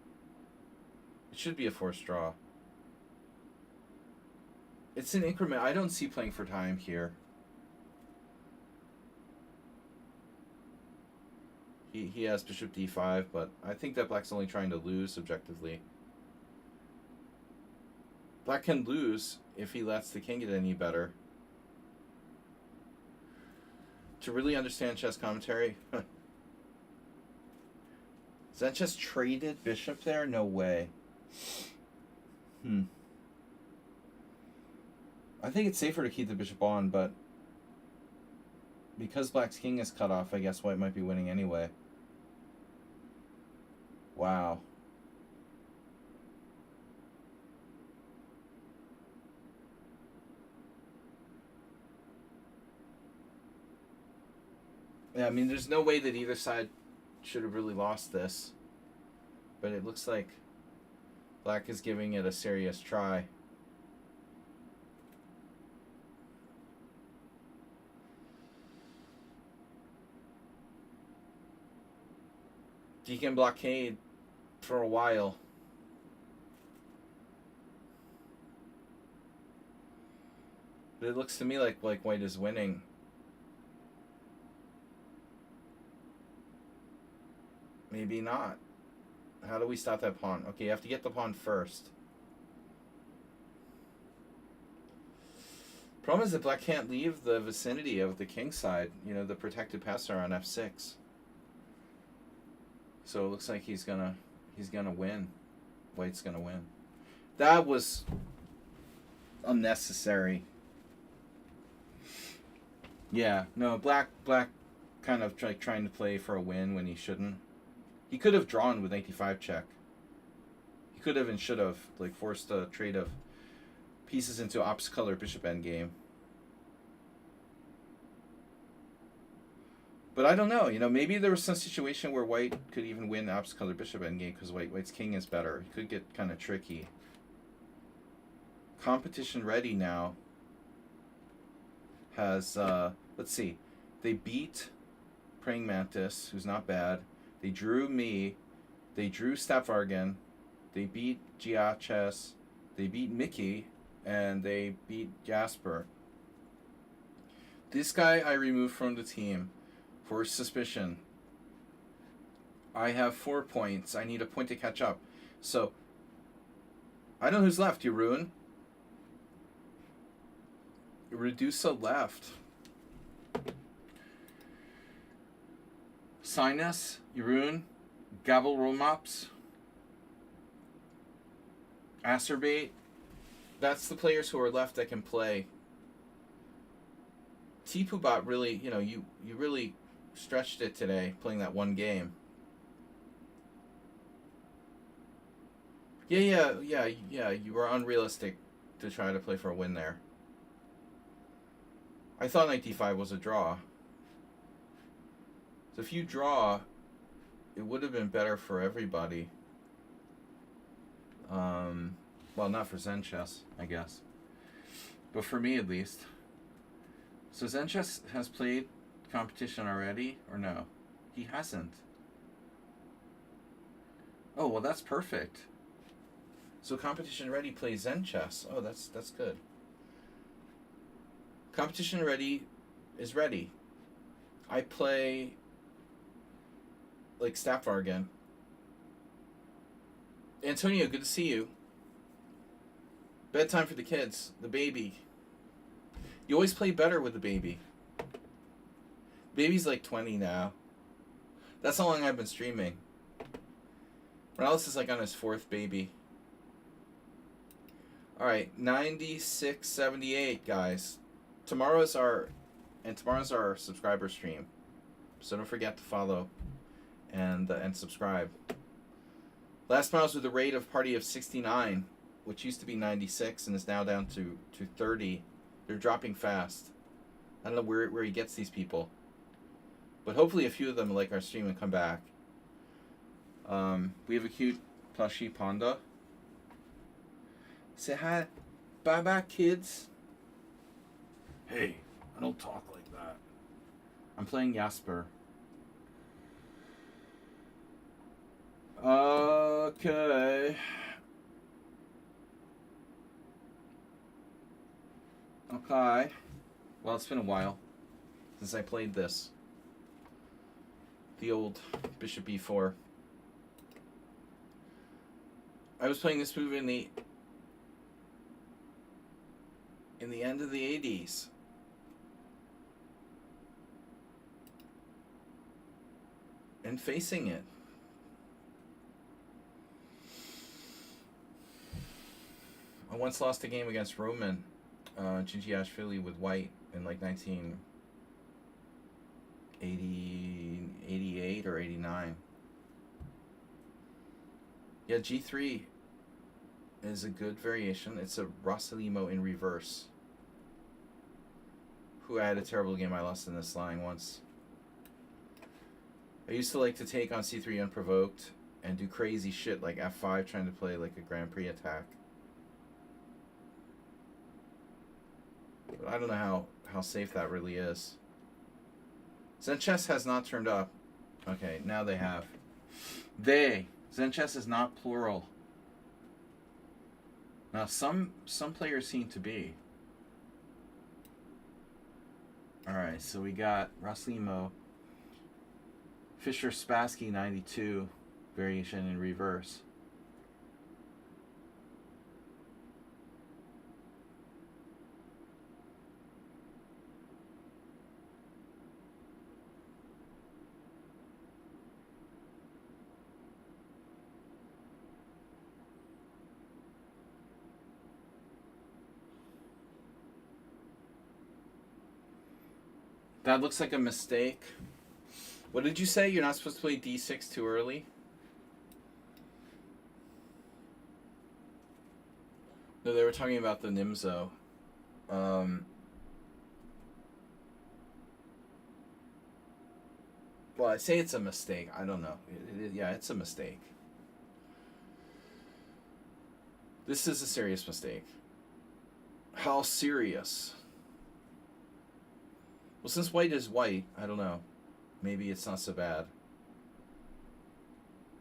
It should be a forced draw. It's an increment. I don't see playing for time here. He has bishop d5, but I think that Black's only trying to lose objectively. Black can lose if he lets the king get any better. To really understand chess commentary, Sanchez traded bishop there? No way. I think it's safer to keep the bishop on, but because Black's king is cut off, I guess White might be winning anyway. Wow. Yeah, I mean, there's no way that either side should have really lost this. But it looks like Black is giving it a serious try. He can blockade for a while. But it looks to me like White is winning. Maybe not. How do we stop that pawn? Okay, you have to get the pawn first. Problem is that Black can't leave the vicinity of the king side. You know, the protected passer on f6. So it looks like he's gonna win. White's gonna win. That was unnecessary. Yeah, no, Black kind of trying to play for a win when he shouldn't. He could have drawn with knight d5 check. He could have and should have like forced a trade of pieces into opposite color bishop endgame. But I don't know. You know, maybe there was some situation where White could even win opposite color bishop endgame because White's king is better. It could get kind of tricky. Competition ready now has let's see. They beat Praying Mantis, who's not bad. They drew me. They drew Stapvargan. They beat Giaches. They beat Mickey. And they beat Jasper. This guy I removed from the team for suspicion. I have 4 points. I need a point to catch up. So, I know who's left. Jeroen. Redusa left. Sinus, Jeroen, Gabel Romops, Acerbate. That's the players who are left that can play. Tipubot really, you know, you really stretched it today playing that one game. Yeah, you were unrealistic to try to play for a win there. I thought knight d5 was a draw. So if you draw, it would have been better for everybody. Well, not for Zenchess, I guess. But for me, at least. So Zenchess has played competition already, or no? He hasn't. Oh, well, that's perfect. So competition ready plays Zenchess. Oh, that's good. Competition ready is ready. I play like Stapvargan. Antonio, good to see you. Bedtime for the kids. The baby. You always play better with the baby. Baby's like 20 now. That's how long I've been streaming. Morales is like on his 4th baby. Alright, 96.78, guys. Tomorrow's our subscriber stream. So don't forget to follow and subscribe. Last round was with a rate of party of 69, which used to be 96 and is now down to 30. They're dropping fast. I don't know where he gets these people. But hopefully a few of them like our stream and come back. We have a cute plushie panda. Say hi. Bye-bye, kids. Hey, I don't talk like that. I'm playing Jasper. Okay. Okay. Well, it's been a while since I played this. The old Bishop E4. I was playing this move in the end of the 80s. And facing it. I once lost a game against Roman Gingiashvili with white in like 1988 or 89. Yeah, G3 is a good variation. It's a Rossalimo in reverse. Who I had a terrible game I lost in this line once. I used to like to take on C3 unprovoked and do crazy shit like F5 trying to play like a Grand Prix attack. But I don't know how safe that really is. Zen Chess has not turned up. Okay, now they have. They. Zen Chess is not plural. Now some players seem to be. Alright, so we got Rosslimo. Fischer Spassky 92 variation in reverse. That looks like a mistake. What did you say? You're not supposed to play D6 too early? No, they were talking about the Nimzo. Well, I say it's a mistake. I don't know. Yeah, it's a mistake. This is a serious mistake. How serious? Well, since white is white, I don't know. Maybe it's not so bad.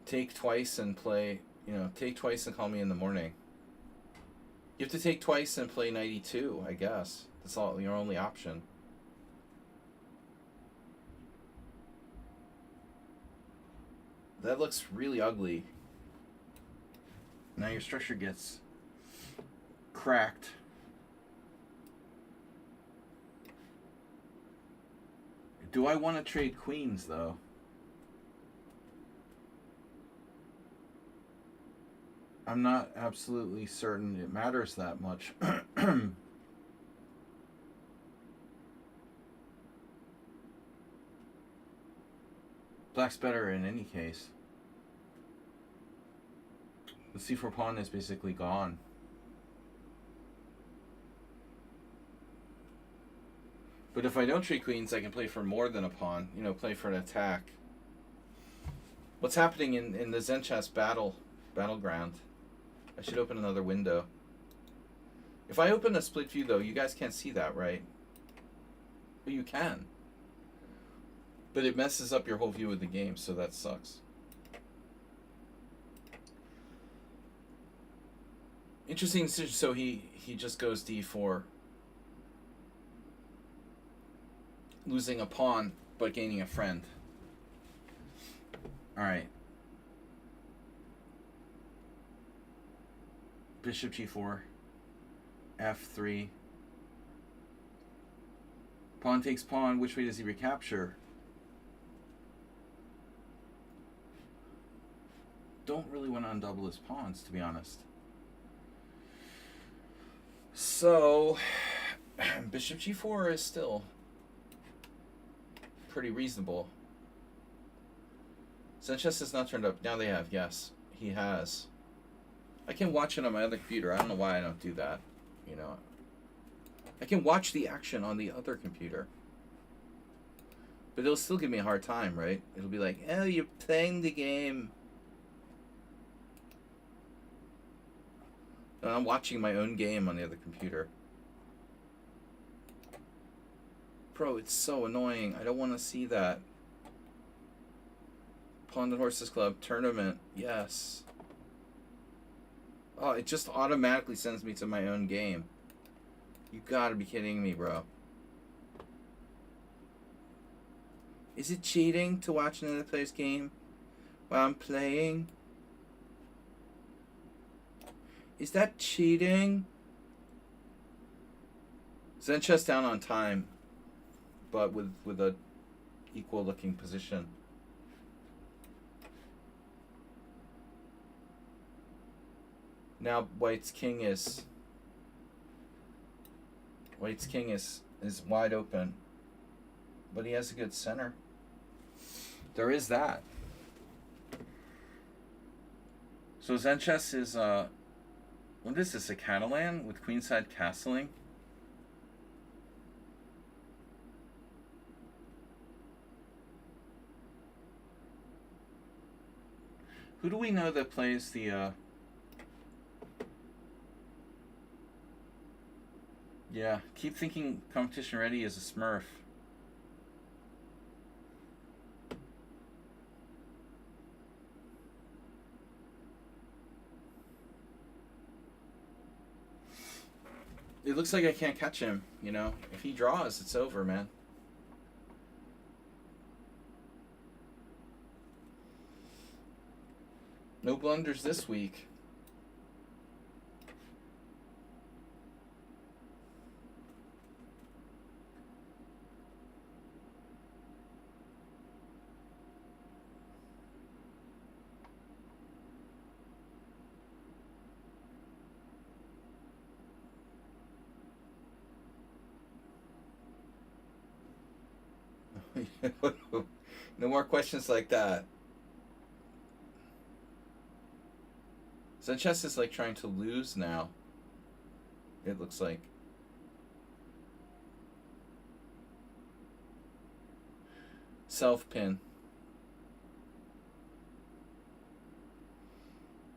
Take twice and play, take twice and call me in the morning. You have to take twice and play 92, I guess. That's all your only option. That looks really ugly. Now your structure gets cracked. Do I want to trade queens, though? I'm not absolutely certain it matters that much. Black's better in any case. The c4 pawn is basically gone. But if I don't trade queens, I can play for more than a pawn. Play for an attack. What's happening in the Zen Chess battleground? I should open another window. If I open a split view, though, you guys can't see that, right? Well, you can. But it messes up your whole view of the game, so that sucks. Interesting decision. So he just goes d4. Losing a pawn, but gaining a friend. Alright. Bishop g4. f3. Pawn takes pawn. Which way does he recapture? Don't really want to undouble his pawns, to be honest. So, Bishop g4 is still pretty reasonable. Sanchez has not turned up. Now they have. Yes, he has. I can watch it on my other computer. I don't know why I don't do that. You know, I can watch the action on the other computer. But it'll still give me a hard time, right? It'll be like, oh, you're playing the game. And I'm watching my own game on the other computer. Bro, it's so annoying. I don't want to see that. Pawn and Horses Club tournament. Yes. Oh, it just automatically sends me to my own game. You gotta be kidding me, bro. Is it cheating to watch another player's game while I'm playing? Is that cheating? Sanchez down on time, but with a equal looking position. Now White's king is wide open, but he has a good center. There is that. So Sanchez is what is this, a Catalan with queenside castling? Who do we know that plays the yeah, keep thinking competition ready is a Smurf. It looks like I can't catch him, you know. If he draws, it's over, man. No blunders this week. No more questions like that. Sanchez is like trying to lose now. It looks like. Self-pin.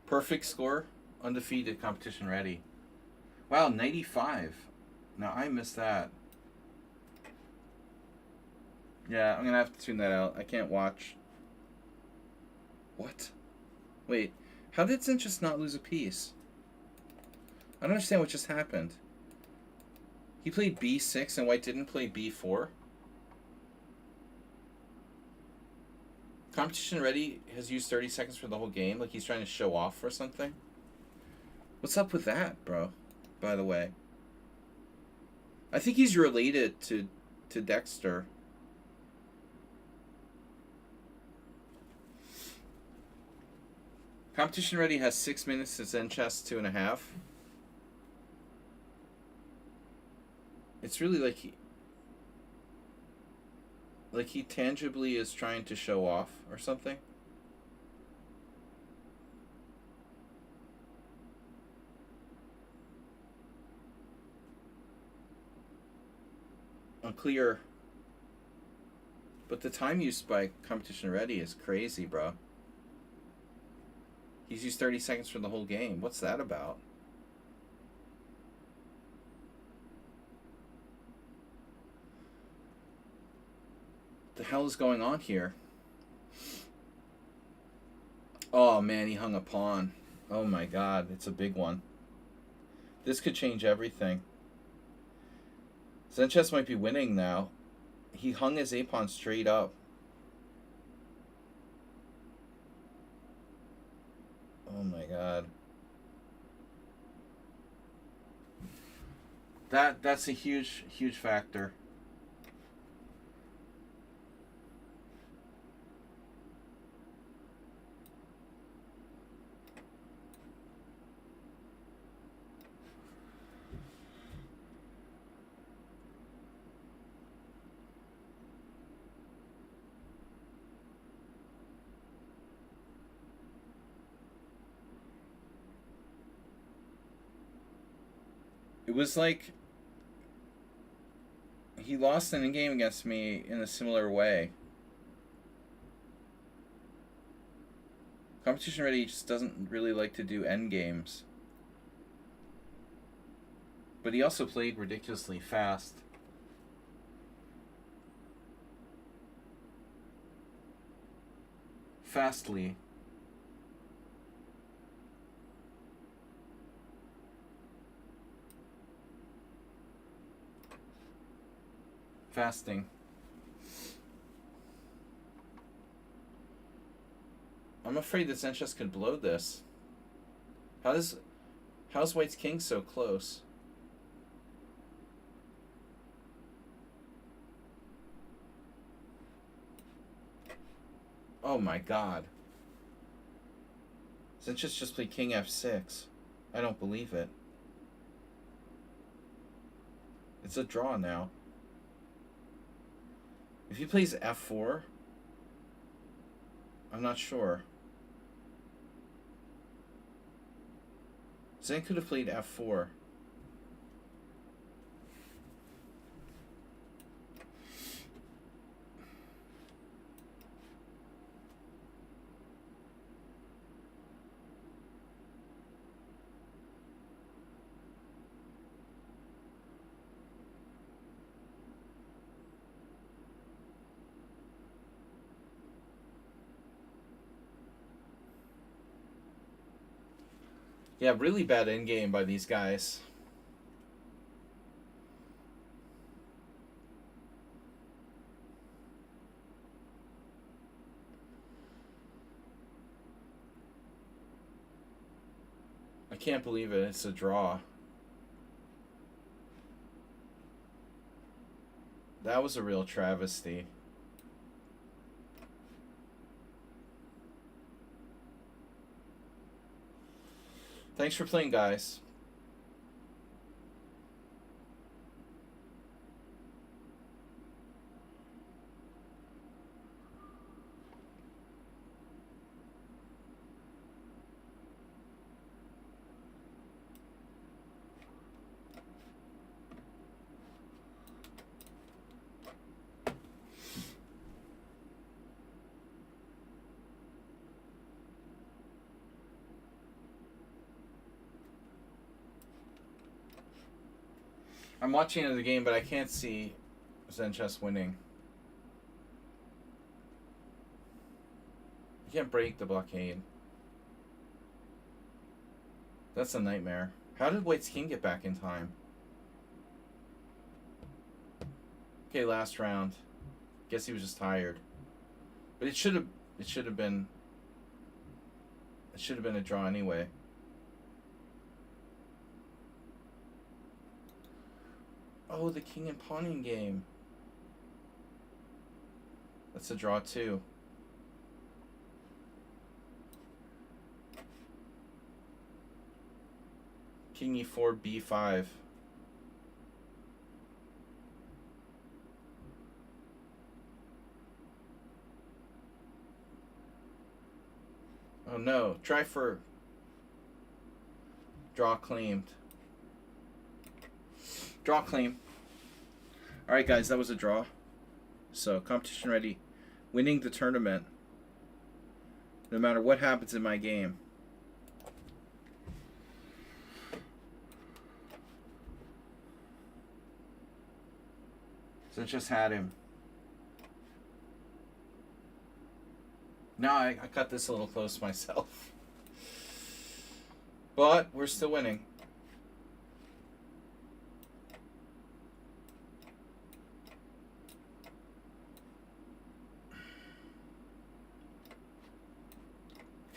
Perfect score. Undefeated, competition ready. Wow, 95. Now I missed that. Yeah, I'm going to have to tune that out. I can't watch. What? Wait, how did Sanchez not lose a piece? I don't understand what just happened. He played b6 and White didn't play b4? Competition ready has used 30 seconds for the whole game, like he's trying to show off or something. What's up with that, bro? By the way, I think he's related to Dexter. Competition ready has 6 minutes to Zen chess 2.5. It's really like he tangibly is trying to show off or something. Unclear. But the time used by competition ready is crazy, bro. He's used 30 seconds for the whole game. What's that about? The hell is going on here? Oh man, he hung a pawn. Oh my god, it's a big one. This could change everything. Sanchez might be winning now. He hung his a-pawn straight up. Oh my god. That's a huge factor. It was like he lost in a game against me in a similar way. Competition Ready just doesn't really like to do end games. But he also played ridiculously fast. Fastly. Fasting. I'm afraid that Sanchez could blow this. How's White's king so close? Oh my god. Sanchez just played king f6. I don't believe it. It's a draw now. If he plays f4, I'm not sure. Zen could have played f4. Yeah, really bad endgame by these guys. I can't believe it. It's a draw. That was a real travesty. Thanks for playing, guys. I'm watching the game, but I can't see Sanchez winning. You can't break the blockade. That's a nightmare. How did White's king get back in time? Okay, last round. Guess he was just tired. But it should have been a draw anyway. Oh, the king and pawning game. That's a draw too. King e4, b5. Oh no, try for draw claimed. Draw claim. Alright guys, that was a draw. So, competition ready. Winning the tournament. No matter what happens in my game. So I just had him. Now I cut this a little close myself. But we're still winning.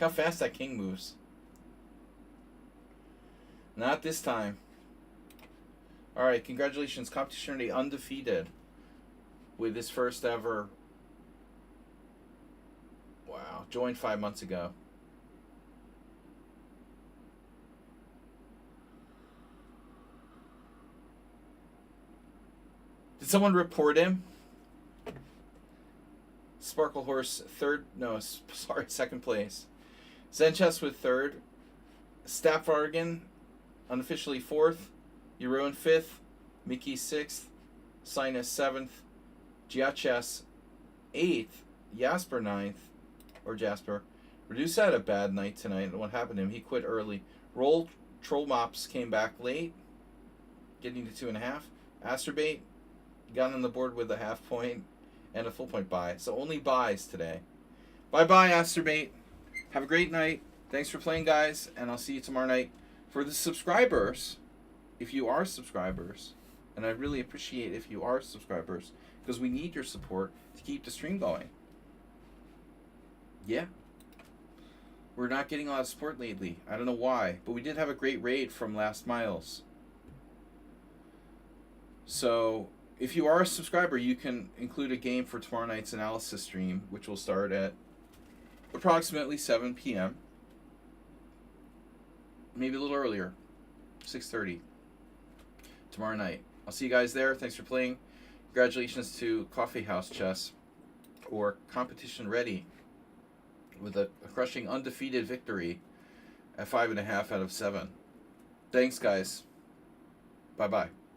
Look how fast that king moves. Not this time. All right, congratulations, competition Tourney undefeated with his first ever. Wow, joined 5 months ago. Did someone report him? Sparkle Horse third. No, sorry, second place. Zenchess with third. Staffvargen unofficially fourth. Euron fifth. Mickey sixth. Sinus seventh. Giaches eighth. Jasper ninth. Or Jasper. Reduce had a bad night tonight. What happened to him? He quit early. Roll Troll Mops came back late, getting to 2.5. Asterbait got on the board with a half point and a full point buy. So only buys today. Bye-bye, Asterbait. Have a great night. Thanks for playing, guys, and I'll see you tomorrow night. For the subscribers, if you are subscribers, and I really appreciate if you are subscribers, because we need your support to keep the stream going. Yeah. We're not getting a lot of support lately. I don't know why, but we did have a great raid from Last Miles. So if you are a subscriber, you can include a game for tomorrow night's analysis stream, which will start at approximately 7 p.m. Maybe a little earlier, 6:30 tomorrow night. I'll see you guys there. Thanks for playing. Congratulations to Coffee House Chess, or Competition Ready, with a crushing undefeated victory at 5.5 out of 7. Thanks, guys. Bye-bye.